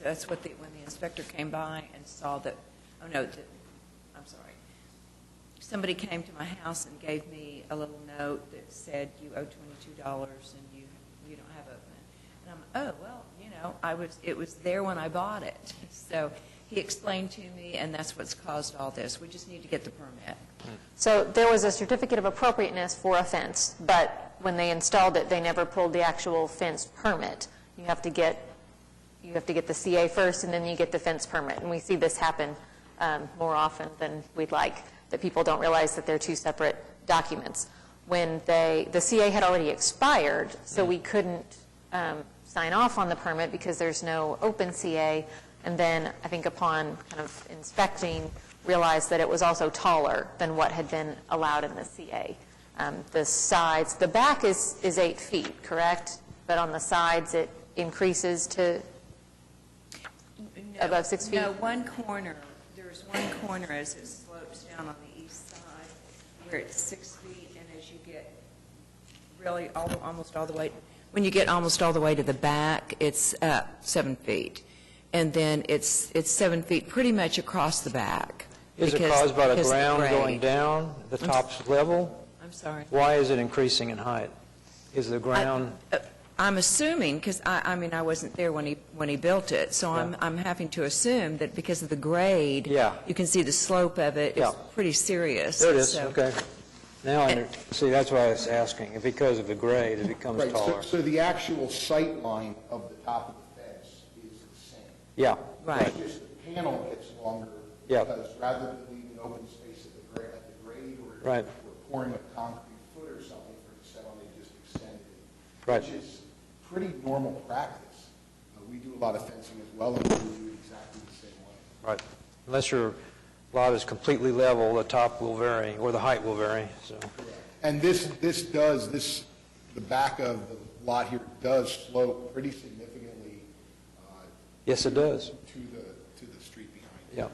S20: That's what when the inspector came by and saw that, oh no, I'm sorry. Somebody came to my house and gave me a little note that said, you owe $22 and you don't have a, and I'm, oh, well, it was there when I bought it. So he explained to me, and that's what's caused all this. We just need to get the permit.
S5: So there was a certificate of appropriateness for a fence, but when they installed it, they never pulled the actual fence permit. You have to get the CA first, and then you get the fence permit. And we see this happen more often than we'd like, that people don't realize that they're two separate documents. When the CA had already expired, so we couldn't sign off on the permit because there's no open CA. And then I think upon kind of inspecting, realized that it was also taller than what had been allowed in the CA. The sides, the back is 8 feet, correct? But on the sides, it increases to above 6 feet?
S20: No, there's one corner as it slopes down on the east side where it's 6 feet, and as you get really almost all the way, when you get almost all the way to the back, it's 7 feet. And then it's 7 feet pretty much across the back.
S1: Is it caused by the ground going down, the top level?
S20: I'm sorry.
S1: Why is it increasing in height? Is the ground...
S20: I'm assuming, because I mean, I wasn't there when he built it, so I'm having to assume that because of the grade, you can see the slope of it is pretty serious.
S1: There it is,
S20: so-
S1: okay. Now, see, that's why I was asking. If because of the grade, it becomes
S19: Right,
S1: taller.
S19: so the actual sight line of the top of the fence is the same.
S1: Yeah.
S20: Right.
S19: It's just the panel gets longer
S1: Yeah.
S19: because rather than leaving open space at the grade or
S1: Right.
S19: or pouring a concrete foot or something for it to set on, they just extended it.
S1: Right.
S19: Which is pretty normal practice. We do a lot of fencing as well, and we do it exactly the same way.
S1: Right. Unless your lot is completely level, the top will vary, or the height will vary, so.
S19: And the back of the lot here does slope pretty significantly
S1: Yes, it does.
S19: to the street behind it.
S1: Yeah.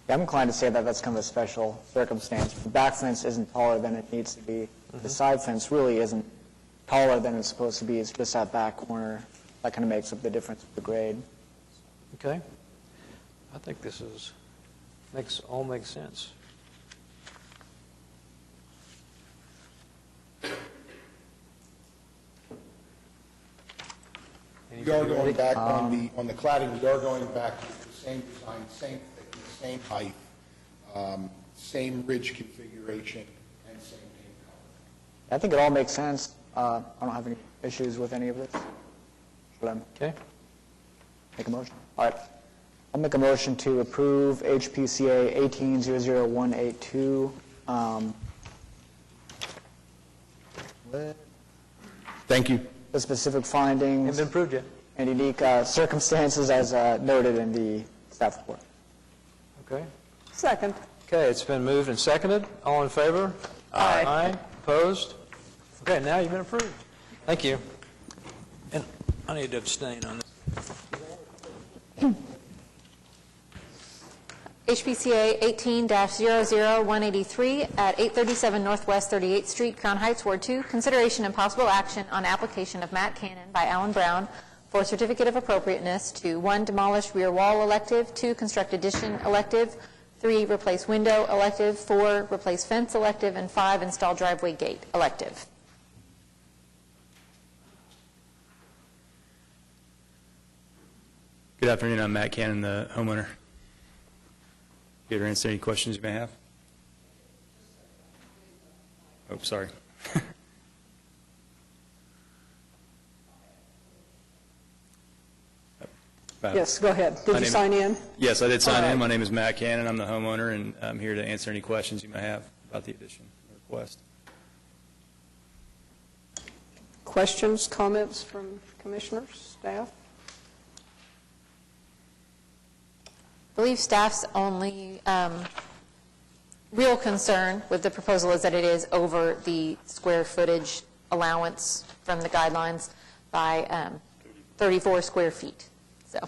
S3: Yeah, I'm inclined to say that that's kind of a special circumstance. The back fence isn't taller than it needs to be. The side fence really isn't taller than it's supposed to be. It's just that back corner that kind of makes up the difference with the grade.
S1: Okay. I think this all makes sense.
S19: We are going back on the cladding, we are going back to the same design, same thickness, same height, same ridge configuration, and same paint color.
S3: I think it all makes sense. I don't have any issues with any of this. Should I
S1: Okay.
S3: make a motion? All right. I'll make a motion to approve HPCA 1800182.
S9: Thank you.
S3: The specific findings.
S1: Haven't been approved yet.
S3: And unique circumstances as noted in the staff report.
S1: Okay.
S4: Second.
S1: Okay, it's been moved and seconded. All in favor?
S4: Aye.
S1: Aye. Opposed? Okay, now you've been approved. Thank you. And I need to abstain on this.
S5: HPCA 18-00183 at 837 Northwest 38th Street, Crown Heights, Ward 2. Consideration and possible action on application of Matt Cannon by Alan Brown for certificate of appropriateness to 1, demolish rear wall elective, 2, construct addition elective, 3, replace window elective, 4, replace fence elective, and 5, install driveway gate elective.
S21: Good afternoon. I'm Matt Cannon, the homeowner. Here to answer any questions you may have. Oh, sorry.
S4: Yes, go ahead. Did you sign in?
S21: Yes, I did sign
S4: All right.
S21: in. My name is Matt Cannon. I'm the homeowner, and I'm here to answer any questions you may have about the addition request.
S4: Questions, comments from commissioners, staff?
S5: I believe staff's only real concern with the proposal is that it is over the square footage allowance from the guidelines by 34 square feet. So,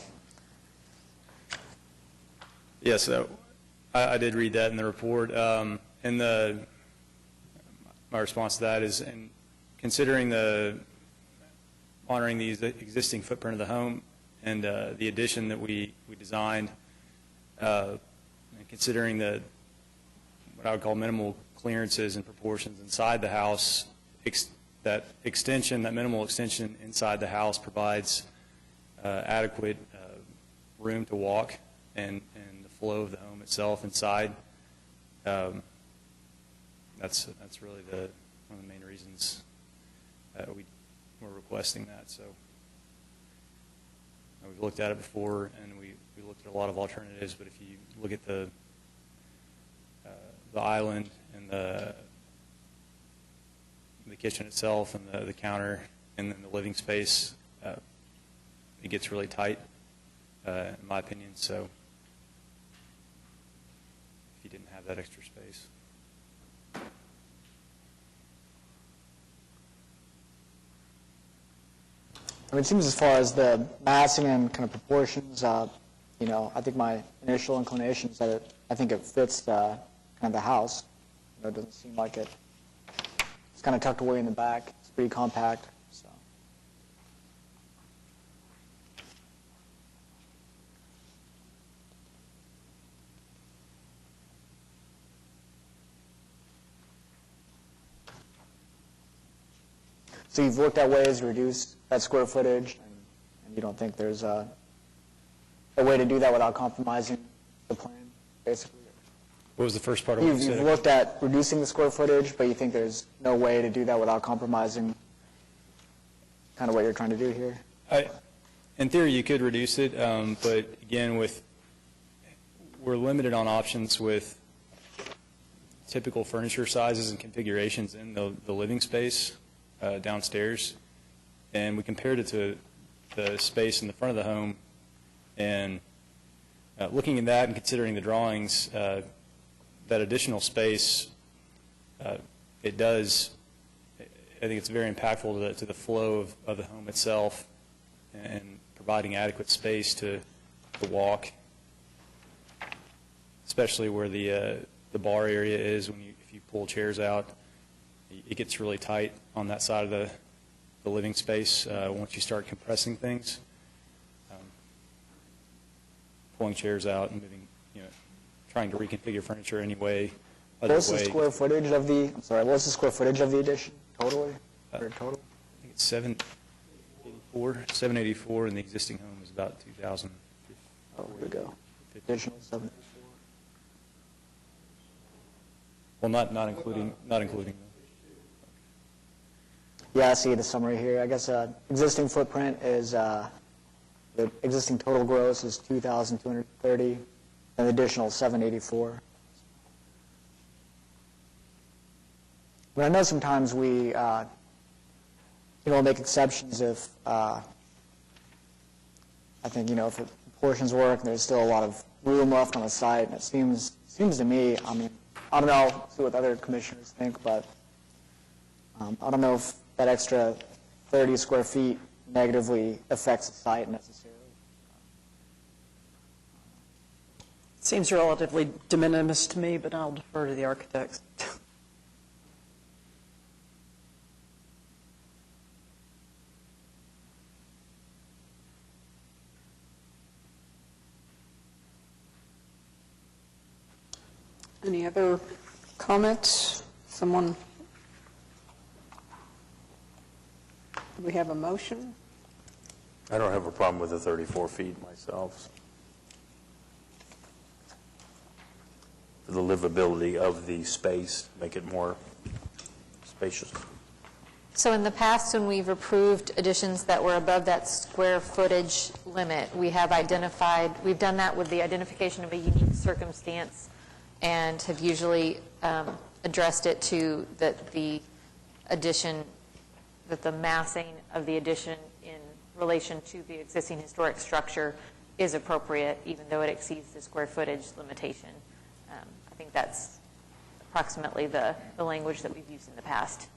S21: Yes, so I did read that in the report. And my response to that is, in considering honoring the existing footprint of the home and the addition that we designed, and considering what I would call minimal clearances and proportions inside the house, that minimal extension inside the house provides adequate room to walk and the flow of the home itself inside. That's really one of the main reasons we're requesting that. So we've looked at it before, and we looked at a lot of alternatives, but if you look at the island and the kitchen itself and the counter and then the living space, it gets really tight, in my opinion, so if you didn't have that extra space.
S3: I mean, it seems as far as the massing and kind of proportions, I think my initial inclination is that I think it fits kind of the house. It doesn't seem like it's kind of tucked away in the back. It's pretty compact. So. So you've looked at ways to reduce that square footage, and you don't think there's a way to do that without compromising the plan, basically?
S21: What was the first part of what you said?
S3: You've looked at reducing the square footage, but you think there's no way to do that without compromising kind of what you're trying to do here?
S21: In theory, you could reduce it, but again, we're limited on options with typical furniture sizes and configurations in the living space downstairs, and we compared it to the space in the front of the home, and looking at that and considering the drawings, that additional space, I think it's very impactful to the flow of the home itself and providing adequate space to walk, especially where the bar area is. If you pull chairs out, it gets really tight on that side of the living space once you start compressing things. Pulling chairs out and moving, trying to reconfigure furniture anyway.
S3: What's the square footage of the? I'm sorry. What's the square footage of the addition totally?
S21: Total? I think it's 784, and the existing home is about 2,000.
S3: Oh, where we go. Additional 7.
S21: Well, not including.
S3: Yeah, I see the summary here. I guess existing footprint is The existing total gross is $2,230, and additional $784. But I know sometimes we, make exceptions if, I think, if the portions work and there's still a lot of room left on the site. And it seems to me, I mean, I don't know, see what other commissioners think, but I don't know if that extra 30 square feet negatively affects the site necessarily.
S10: Seems relatively de minimis to me, but I'll defer to the architects. Any other comments? Someone? Do we have a motion?
S7: I don't have a problem with the 34 feet myself. For the livability of the space, make it more spacious.
S5: So in the past, when we've approved additions that were above that square footage limit, we have identified, we've done that with the identification of a unique circumstance and have usually addressed it to the addition, that the massing of the addition in relation to the existing historic structure is appropriate, even though it exceeds the square footage limitation. I think that's approximately the language that we've used in the past.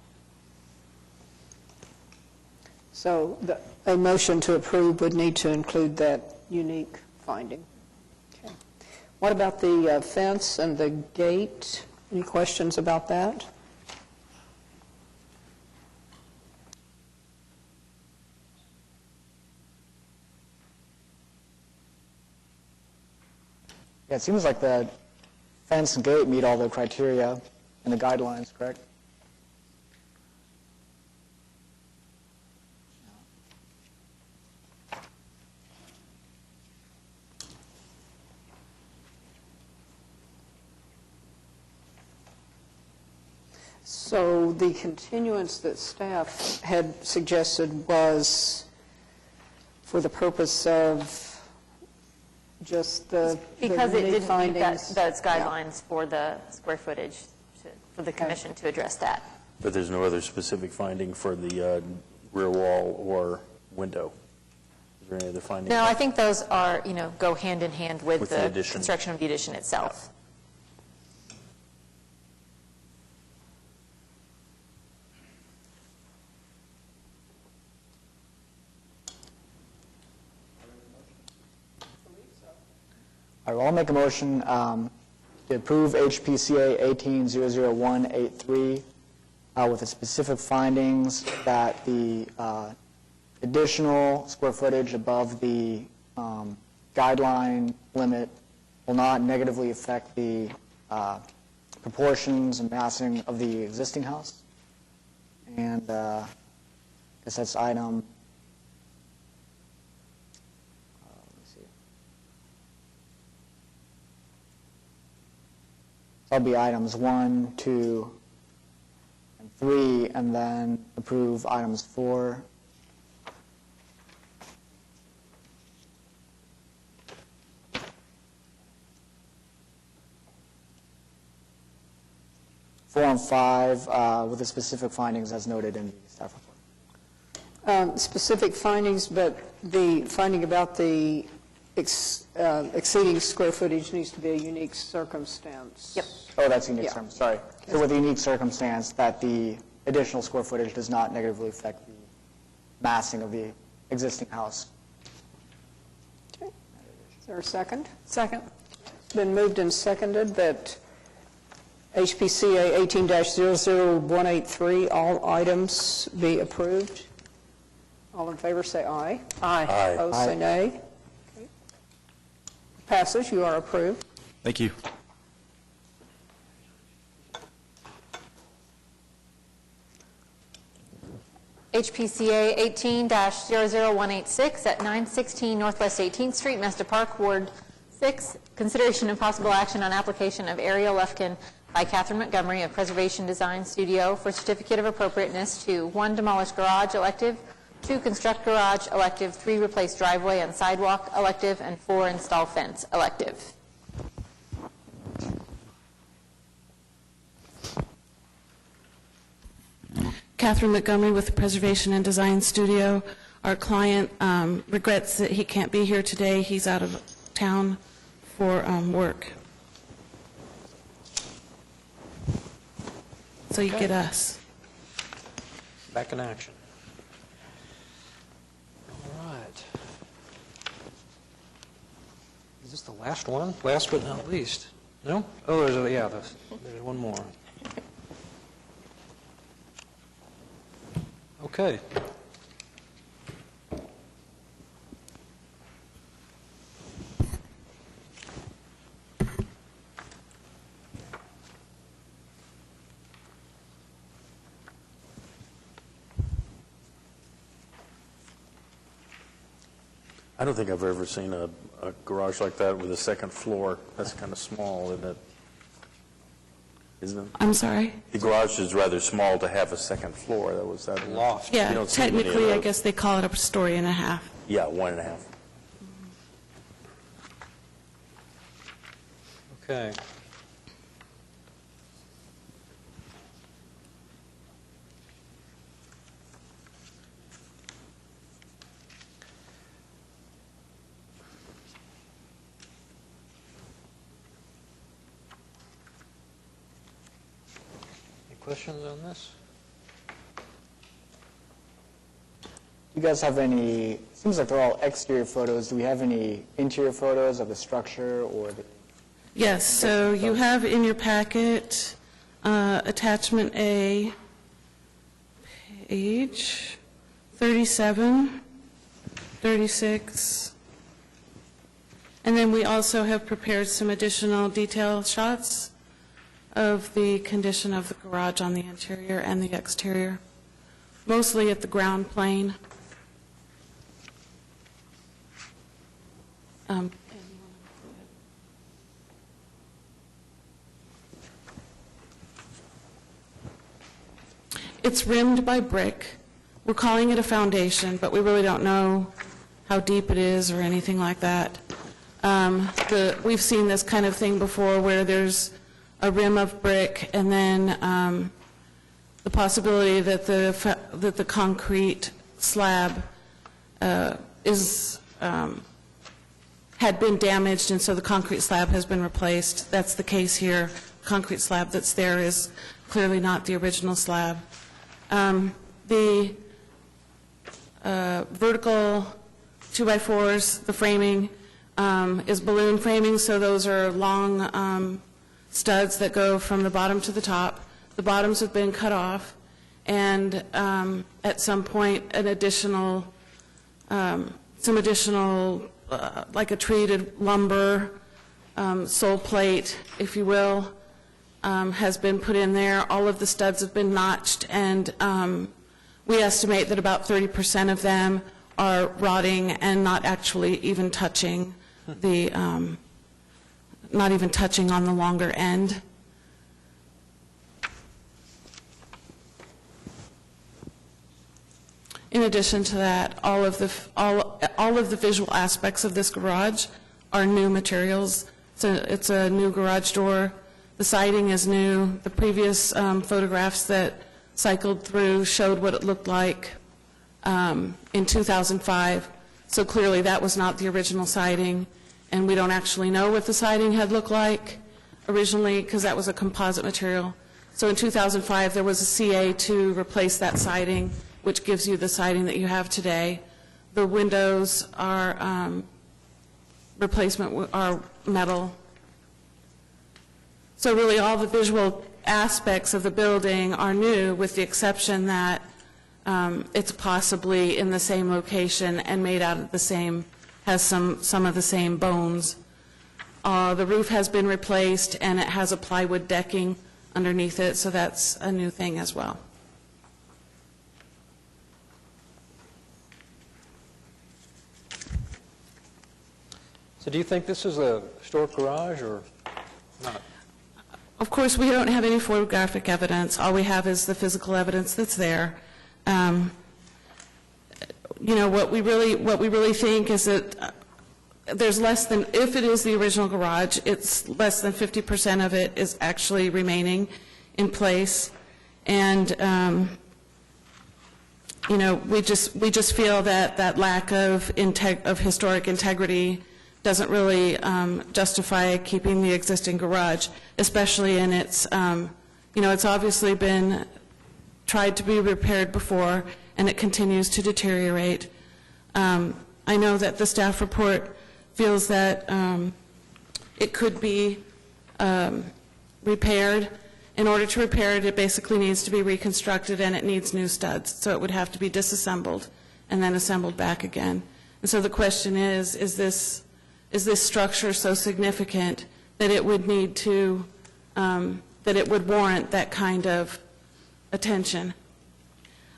S4: So a motion to approve would need to include that unique finding. Okay. What about the fence and the gate? Any questions about that?
S3: Yeah, it seems like the fence and gate meet all the criteria and the guidelines, correct?
S4: So the continuance that staff had suggested was for the purpose of just
S5: because it didn't meet
S4: findings.
S5: those guidelines for the square footage, for the commission to address that.
S7: But there's no other specific finding for the rear wall or window? Is there any other finding?
S5: No, I think those are, go hand in hand with
S7: the
S5: the construction of the addition itself.
S3: All right, well, I'll make a motion to approve HPCA 18-00183 with the specific findings that the additional square footage above the guideline limit will not negatively affect the proportions and massing of the existing house. And I guess that's item... That'll be items 1, 2, and 3, and then approve items 4. Four and 5 with the specific findings as noted in the staff report.
S4: Specific findings, but the finding about the exceeding square footage needs to be a unique circumstance.
S5: Yep.
S3: Oh, that's a unique circumstance, sorry. So with a unique circumstance that the additional square footage does not negatively affect the massing of the existing house.
S4: Okay. Is there a second? Second. It's been moved and seconded that HPCA 18-00183, all items be approved. All in favor say aye.
S10: Aye.
S7: Aye.
S4: Opposed say nay. Okay. Passes. You are approved.
S21: Thank you.
S5: HPCA 18-00186 at 916 Northwest 18th Street, Mesta Park, Ward 6. Consideration and possible action on application of Ariel Lufkin by Catherine Montgomery of Preservation Design Studio for certificate of appropriateness to 1 demolish garage elective 2, construct garage, elective. 3, replace driveway and sidewalk, elective. And 4, install fence, elective.
S11: Catherine Montgomery with the Preservation and Design Studio. Our client regrets that he can't be here today. He's out of town for work. So you get us.
S1: Back in action. All right. Is this the last one? Last but not least? No? Oh, there's one more. Okay.
S7: I don't think I've ever seen a garage like that with a second floor. That's kind of small, isn't it? Isn't it?
S11: I'm sorry?
S7: The garage is rather small to have a second floor. That was that loft. You
S11: Yeah,
S7: don't see many of
S11: technically, I
S7: those.
S11: guess they call it a story and a half.
S7: Yeah, 1.5.
S1: Okay. Any questions on this?
S3: Do you guys have any, seems like they're all exterior photos. Do we have any interior photos of the structure or the?
S11: Yes, so you have in your packet attachment A, page 37, 36, and then we also have prepared some additional detail shots of the condition of the garage on the interior and the exterior, mostly at the ground plane. It's rimmed by brick. We're calling it a foundation, but we really don't know how deep it is or anything like that. We've seen this kind of thing before where there's a rim of brick and then the possibility that the concrete slab had been damaged, and so the concrete slab has been replaced. That's the case here. Concrete slab that's there is clearly not the original slab. The vertical 2x4s, the framing, is balloon framing, so those are long studs that go from the bottom to the top. The bottoms have been cut off, and at some point, like a treated lumber sole plate, if you will, has been put in there. All of the studs have been notched, and we estimate that about 30% of them are rotting and not actually even touching not even touching on the longer end. In addition to that, all of the visual aspects of this garage are new materials. It's a new garage door. The siding is new. The previous photographs that cycled through showed what it looked like in 2005. So clearly that was not the original siding, and we don't actually know what the siding had looked like originally because that was a composite material. So in 2005 there was a CA to replace that siding, which gives you the siding that you have today. The windows are are metal. So really all the visual aspects of the building are new, with the exception that it's possibly in the same location and made out of the same, has some of the same bones. The roof has been replaced, and it has a plywood decking underneath it, so that's a new thing as well.
S1: So do you think this is a historic garage or not?
S11: Of course, we don't have any photographic evidence. All we have is the physical evidence that's there. what we really think is that there's less than, if it is the original garage, it's less than 50% of it is actually remaining in place. And, we just feel that lack of historic integrity doesn't really justify keeping the existing garage, especially in its, it's obviously been tried to be repaired before, and it continues to deteriorate. I know that the staff report feels that it could be repaired. In order to repair it, it basically needs to be reconstructed, and it needs new studs. So it would have to be disassembled and then assembled back again. And so the question is this structure so significant that it would need to, that it would warrant that kind of attention?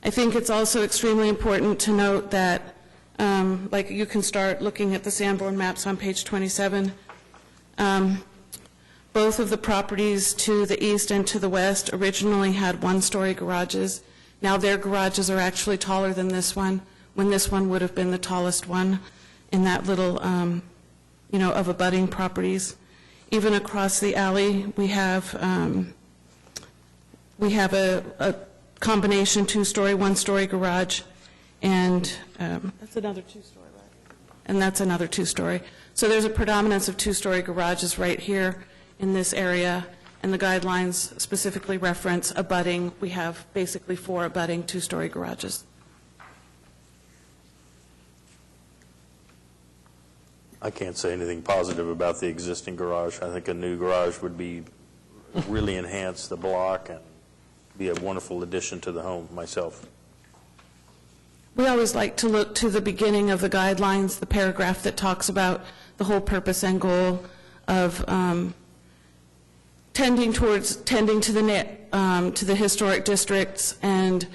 S11: I think it's also extremely important to note that, like you can start looking at the Sanborn maps on page 27, both of the properties to the east and to the west originally had one-story garages. Now their garages are actually taller than this one, when this one would have been the tallest one in that little, of abutting properties. Even across the alley, we have a combination two-story, one-story garage, and that's another two-story, right? And that's another two-story. So there's a predominance of two-story garages right here in this area, and the guidelines specifically reference abutting. We have basically 4 abutting two-story garages.
S7: I can't say anything positive about the existing garage. I think a new garage would be really enhance the block and be a wonderful addition to the home myself.
S11: We always like to look to the beginning of the guidelines, the paragraph that talks about the whole purpose and goal of tending to the historic districts, and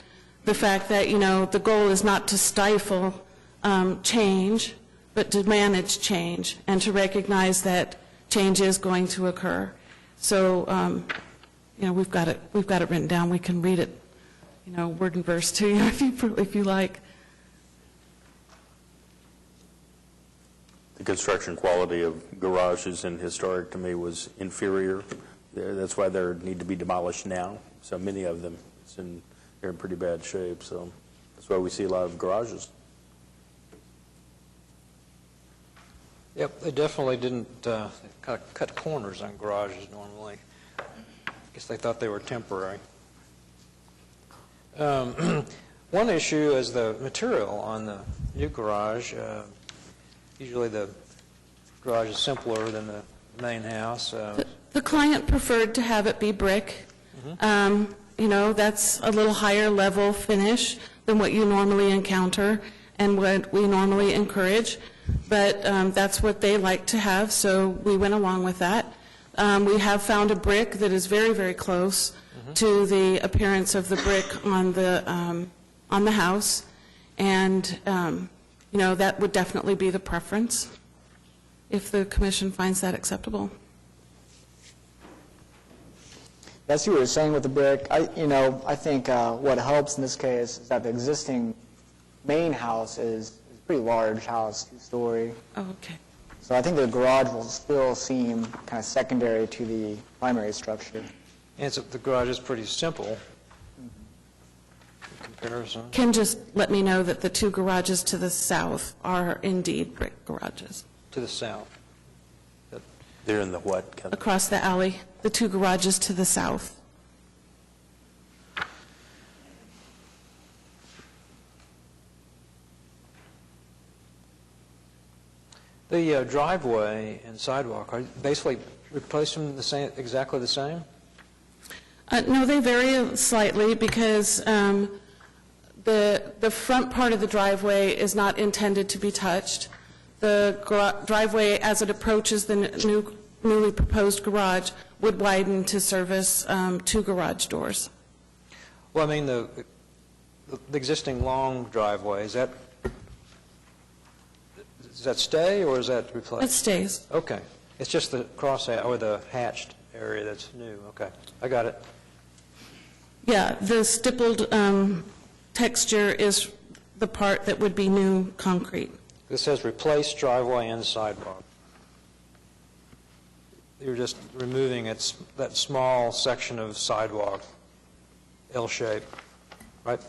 S11: the fact that, the goal is not to stifle change, but to manage change and to recognize that change is going to occur. So, we've got it written down. We can read it, word and verse to you if you like.
S7: The construction quality of garages in historic to me was inferior. That's why they need to be demolished now. So many of them, they're in pretty bad shape. So that's why we see a lot of garages.
S1: Yep, they definitely didn't kind of cut corners on garages normally. I guess they thought they were temporary. One issue is the material on the new garage. Usually the garage is simpler than the main house.
S11: The client preferred to have it be brick. That's a little higher level finish than what you normally encounter and what we normally encourage. But that's what they like to have, so we went along with that. We have found a brick that is very, very close to the appearance of the brick on the house, and that would definitely be the preference if the commission finds that acceptable.
S3: That's what you were saying with the brick. I think what helps in this case is that the existing main house is a pretty large house, 2-story.
S11: Oh, okay.
S3: So I think the garage will still seem kind of secondary to the primary structure.
S1: And so the garage is pretty simple in comparison.
S11: Ken just let me know that the 2 garages to the south are indeed brick garages.
S1: To the south.
S7: They're in the what?
S11: Across the alley, the 2 garages to the south.
S1: The driveway and sidewalk, are basically replaced them exactly the same?
S11: No, they vary slightly because the front part of the driveway is not intended to be touched. The driveway, as it approaches the newly proposed garage, would widen to service 2 garage doors.
S1: Well, I mean, the existing long driveway, does that stay or is that replaced?
S11: It stays.
S1: Okay. It's just the or the hatched area that's new. Okay. I got it.
S11: Yeah, the stippled texture is the part that would be new concrete.
S1: This says replace driveway and sidewalk. You're just removing that small section of sidewalk, L shape, right?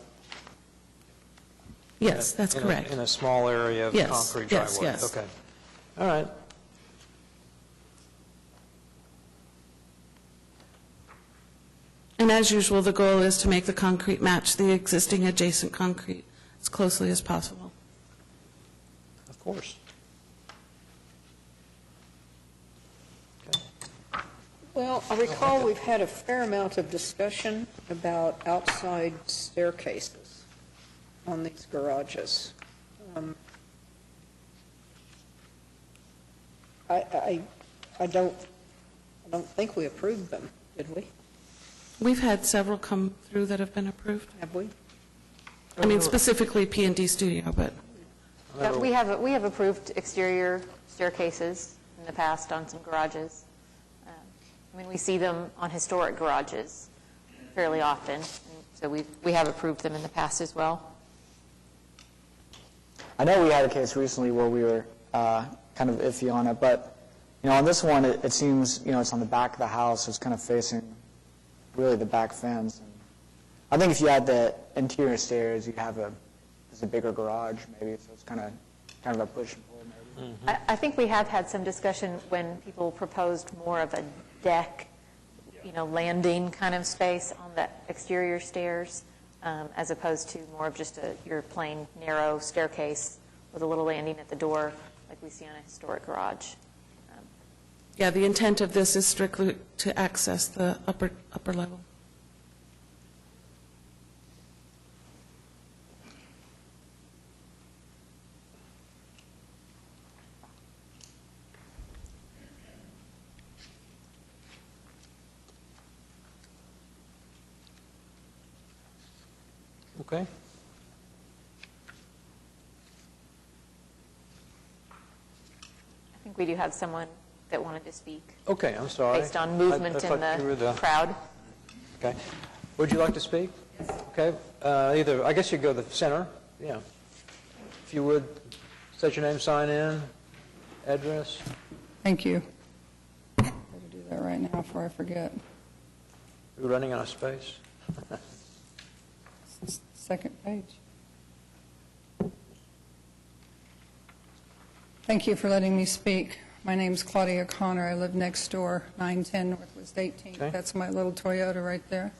S11: Yes, that's correct.
S1: In a small area of
S11: Yes,
S1: concrete
S11: yes,
S1: driveway?
S11: yes.
S1: Okay. All right.
S11: And as usual, the goal is to make the concrete match the existing adjacent concrete as closely as possible.
S1: Of course.
S4: Well, I recall we've had a fair amount of discussion about outside staircases on these garages. I don't think we approved them, did we?
S11: We've had several come through that have been approved.
S4: Have we?
S11: I mean, specifically P&D Studio, but...
S5: We have approved exterior staircases in the past on some garages. I mean, we see them on historic garages fairly often, and so we have approved them in the past as well.
S3: I know we had a case recently where we were kind of iffy on it, but, on this one, it seems, it's on the back of the house, it's kind of facing really the back fence. And I think if you had the interior stairs, you'd have a bigger garage, maybe, so it's kind of a push and pull, maybe.
S5: I think we have had some discussion when people proposed more of a deck, landing kind of space on the exterior stairs, as opposed to more of just your plain narrow staircase with a little landing at the door, like we see on a historic garage.
S11: Yeah, the intent of this is strictly to access the upper level.
S1: Okay.
S5: I think we do have someone that wanted to speak.
S1: Okay, I'm sorry.
S5: Based on movement
S1: I
S5: in
S1: thought you were
S5: the crowd.
S1: Okay. Would you like to speak? Yes. Okay. Either, I guess you go to the center. Yeah. If you would, state your name, sign in, address.
S2: Thank you. Better do that right now before I forget.
S1: We're running out of space.
S2: Second page. Thank you for letting me speak. My name's Claudia Connor. I live next door, 910 Northwest 18th.
S1: Okay.
S2: That's my little Toyota right there.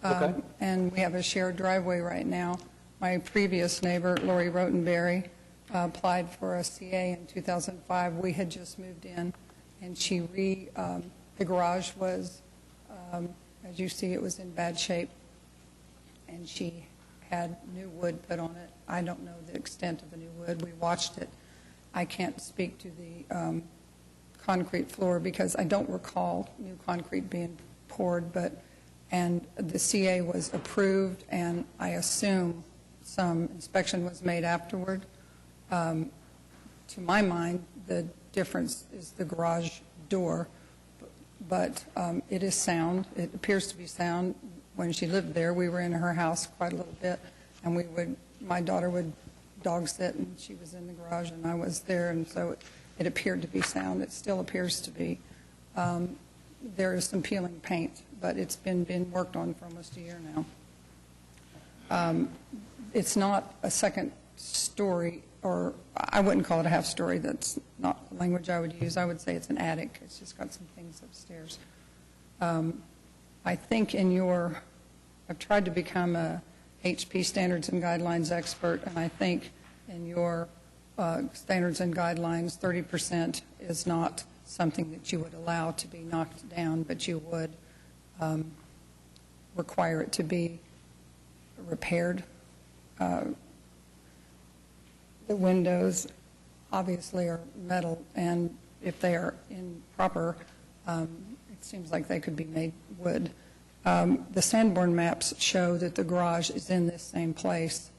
S1: Okay.
S2: And we have a shared driveway right now. My previous neighbor, Lori Rotenberry, applied for a CA in 2005. We had just moved in, and the garage was, as you see, it was in bad shape, and she had new wood put on it. I don't know the extent of the new wood. We watched it. I can't speak to the concrete floor because I don't recall new concrete being poured, and the CA was approved, and I assume some inspection was made afterward. To my mind, the difference is the garage door, but it is sound. It appears to be sound. When she lived there, we were in her house quite a little bit, and my daughter would dog sit, and she was in the garage, and I was there, and so it appeared to be sound. It still appears to be. There is some peeling paint, but it's been worked on for almost a year now. It's not a second story, or I wouldn't call it a half story. That's not the language I would use. I would say it's an attic. It's just got some things upstairs. I think I've tried to become a HP standards and guidelines expert, and I think in your standards and guidelines, 30% is not something that you would allow to be knocked down, but you would require it to be repaired. The windows obviously are metal, and if they are improper, it seems like they could be made wood. The Sanborn maps show that the garage is in this same place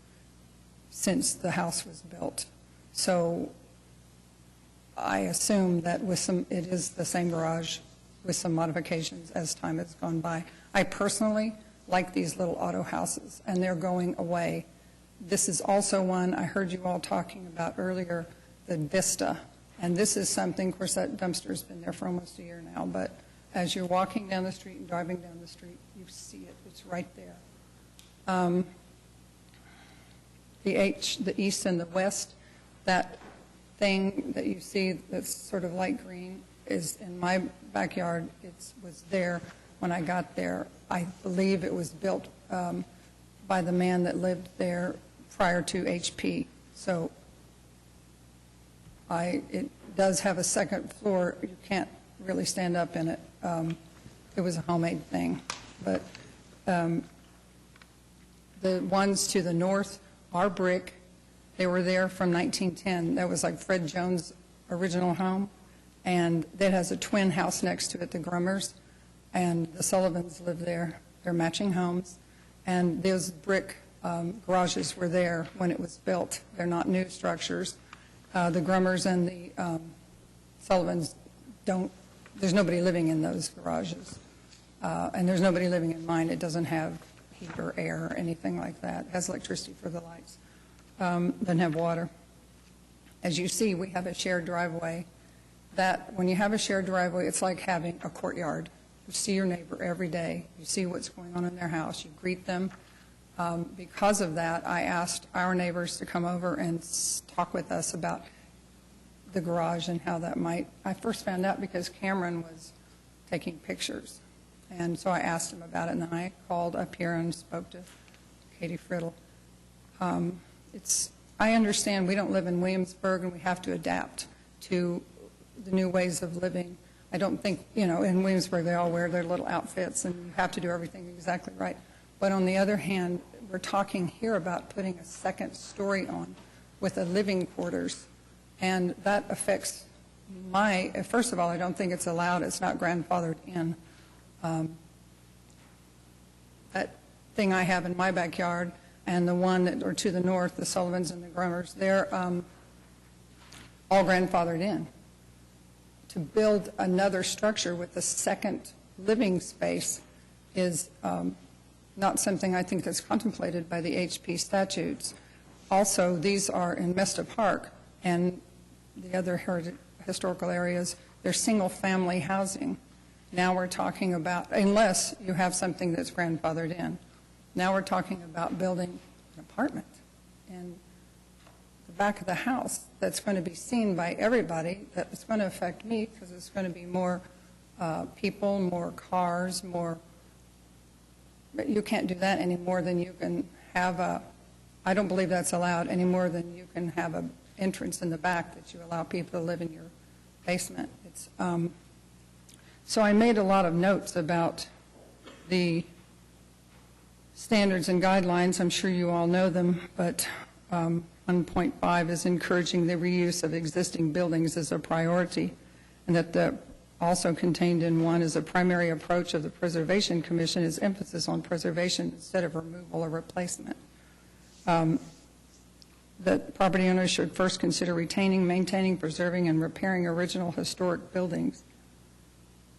S2: since the house was built. So I assume that it is the same garage with some modifications as time has gone by. I personally like these little auto houses, and they're going away. This is also one I heard you all talking about earlier, the Vista. And this is something, of course, that dumpster's been there for almost a year now, but as you're walking down the street and driving down the street, you see it. It's right there. The east and the west, that thing that you see that's sort of light green is in my backyard. It was there when I got there. I believe it was built by the man that lived there prior to HP. So it does have a second floor. You can't really stand up in it. It was a homemade thing. But the ones to the north are brick. They were there from 1910. That was like Fred Jones' original home. And that has a twin house next to it, the Grummers. And the Sullivans live there. They're matching homes. And those brick garages were there when it was built. They're not new structures. The Grummers and the Sullivans there's nobody living in those garages. And there's nobody living in mine. It doesn't have heat or air or anything like that. It has electricity for the lights. Doesn't have water. As you see, we have a shared driveway. That when you have a shared driveway, it's like having a courtyard. You see your neighbor every day. You see what's going on in their house. You greet them. Because of that, I asked our neighbors to come over and talk with us about the garage and how that might. I first found out because Cameron was taking pictures. And so I asked him about it, and then I called up here and spoke to Katie Friddle. I understand we don't live in Williamsburg, and we have to adapt to the new ways of living. I don't think, in Williamsburg they all wear their little outfits, and you have to do everything exactly right. But on the other hand, we're talking here about putting a second story on with a living quarters, and that affects first of all, I don't think it's allowed. It's not grandfathered in. That thing I have in my backyard and the one that are to the north, the Sullivans and the Grummers, they're all grandfathered in. To build another structure with a second living space is not something I think that's contemplated by the HP statutes. Also, these are in Mesta Park and the other historical areas. They're single-family housing. Now we're talking about, unless you have something that's grandfathered in, now we're talking about building an apartment in the back of the house that's going to be seen by everybody, that's going to affect me because it's going to be more people, more cars, more. But you can't do that any more than you can have I don't believe that's allowed any more than you can have an entrance in the back that you allow people to live in your basement. So I made a lot of notes about the standards and guidelines. I'm sure you all know them, but 1.5 is encouraging the reuse of existing buildings as a priority, and that also contained in 1 is a primary approach of the Preservation Commission is emphasis on preservation instead of removal or replacement. That property owners should first consider retaining, maintaining, preserving, and repairing original historic buildings.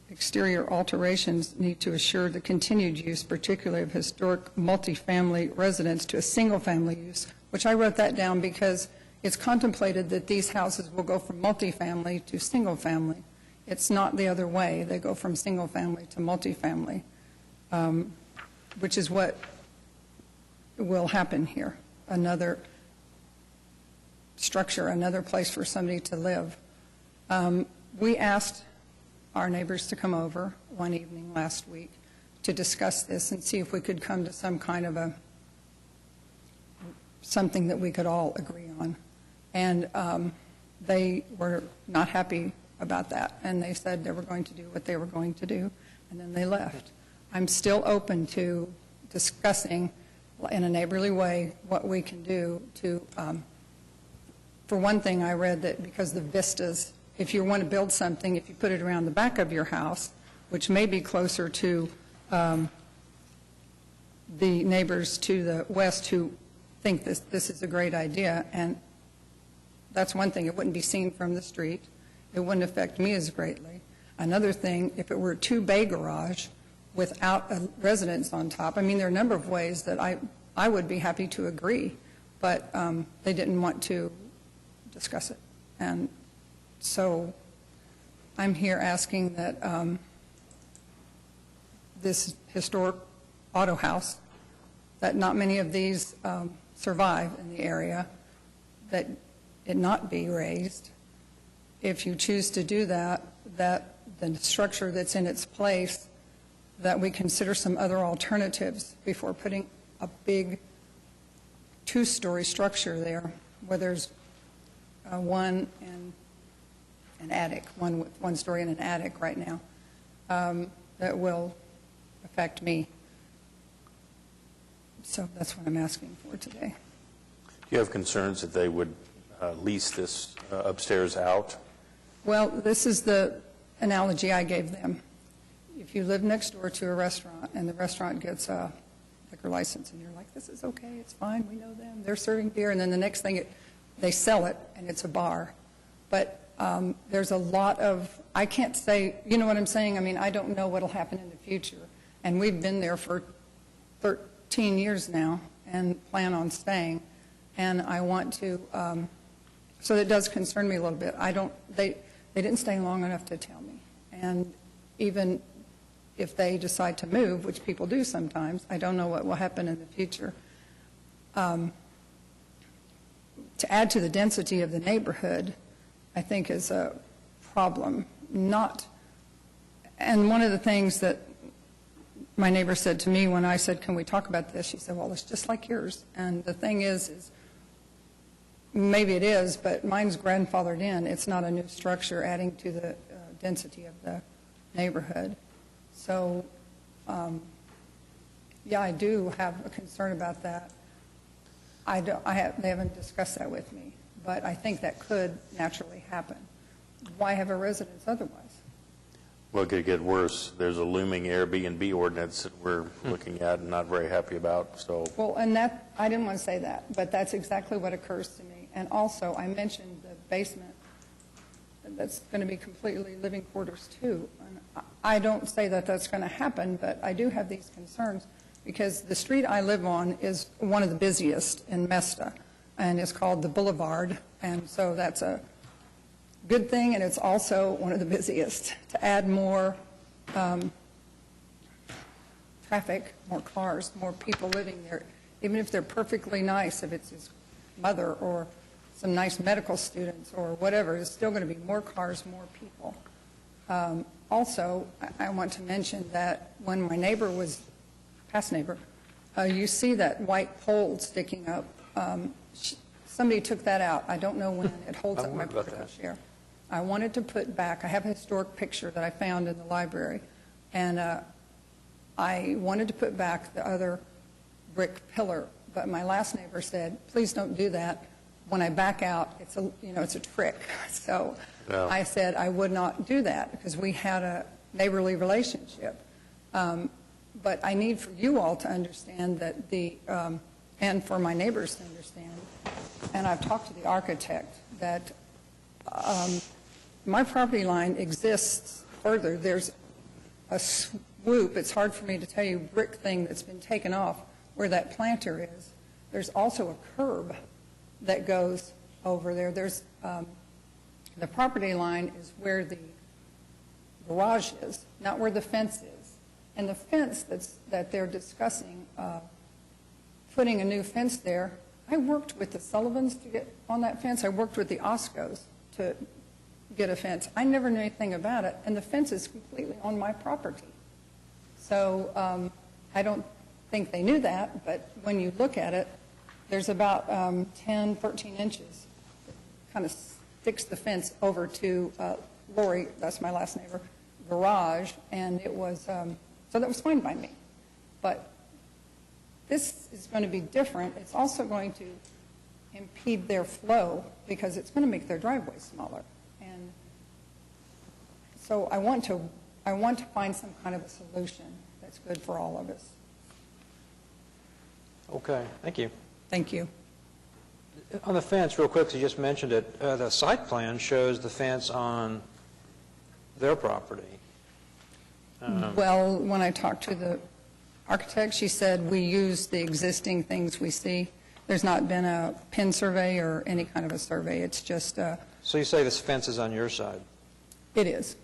S2: Exterior alterations need to assure the continued use, particularly of historic multifamily residence, to a single-family use, which I wrote that down because it's contemplated that these houses will go from multifamily to single-family. It's not the other way. They go from single-family to multifamily, which is what will happen here. Another structure, another place for somebody to live. We asked our neighbors to come over one evening last week to discuss this and see if we could come to some kind of something that we could all agree on. And they were not happy about that, and they said they were going to do what they were going to do, and then they left. I'm still open to discussing in a neighborly way what we can do to, for one thing, I read that because the vistas, if you want to build something, if you put it around the back of your house, which may be closer to the neighbors to the west who think this is a great idea, and that's one thing. It wouldn't be seen from the street. It wouldn't affect me as greatly. Another thing, if it were a 2-bay garage without a residence on top, I mean, there are a number of ways that I would be happy to agree, but they didn't want to discuss it. And so I'm here asking that this historic auto house, that not many of these survive in the area, that it not be raised. If you choose to do that, that the structure that's in its place, that we consider some other alternatives before putting a big two-story structure there, where there's one and an attic, one with one story and an attic right now, that will affect me. So that's what I'm asking for today.
S7: Do you have concerns that they would lease this upstairs out?
S2: Well, this is the analogy I gave them. If you live next door to a restaurant and the restaurant gets a liquor license and you're like, this is okay, it's fine, we know them, they're serving beer, and then the next thing they sell it and it's a bar. But there's a lot of, I can't say, you know what I'm saying? I mean, I don't know what will happen in the future. And we've been there for 13 years now and plan on staying. And I want to, so it does concern me a little bit. They didn't stay long enough to tell me. And even if they decide to move, which people do sometimes, I don't know what will happen in the future. To add to the density of the neighborhood, I think is a problem. And one of the things that my neighbor said to me when I said, can we talk about this? She said, well, it's just like yours. And the thing is maybe it is, but mine's grandfathered in. It's not a new structure adding to the density of the neighborhood. So, yeah, I do have a concern about that. They haven't discussed that with me, but I think that could naturally happen. Why have a residence otherwise?
S7: Well, it could get worse. There's a looming Airbnb ordinance that we're looking at and not very happy about, so.
S2: Well, and that, I didn't want to say that, but that's exactly what occurs to me. And also, I mentioned the basement, that's going to be completely living quarters too. And I don't say that that's going to happen, but I do have these concerns because the street I live on is one of the busiest in Mesta, and it's called the Boulevard, and so that's a good thing, and it's also one of the busiest. To add more traffic, more cars, more people living there, even if they're perfectly nice, if it's his mother or some nice medical students or whatever, there's still going to be more cars, more people. Also, I want to mention that when my neighbor was, past neighbor, you see that white pole sticking up. Somebody took that out. I don't know when. It holds up my portable chair. I wanted to put back, I have a historic picture that I found in the library, and I wanted to put back the other brick pillar, but my last neighbor said, please don't do that. When I back out, it's a trick. So I said I would not do that because we had a neighborly relationship. But I need for you all to understand that and for my neighbors to understand, and I've talked to the architect, that my property line exists further. There's a swoop, it's hard for me to tell you, brick thing that's been taken off where that planter is. There's also a curb that goes over there. There's the property line is where the garage is, not where the fence is. And the fence that they're discussing, putting a new fence there, I worked with the Sullivans to get on that fence. I worked with the Oscos to get a fence. I never knew anything about it, and the fence is completely on my property. So I don't think they knew that, but when you look at it, there's about 10, 13 inches. It kind of sticks the fence over to Lori, that's my last neighbor, garage, and it was, so that was fine by me. But this is going to be different. It's also going to impede their flow because it's going to make their driveway smaller. And so I want to find some kind of a solution that's good for all of us.
S1: Okay, thank you.
S2: Thank you.
S1: On the fence, real quick, you just mentioned it, the site plan shows the fence on their property.
S2: Well, when I talked to the architect, she said we use the existing things we see. There's not been a pin survey or any kind of a survey. It's just,
S1: So you say this fence is on your side?
S2: it is.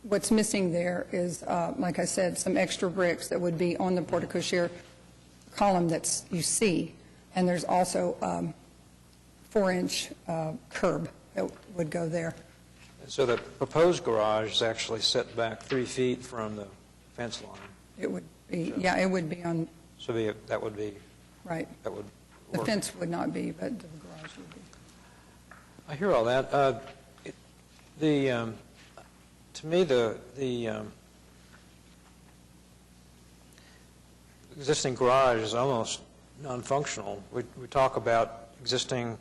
S2: What's missing there is, like I said, some extra bricks that would be on the porte-cochere column that you see, and there's also 4-inch curb that would go there.
S1: So the proposed garage is actually set back 3 feet from the fence line?
S2: It would be, yeah, it would be on,
S1: So that would be,
S2: right.
S1: that would
S2: The
S1: work.
S2: fence would not be, but the garage would be.
S1: I hear all that. To me, the existing garage is almost non-functional. We talk about existing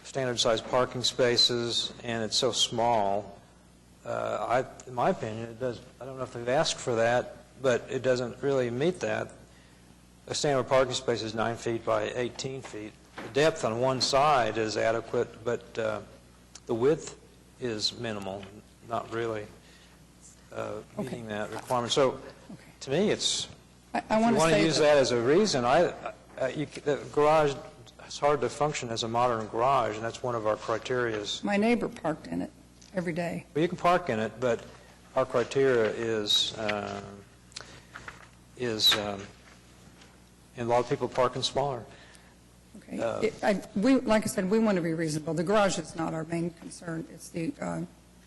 S1: standard-sized parking spaces, and it's so small. In my opinion, it does. I don't know if they've asked for that, but it doesn't really meet that. A standard parking space is 9 feet by 18 feet. The depth on one side is adequate, but the width is minimal, not really meeting that requirement. So, to me, it's,
S2: I
S1: if you
S2: want
S1: want to
S2: say
S1: use that as a reason, the garage, it's hard to function as a modern garage, and that's one of our criterias.
S2: My neighbor parked in it every day.
S1: Well, you can park in it, but our criteria is, and a lot of people park in smaller.
S2: Okay. Like I said, we want to be reasonable. The garage is not our main concern. It's the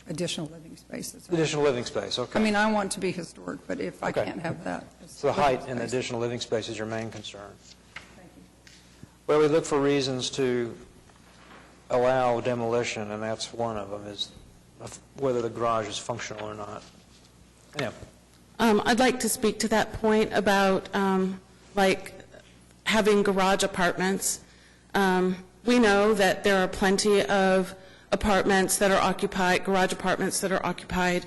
S2: additional living space.
S1: Additional living space, okay.
S2: I mean, I want to be historic, but if I
S1: Okay.
S2: can't have that.
S1: So the height and additional living space is your main concern. Well, we look for reasons to allow demolition, and that's one of them, is whether the garage is functional or not. Yeah.
S11: I'd like to speak to that point about, like, having garage apartments. We know that there are plenty of apartments that are occupied, garage apartments that are occupied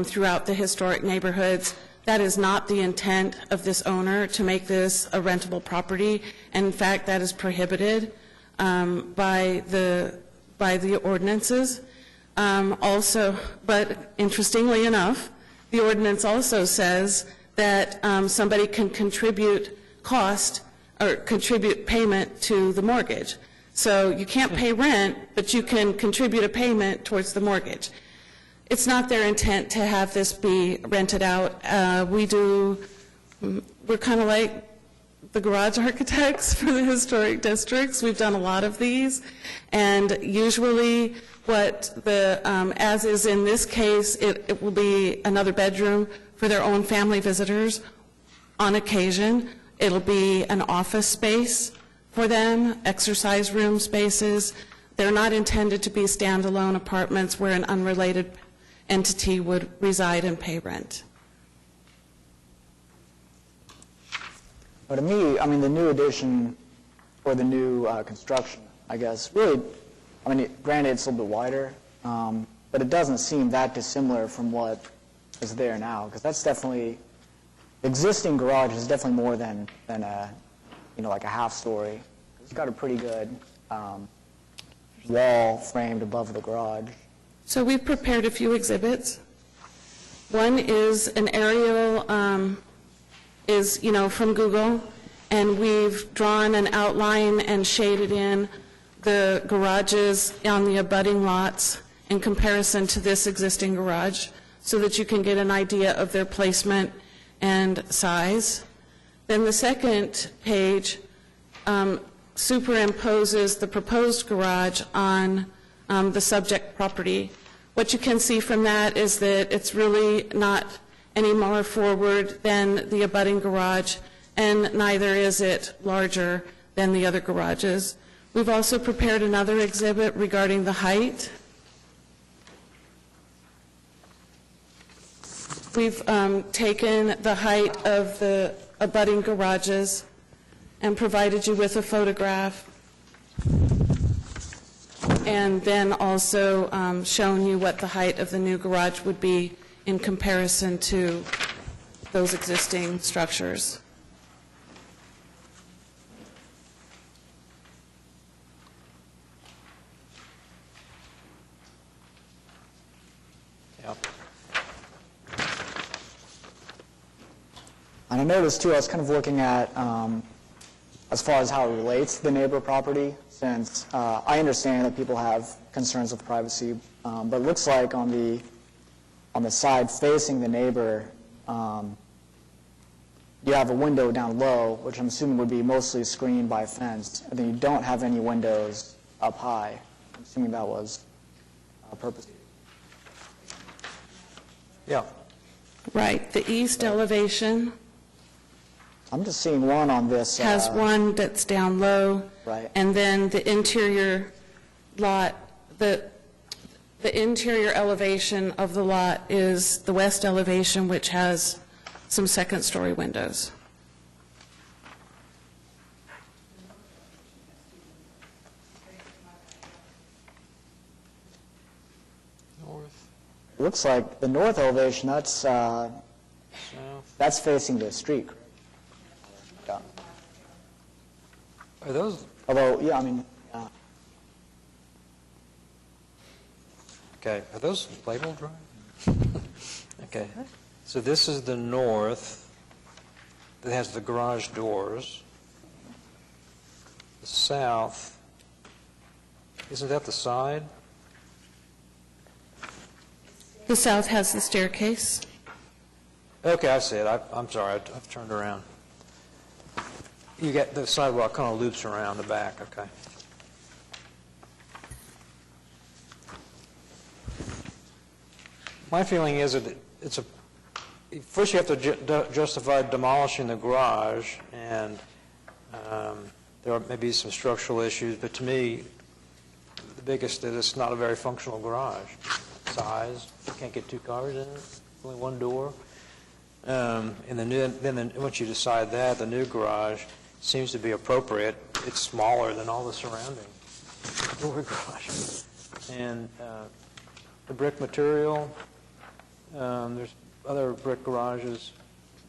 S11: throughout the historic neighborhoods. That is not the intent of this owner, to make this a rentable property. And in fact, that is prohibited by the ordinances. Also, but interestingly enough, the ordinance also says that somebody can contribute cost or contribute payment to the mortgage. So you can't pay rent, but you can contribute a payment towards the mortgage. It's not their intent to have this be rented out. We're kind of like the garage architects for the historic districts. We've done a lot of these, and usually what as is in this case, it will be another bedroom for their own family visitors. On occasion, it'll be an office space for them, exercise room spaces. They're not intended to be standalone apartments where an unrelated entity would reside and pay rent.
S3: But to me, I mean, the new addition or the new construction, I guess, really, I mean, granted, it's a little bit wider, but it doesn't seem that dissimilar from what is there now, because that's definitely, the existing garage is definitely more than a, like a half story. It's got a pretty good wall framed above the garage.
S11: So we've prepared a few exhibits. One is an aerial, from Google, and we've drawn an outline and shaded in the garages on the abutting lots in comparison to this existing garage, so that you can get an idea of their placement and size. Then the second page superimposes the proposed garage on the subject property. What you can see from that is that it's really not any more forward than the abutting garage, and neither is it larger than the other garages. We've also prepared another exhibit regarding the height. We've taken the height of the abutting garages and provided you with a photograph, and then also shown you what the height of the new garage would be in comparison to those existing structures.
S3: And I noticed, too, I was kind of looking at as far as how it relates to the neighbor property, since I understand that people have concerns with privacy, but it looks like on the side facing the neighbor, you have a window down low, which I'm assuming would be mostly screened by a fence, and then you don't have any windows up high. I'm assuming that was purpose.
S1: Yeah.
S11: Right, the east elevation
S3: I'm just seeing one on this.
S11: has one that's down low.
S3: Right.
S11: And then the interior lot, the interior elevation of the lot is the west elevation, which has some second-story windows.
S3: It looks like the north elevation, that's facing the street. Yeah.
S1: Are those?
S3: Although, yeah, I mean,
S1: Okay, are those labeled right? Okay, so this is the north that has the garage doors. The south, isn't that the side?
S11: The south has the staircase.
S1: Okay, I see it. I'm sorry, I've turned around. You get the sidewalk kind of loops around the back, okay. My feeling is that it's first you have to justify demolishing the garage, and there may be some structural issues, but to me, the biggest is it's not a very functional garage. Size, you can't get two cars in it, only one door. And then once you decide that, the new garage seems to be appropriate. It's smaller than all the surrounding door garage. And the brick material, there's other brick garages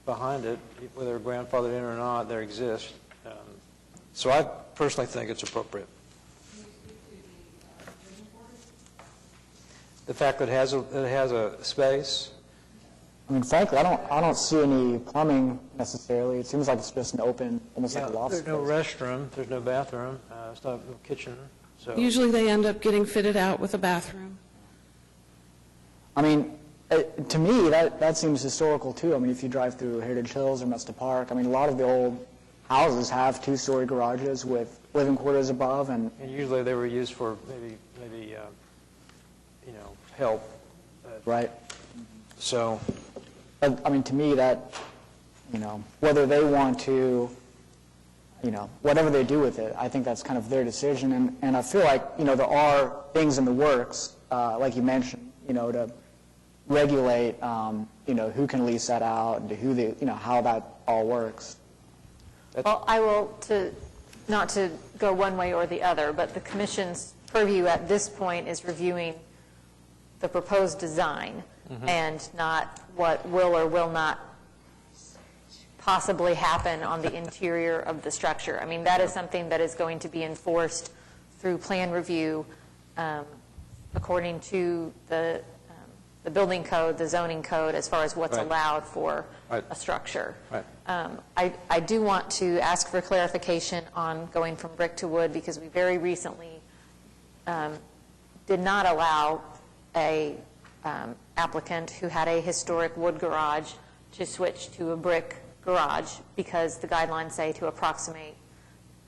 S1: behind it, whether they're grandfathered in or not, they exist. So I personally think it's appropriate. The fact that it has a space.
S3: I mean, frankly, I don't see any plumbing necessarily. It seems like it's just an open, almost like a loft
S1: There's
S3: space.
S1: no restroom, there's no bathroom, it's not no kitchen. So
S11: Usually they end up getting fitted out with a bathroom.
S3: I mean, to me, that seems historical too. I mean, if you drive through Heritage Hills or Mesta Park, I mean, a lot of the old houses have two-story garages with living quarters above, and
S1: usually they were used for maybe help.
S3: Right.
S1: So,
S3: I mean, to me, that, whether they want to, whatever they do with it, I think that's kind of their decision. And I feel like, there are things in the works, like you mentioned, to regulate, who can lease that out and to who how that all works.
S5: Well, I will, not to go one way or the other, but the commission's purview at this point is reviewing the proposed design and not what will or will not possibly happen on the interior of the structure. I mean, that is something that is going to be enforced through plan review according to the building code, the zoning code, as far as what's allowed for a structure. I do want to ask for clarification on going from brick to wood, because we very recently did not allow a applicant who had a historic wood garage to switch to a brick garage, because the guidelines say to approximate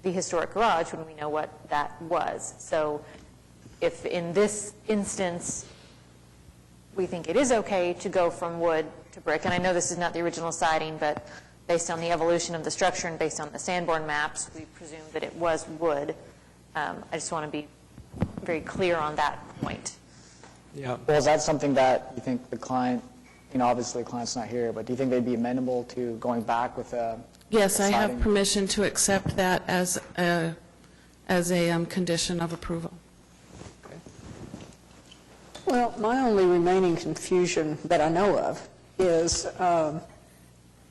S5: the historic garage when we know what that was. So if in this instance we think it is okay to go from wood to brick, and I know this is not the original siding, but based on the evolution of the structure and based on the Sanborn maps, we presume that it was wood. I just want to be very clear on that point.
S3: Yeah. Well, is that something that you think the client, obviously the client's not here, but do you think they'd be amenable to going back with a
S11: Yes, I have
S3: siding?
S11: permission to accept that as a condition of approval.
S4: Well, my only remaining confusion that I know of is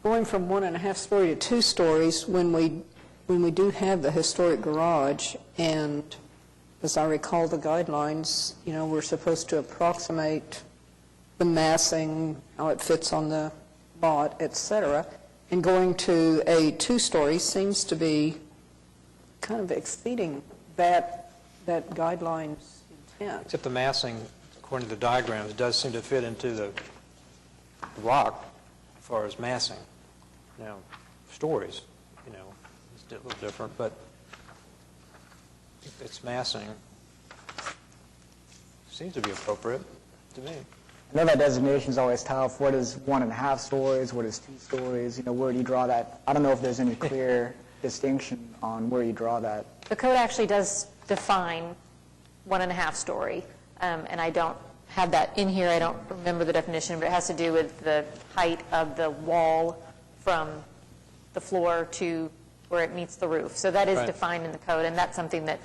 S4: going from 1.5 story to 2 stories when we do have the historic garage, and as I recall the guidelines, we're supposed to approximate the massing, how it fits on the lot, et cetera, and going to a 2-story seems to be kind of exceeding that guideline's intent.
S1: Except the massing, according to the diagrams, does seem to fit into the block as far as massing. Now, stories, it's a little different, but its massing seems to be appropriate to me.
S3: I know that designation is always tough. What is 1.5 stories? What is 2 stories? Where do you draw that? I don't know if there's any clear distinction on where you draw that.
S5: The code actually does define 1.5 story, and I don't have that in here. I don't remember the definition, but it has to do with the height of the wall from the floor to where it meets the roof. So that is defined in the code, and that's something that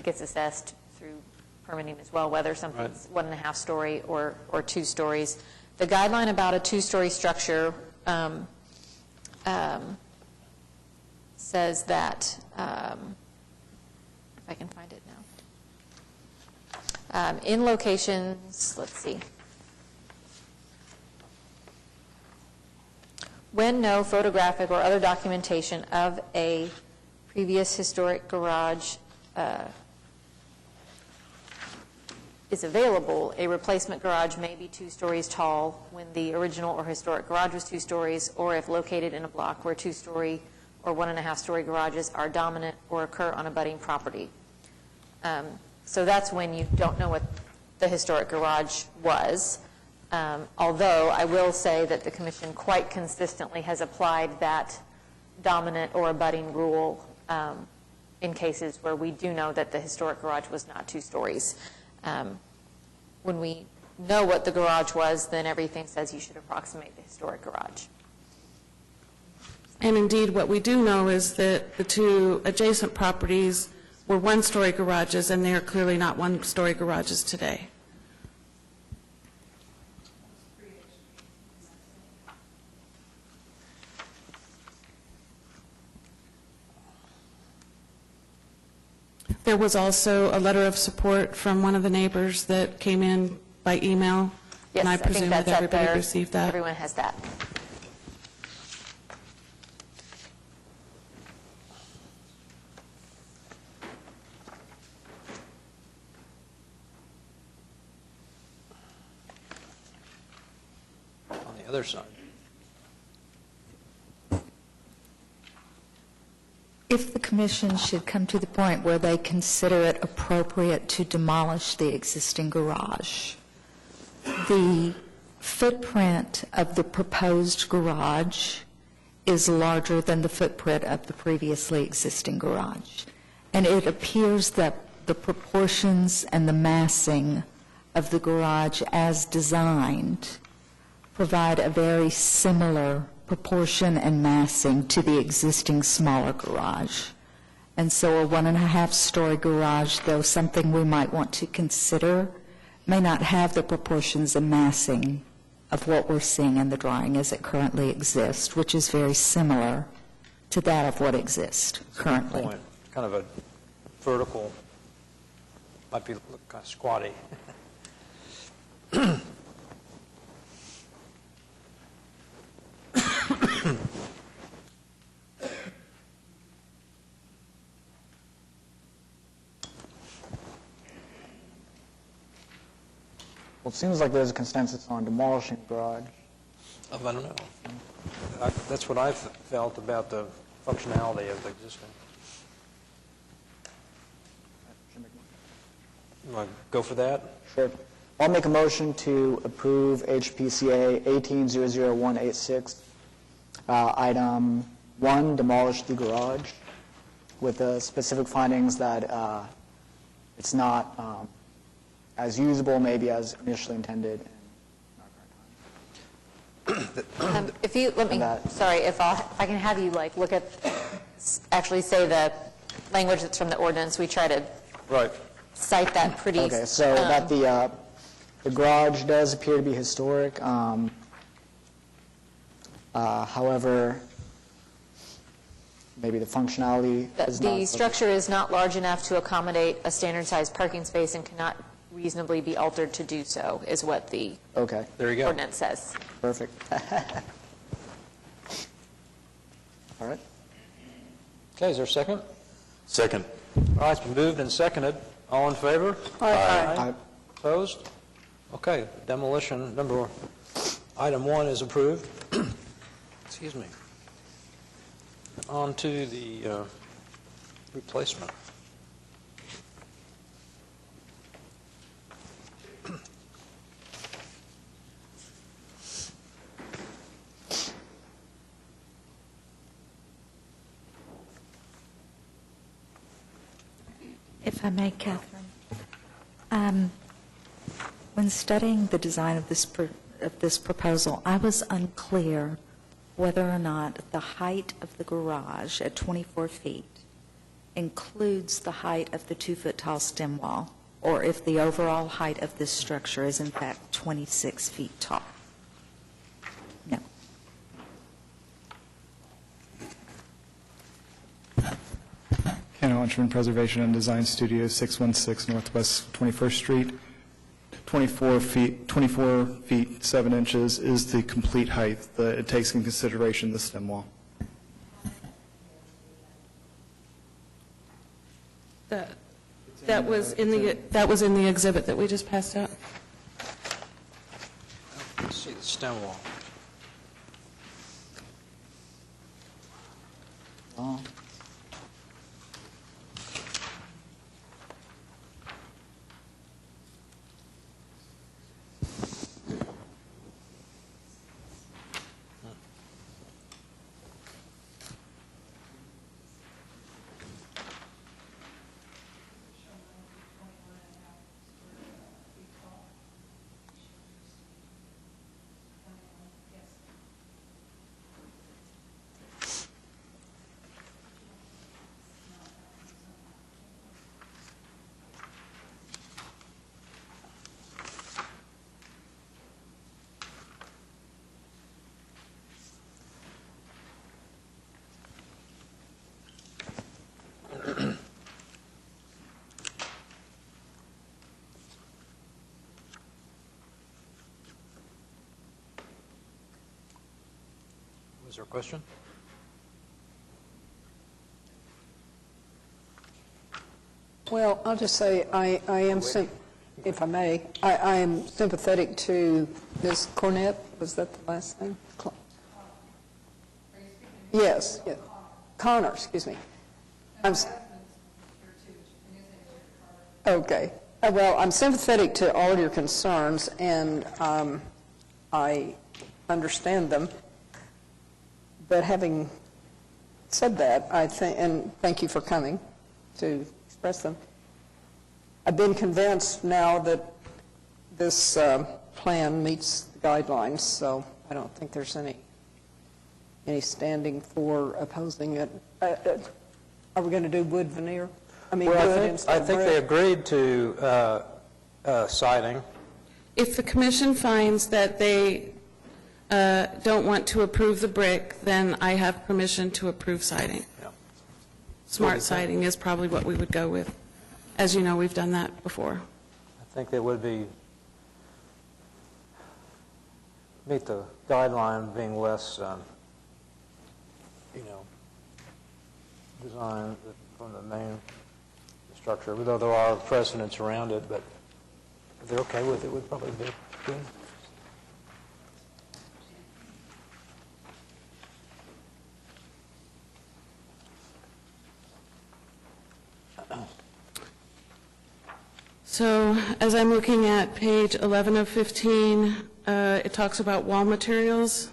S5: gets assessed through permitting as well, whether something's 1.5 story or 2 stories. The guideline about a 2-story structure says that, if I can find it now, in locations, let's see, when no photographic or other documentation of a previous historic garage is available, a replacement garage may be 2 stories tall when the original or historic garage was 2 stories, or if located in a block where 2-story or 1.5-story garages are dominant or occur on abutting property. So that's when you don't know what the historic garage was. Although I will say that the Commission quite consistently has applied that dominant or abutting rule in cases where we do know that the historic garage was not 2 stories. When we know what the garage was, then everything says you should approximate the historic garage.
S11: And indeed, what we do know is that the 2 adjacent properties were 1-story garages, and they are clearly not 1-story garages today. There was also a letter of support from one of the neighbors that came in by email,
S5: Yes,
S11: and I presume that everybody
S5: there.
S11: received that.
S5: Everyone has that.
S1: On the other side.
S16: If the Commission should come to the point where they consider it appropriate to demolish the existing garage, the footprint of the proposed garage is larger than the footprint of the previously existing garage. And it appears that the proportions and the massing of the garage as designed provide a very similar proportion and massing to the existing smaller garage. And so a 1.5-story garage, though something we might want to consider, may not have the proportions and massing of what we're seeing in the drawing as it currently exists, which is very similar to that of what exists currently.
S1: Point. Kind of a vertical, might be look kind of squatty.
S3: Well, it seems like there's a consensus on demolishing the garage.
S1: I don't know. That's what I've felt about the functionality of the existing. You want to go for that?
S3: Sure. I'll make a motion to approve HPCA 1800186, item 1, demolish the garage, with the specific findings that it's not as usable maybe as initially intended.
S5: If you, let me, sorry, if I can have you look at, actually say the language that's from the ordinance, we try to cite that pretty.
S3: Okay, so that the garage does appear to be historic. However, maybe the functionality is not.
S5: The structure is not large enough to accommodate a standard-sized parking space and cannot reasonably be altered to do so, is what the ordinance says.
S3: Perfect. All right.
S1: Okay, is there a second?
S7: Second.
S1: All right, it's been moved and seconded. All in favor?
S4: Aye.
S1: Opposed? Okay, demolition, item 1 is approved. Excuse me. On to the replacement.
S16: If I may, Catherine, when studying the design of this proposal, I was unclear whether or not the height of the garage at 24 feet includes the height of the 2-foot-tall stem wall, or if the overall height of this structure is in fact 26 feet tall. No.
S9: Ken Oshman, Preservation and Design Studio, 616 Northwest 21st Street. 24 feet 7 inches is the complete height. It takes into consideration the stem wall.
S11: That was in the exhibit that we just passed out.
S1: Let's see the stem wall. Was there a question?
S4: Well, I'll just say I am, if I may, I am sympathetic to Ms. Cornett. Was that the last name? Yes. Connor, excuse me. Okay. Well, I'm sympathetic to all of your concerns, and I understand them. But having said that, I think, and thank you for coming to express them, I've been convinced now that this plan meets the guidelines, so I don't think there's any standing for opposing it. Are we going to do wood veneer? I mean,
S1: Well,
S4: wood
S1: I
S4: instead of
S1: think
S4: brick?
S1: they agreed to siding.
S11: If the commission finds that they don't want to approve the brick, then I have permission to approve siding. Smart siding is probably what we would go with. As you know, we've done that before.
S1: I think they would meet the guideline of being less, design from the main structure, though there are precedents around it, but if they're okay with it, it would probably be good.
S11: So as I'm looking at page 11 of 15, it talks about wall materials.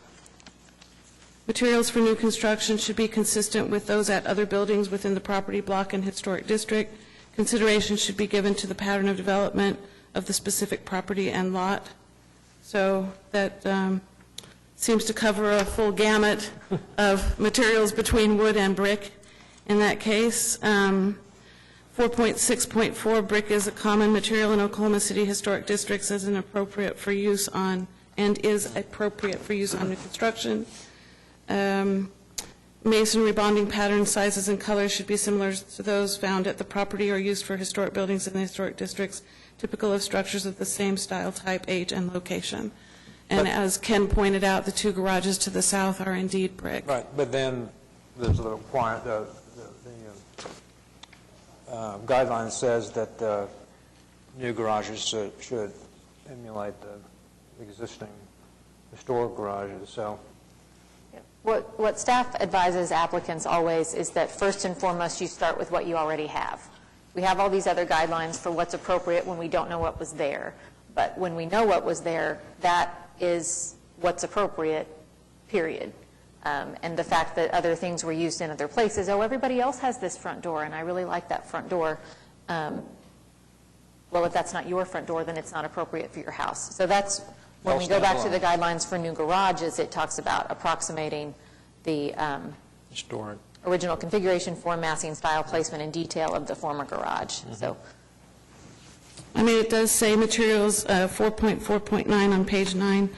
S11: Materials for new construction should be consistent with those at other buildings within the property block and historic district. Consideration should be given to the pattern of development of the specific property and lot. So that seems to cover a full gamut of materials between wood and brick in that case. 4.6.4, brick is a common material in Oklahoma City historic districts as an appropriate for use on, and is appropriate for use on new construction. Masonry bonding pattern sizes and colors should be similar to those found at the property or used for historic buildings in the historic districts, typical of structures of the same style, type, age, and location. And as Ken pointed out, the two garages to the south are indeed brick.
S1: Right, but then there's the guideline says that new garages should emulate the existing historic garages, so.
S5: What staff advises applicants always is that first and foremost, you start with what you already have. We have all these other guidelines for what's appropriate when we don't know what was there. But when we know what was there, that is what's appropriate, period. And the fact that other things were used in other places, oh, everybody else has this front door, and I really like that front door. Well, if that's not your front door, then it's not appropriate for your house. So that's, when we go back to the guidelines for new garages, it talks about approximating the original configuration, form, massing, style, placement, and detail of the former garage. So,
S11: I mean, it does say materials, 4.4.9 on page 9.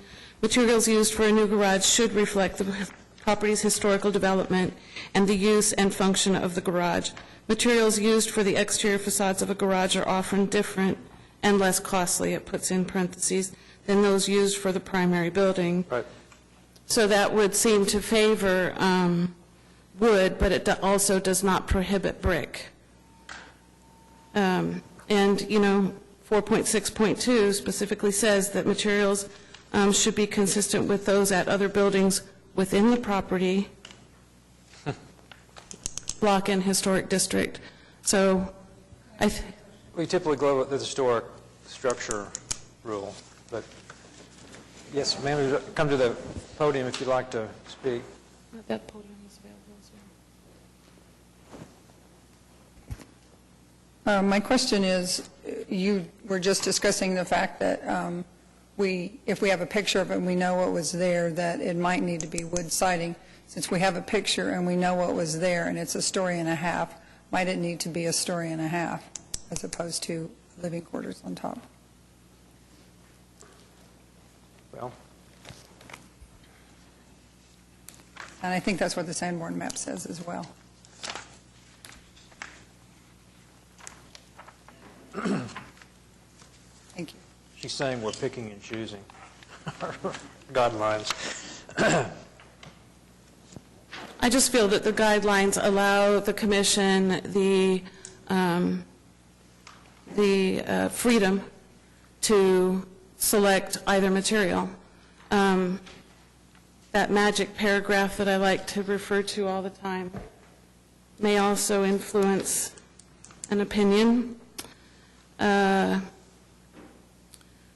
S11: Materials used for a new garage should reflect the property's historical development and the use and function of the garage. Materials used for the exterior facades of a garage are often different and less costly, it puts in parentheses, than those used for the primary building.
S1: Right.
S11: So that would seem to favor wood, but it also does not prohibit brick. And, you know, 4.6.2 specifically says that materials should be consistent with those at other buildings within the property block and historic district. So
S1: we typically go with the historic structure rule, but yes, ma'am, come to the podium if you'd like to speak.
S11: That podium is available as well.
S2: My question is, you were just discussing the fact that if we have a picture of it and we know what was there, that it might need to be wood siding. Since we have a picture and we know what was there and it's a story and a half, might it need to be a story and a half as opposed to living quarters on top?
S1: Well,
S2: and I think that's what the Sanborn map says as well. Thank you.
S1: she's saying we're picking and choosing guidelines.
S11: I just feel that the guidelines allow the commission the freedom to select either material. That magic paragraph that I like to refer to all the time may also influence an opinion.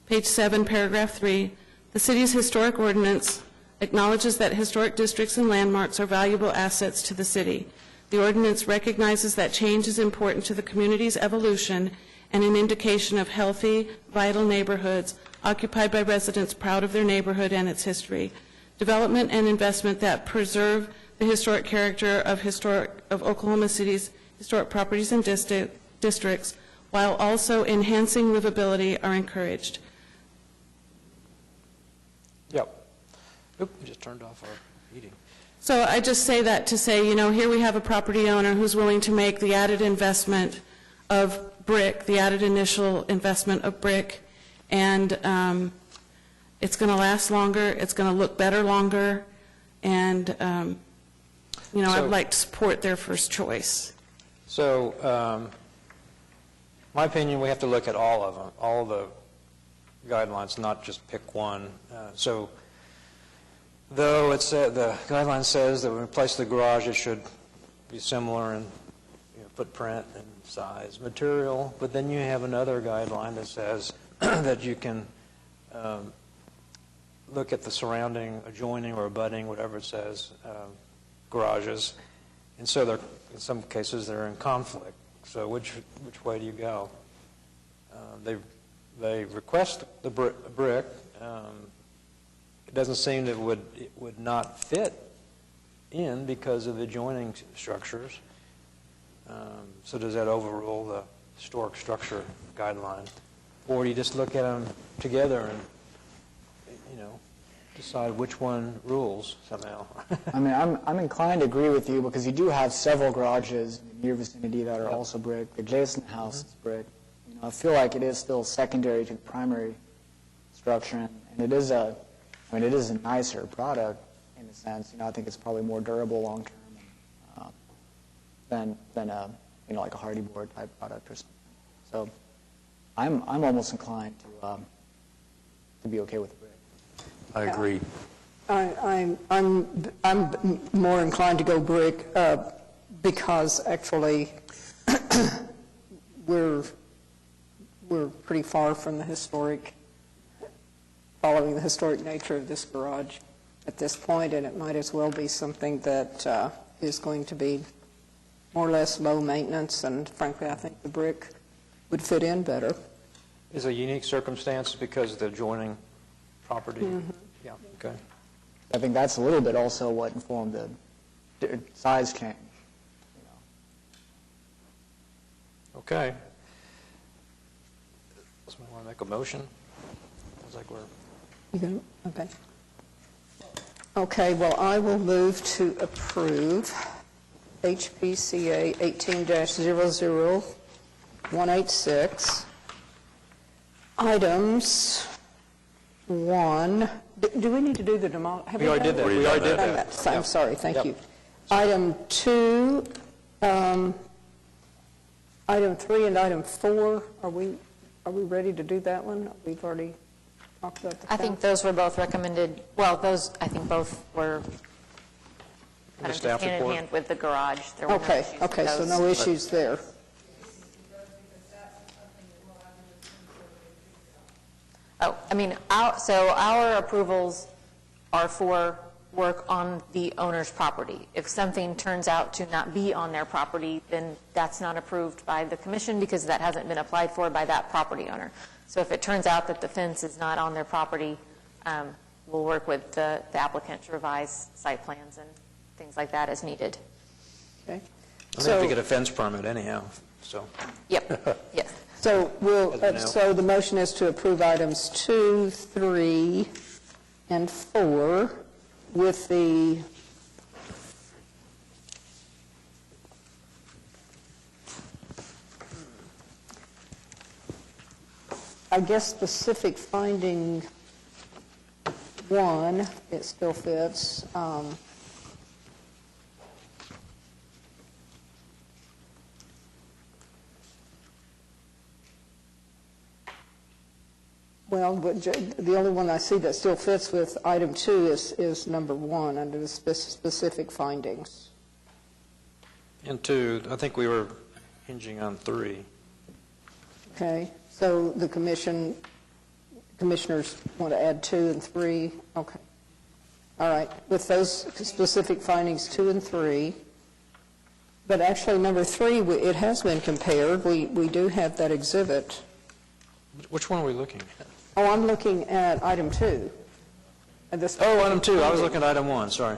S11: Page 7, paragraph 3, the city's historic ordinance acknowledges that historic districts and landmarks are valuable assets to the city. The ordinance recognizes that change is important to the community's evolution and an indication of healthy, vital neighborhoods occupied by residents proud of their neighborhood and its history. Development and investment that preserve the historic character of Oklahoma City's historic properties and districts, while also enhancing livability, are encouraged.
S1: Yep. Oop, we just turned off our meeting.
S11: So I just say that to say, you know, here we have a property owner who's willing to make the added investment of brick, the added initial investment of brick, and it's going to last longer, it's going to look better longer, and, you know, I'd like to support their first choice.
S1: So, my opinion, we have to look at all of them, all the guidelines, not just pick one. So, though it's the guideline says that when we place the garage, it should be similar in footprint and size, material, but then you have another guideline that says that you can look at the surrounding, adjoining, or abutting, whatever it says, garages, and so they're, in some cases they're in conflict. So which way do you go? They request the brick. It doesn't seem that it would not fit in because of the adjoining structures. So does that overrule the historic structure guideline? Or do you just look at them together and, you know, decide which one rules somehow?
S3: I mean, I'm inclined to agree with you because you do have several garages in your vicinity that are also brick. The adjacent house is brick. You know, I feel like it is still secondary to the primary structure, and it is a nicer product in a sense. You know, I think it's probably more durable long term than like a hardy board type product or something. So I'm almost inclined to be okay with the brick.
S7: I agree.
S4: I'm more inclined to go brick because actually we're pretty far from following the historic nature of this garage at this point, and it might as well be something that is going to be more or less low maintenance, and frankly, I think the brick would fit in better.
S1: Is a unique circumstance because of the adjoining property?
S4: Mm-hmm.
S1: Yeah, okay.
S3: I think that's a little bit also what informed the size change.
S1: Okay. Somebody want to make a motion? Sounds like we're...
S4: You going to? Okay. Okay, well, I will move to approve HPCA 18-00186, items 1. Do we need to do the demolition?
S1: We already did that. We already did that.
S4: I'm sorry, thank you. Item 2, item 3 and item 4, are we ready to do that one? We've already talked about the
S5: I think those were both recommended, well, those, I think both were kind of just hand in hand with the garage. There were no issues with
S4: Okay, so
S5: those.
S4: no issues there.
S5: Oh, I mean, so our approvals are for work on the owner's property. If something turns out to not be on their property, then that's not approved by the commission because that hasn't been applied for by that property owner. So if it turns out that the fence is not on their property, we'll work with the applicant to revise site plans and things like that as needed.
S4: Okay.
S1: They have to get a fence permit anyhow, so...
S5: Yep, yes.
S4: So so the motion is to approve items 2, 3, and 4 with the I guess specific finding 1, it still fits. Well, but the only one I see that still fits with item 2 is number 1 under the specific findings.
S1: And 2, I think we were hinging on 3.
S4: Okay, so the commissioners want to add 2 and 3? Okay. All right, with those specific findings 2 and 3, but actually number 3, it has been compared. We do have that exhibit.
S1: Which one are we looking at?
S4: Oh, I'm looking at item 2.
S1: Item 2. I was looking at item 1, sorry.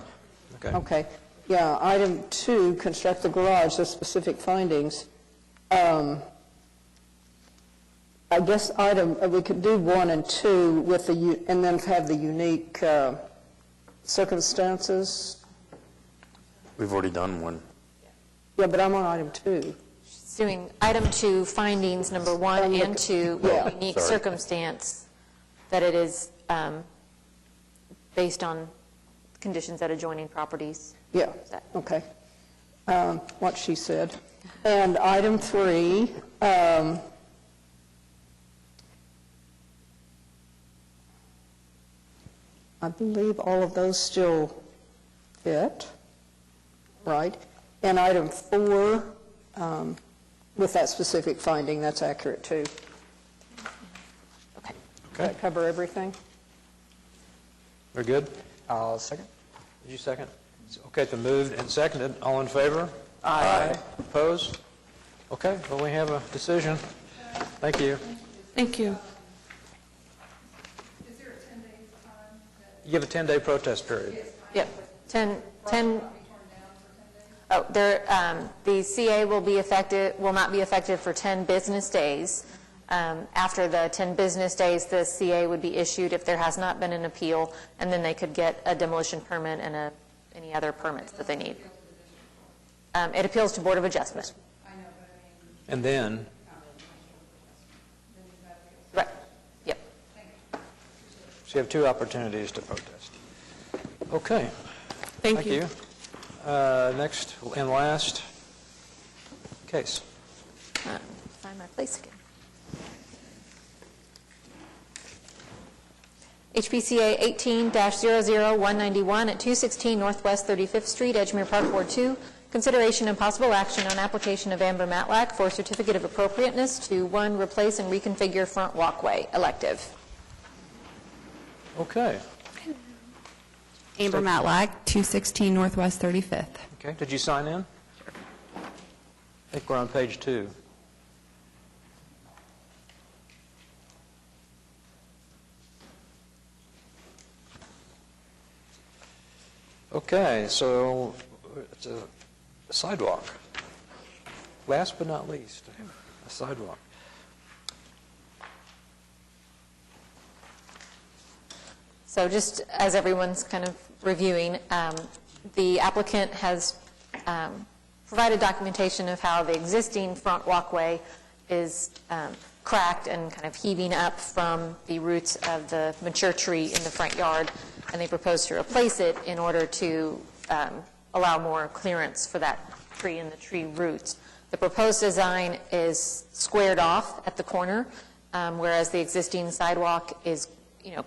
S1: Okay.
S4: Okay. Yeah, item 2, construct the garage, the specific findings. I guess we could do 1 and 2 with and then have the unique circumstances.
S7: We've already done 1.
S4: Yeah, but I'm on item 2.
S5: Doing item 2, findings number 1 and 2, with unique circumstance, that it is based on conditions at adjoining properties.
S4: Yeah, okay. What she said. And item 3, I believe all of those still fit, right? And item 4, with that specific finding, that's accurate too.
S5: Okay.
S4: Does that cover everything?
S1: We're good?
S3: I'll second.
S1: Did you second? Okay, it's been moved and seconded. All in favor?
S4: Aye.
S1: Opposed? Okay, well, we have a decision. Thank you.
S11: Thank you.
S1: You have a 10-day protest period.
S5: Yep. 10. Oh, the CA will not be effective for 10 business days. After the 10 business days, the CA would be issued if there has not been an appeal, and then they could get a demolition permit and any other permits that they need. It appeals to Board of Adjustment.
S1: And then?
S5: Right. Yep.
S1: So you have 2 opportunities to protest. Okay.
S11: Thank you.
S1: Next and last, case.
S5: Find my place again. HPCA 18-00191 at 216 Northwest 35th Street, Edgemere Park, Ward 2. Consideration and possible action on application of Amber Matlack for certificate of appropriateness to 1, replace and reconfigure front walkway, elective.
S1: Okay.
S6: Amber Matlack, 216 Northwest 35th.
S1: Okay, did you sign in? Sure. I think we're on page 2. Okay, so it's a sidewalk. Last but not least, a sidewalk.
S5: So just as everyone's kind of reviewing, the applicant has provided documentation of how the existing front walkway is cracked and kind of heaving up from the roots of the mature tree in the front yard, and they propose to replace it in order to allow more clearance for that tree and the tree roots. The proposed design is squared off at the corner, whereas the existing sidewalk is,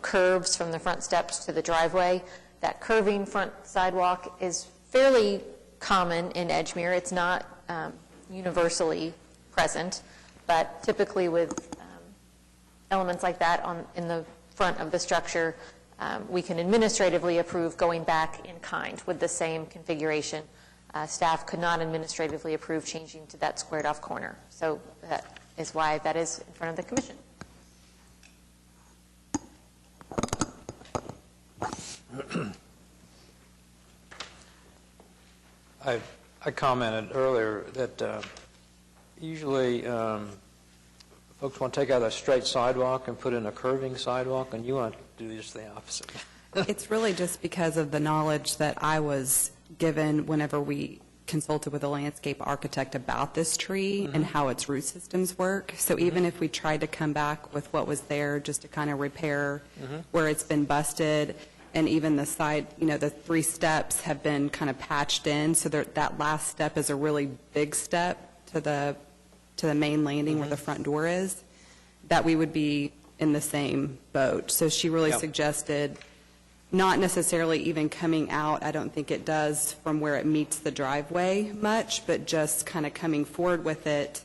S5: curves from the front steps to the driveway. That curving front sidewalk is fairly common in Edgemere. It's not universally present, but typically with elements like that in the front of the structure, we can administratively approve going back in kind with the same configuration. Staff could not administratively approve changing to that squared off corner. So that is why that is in front of the commission.
S1: I commented earlier that usually folks want to take out a straight sidewalk and put in a curving sidewalk, and you want to do just the opposite.
S6: It's really just because of the knowledge that I was given whenever we consulted with a landscape architect about this tree and how its root systems work. So even if we tried to come back with what was there just to kind of repair where it's been busted, and even the side, the 3 steps have been kind of patched in, so that last step is a really big step to the main landing where the front door is, that we would be in the same boat. So she really suggested not necessarily even coming out, I don't think it does, from where it meets the driveway much, but just kind of coming forward with it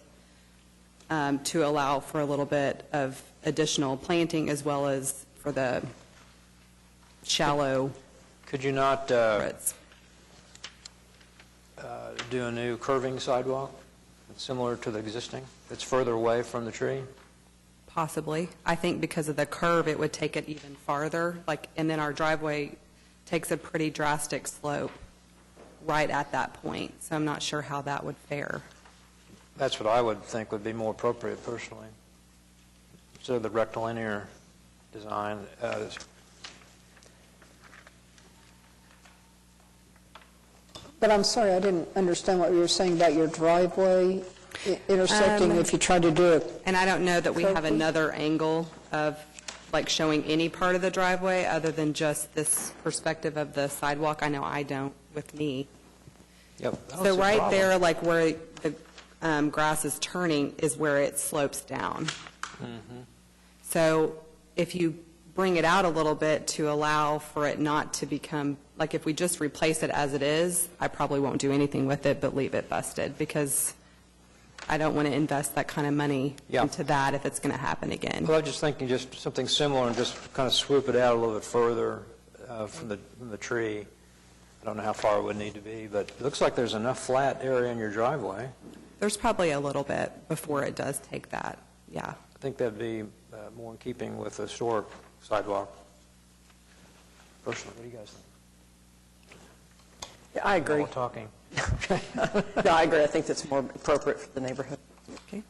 S6: to allow for a little bit of additional planting as well as for the shallow.
S1: Could you not do a new curving sidewalk similar to the existing that's further away from the tree?
S6: Possibly. I think because of the curve, it would take it even farther. And then our driveway takes a pretty drastic slope right at that point. So I'm not sure how that would fare.
S1: That's what I would think would be more appropriate personally. Instead of the rectilinear design.
S4: But I'm sorry, I didn't understand what you were saying about your driveway intersecting if you try to do it.
S6: And I don't know that we have another angle of showing any part of the driveway other than just this perspective of the sidewalk. I know I don't with me.
S1: Yep.
S6: So right there, where the grass is turning is where it slopes down. So if you bring it out a little bit to allow for it not to become, if we just replace it as it is, I probably won't do anything with it but leave it busted, because I don't want to invest that kind of money into that if it's going to happen again.
S1: Well, I was just thinking just something similar and just kind of swoop it out a little bit further from the tree. I don't know how far it would need to be, but it looks like there's enough flat area in your driveway.
S6: There's probably a little bit before it does take that, yeah.
S1: I think that'd be more in keeping with the historic sidewalk. Personally, what do you guys think?
S10: Yeah, I agree.
S1: We're talking.
S10: No, I agree. I think that's more appropriate for the neighborhood.
S6: Okay.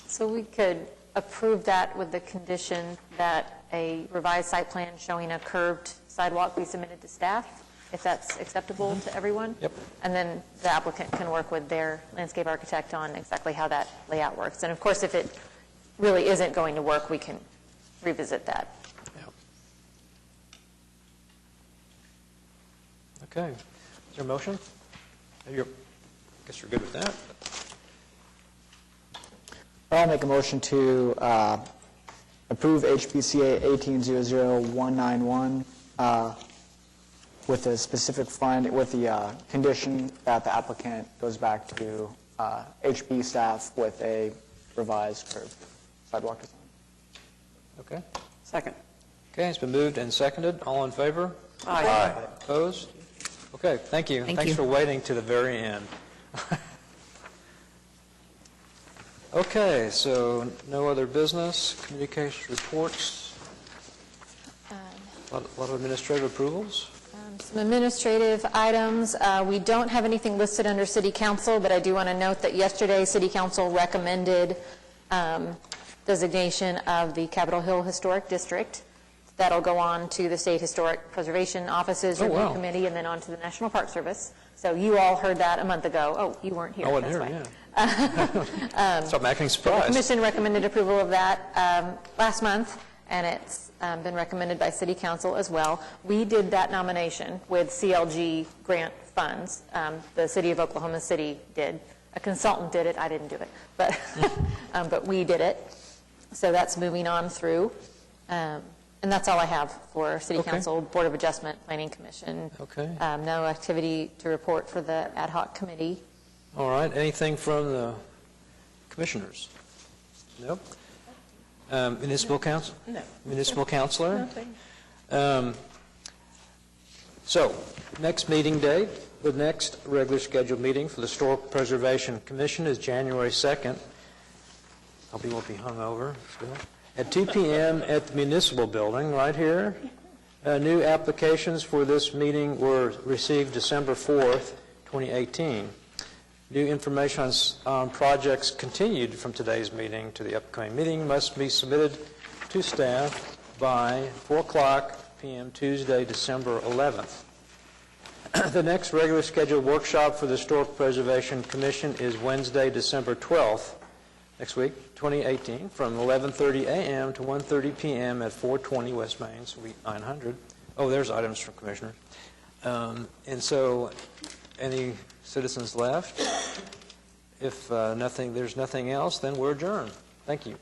S5: So we could approve that with the condition that a revised site plan showing a curved sidewalk be submitted to staff, if that's acceptable to everyone.
S1: Yep.
S5: And then the applicant can work with their landscape architect on exactly how that layout works. And of course, if it really isn't going to work, we can revisit that.
S1: Okay. Is there a motion? Guess you're good with that.
S3: I'll make a motion to approve HPCA 1800191 with the specific with the condition that the applicant goes back to HB staff with a revised curved sidewalk design.
S1: Okay.
S10: Second.
S1: Okay, it's been moved and seconded. All in favor?
S10: Aye.
S1: Opposed? Okay, thank you.
S16: Thank
S1: Thanks
S16: you.
S1: for waiting to the very end. Okay, so no other business, communications reports, a lot of administrative approvals.
S5: Some administrative items. We don't have anything listed under City Council, but I do want to note that yesterday City Council recommended designation of the Capitol Hill Historic District. That'll go on to the State Historic Preservation Office's review
S1: wow.
S5: committee and then on to the National Park Service. So you all heard that a month ago. Oh, you weren't here.
S1: I wasn't
S5: That's
S1: here,
S5: why.
S1: So I'm acting
S5: The
S1: surprised.
S5: commission recommended approval of that last month, and it's been recommended by City Council as well. We did that nomination with CLG grant funds. The City of Oklahoma City did. A consultant did it. I didn't do it, but we did it. So that's moving on through. And that's all I have for City
S1: Okay.
S5: Council, Board of Adjustment, Planning Commission.
S1: Okay.
S5: No activity to report for the ad hoc committee.
S1: All right, anything from the commissioners? Nope. Municipal council?
S17: No.
S1: Municipal counselor?
S17: Nothing.
S1: So, next meeting date, the next regular scheduled meeting for the Historic Preservation Commission is January 2nd. Hope you won't be hungover still. At 2 p.m. at the Municipal Building, right here. New applications for this meeting were received December 4th, 2018. New information on projects continued from today's meeting to the upcoming meeting must be submitted to staff by 4:00 p.m. Tuesday, December 11th. The next regular scheduled workshop for the Historic Preservation Commission is Wednesday, December 12th, next week, 2018, from 11:30 a.m. to 1:30 p.m. at 420 West Main, Suite 900. Oh, there's items from commissioners. And so, any citizens left? If there's nothing else, then we're adjourned. Thank you.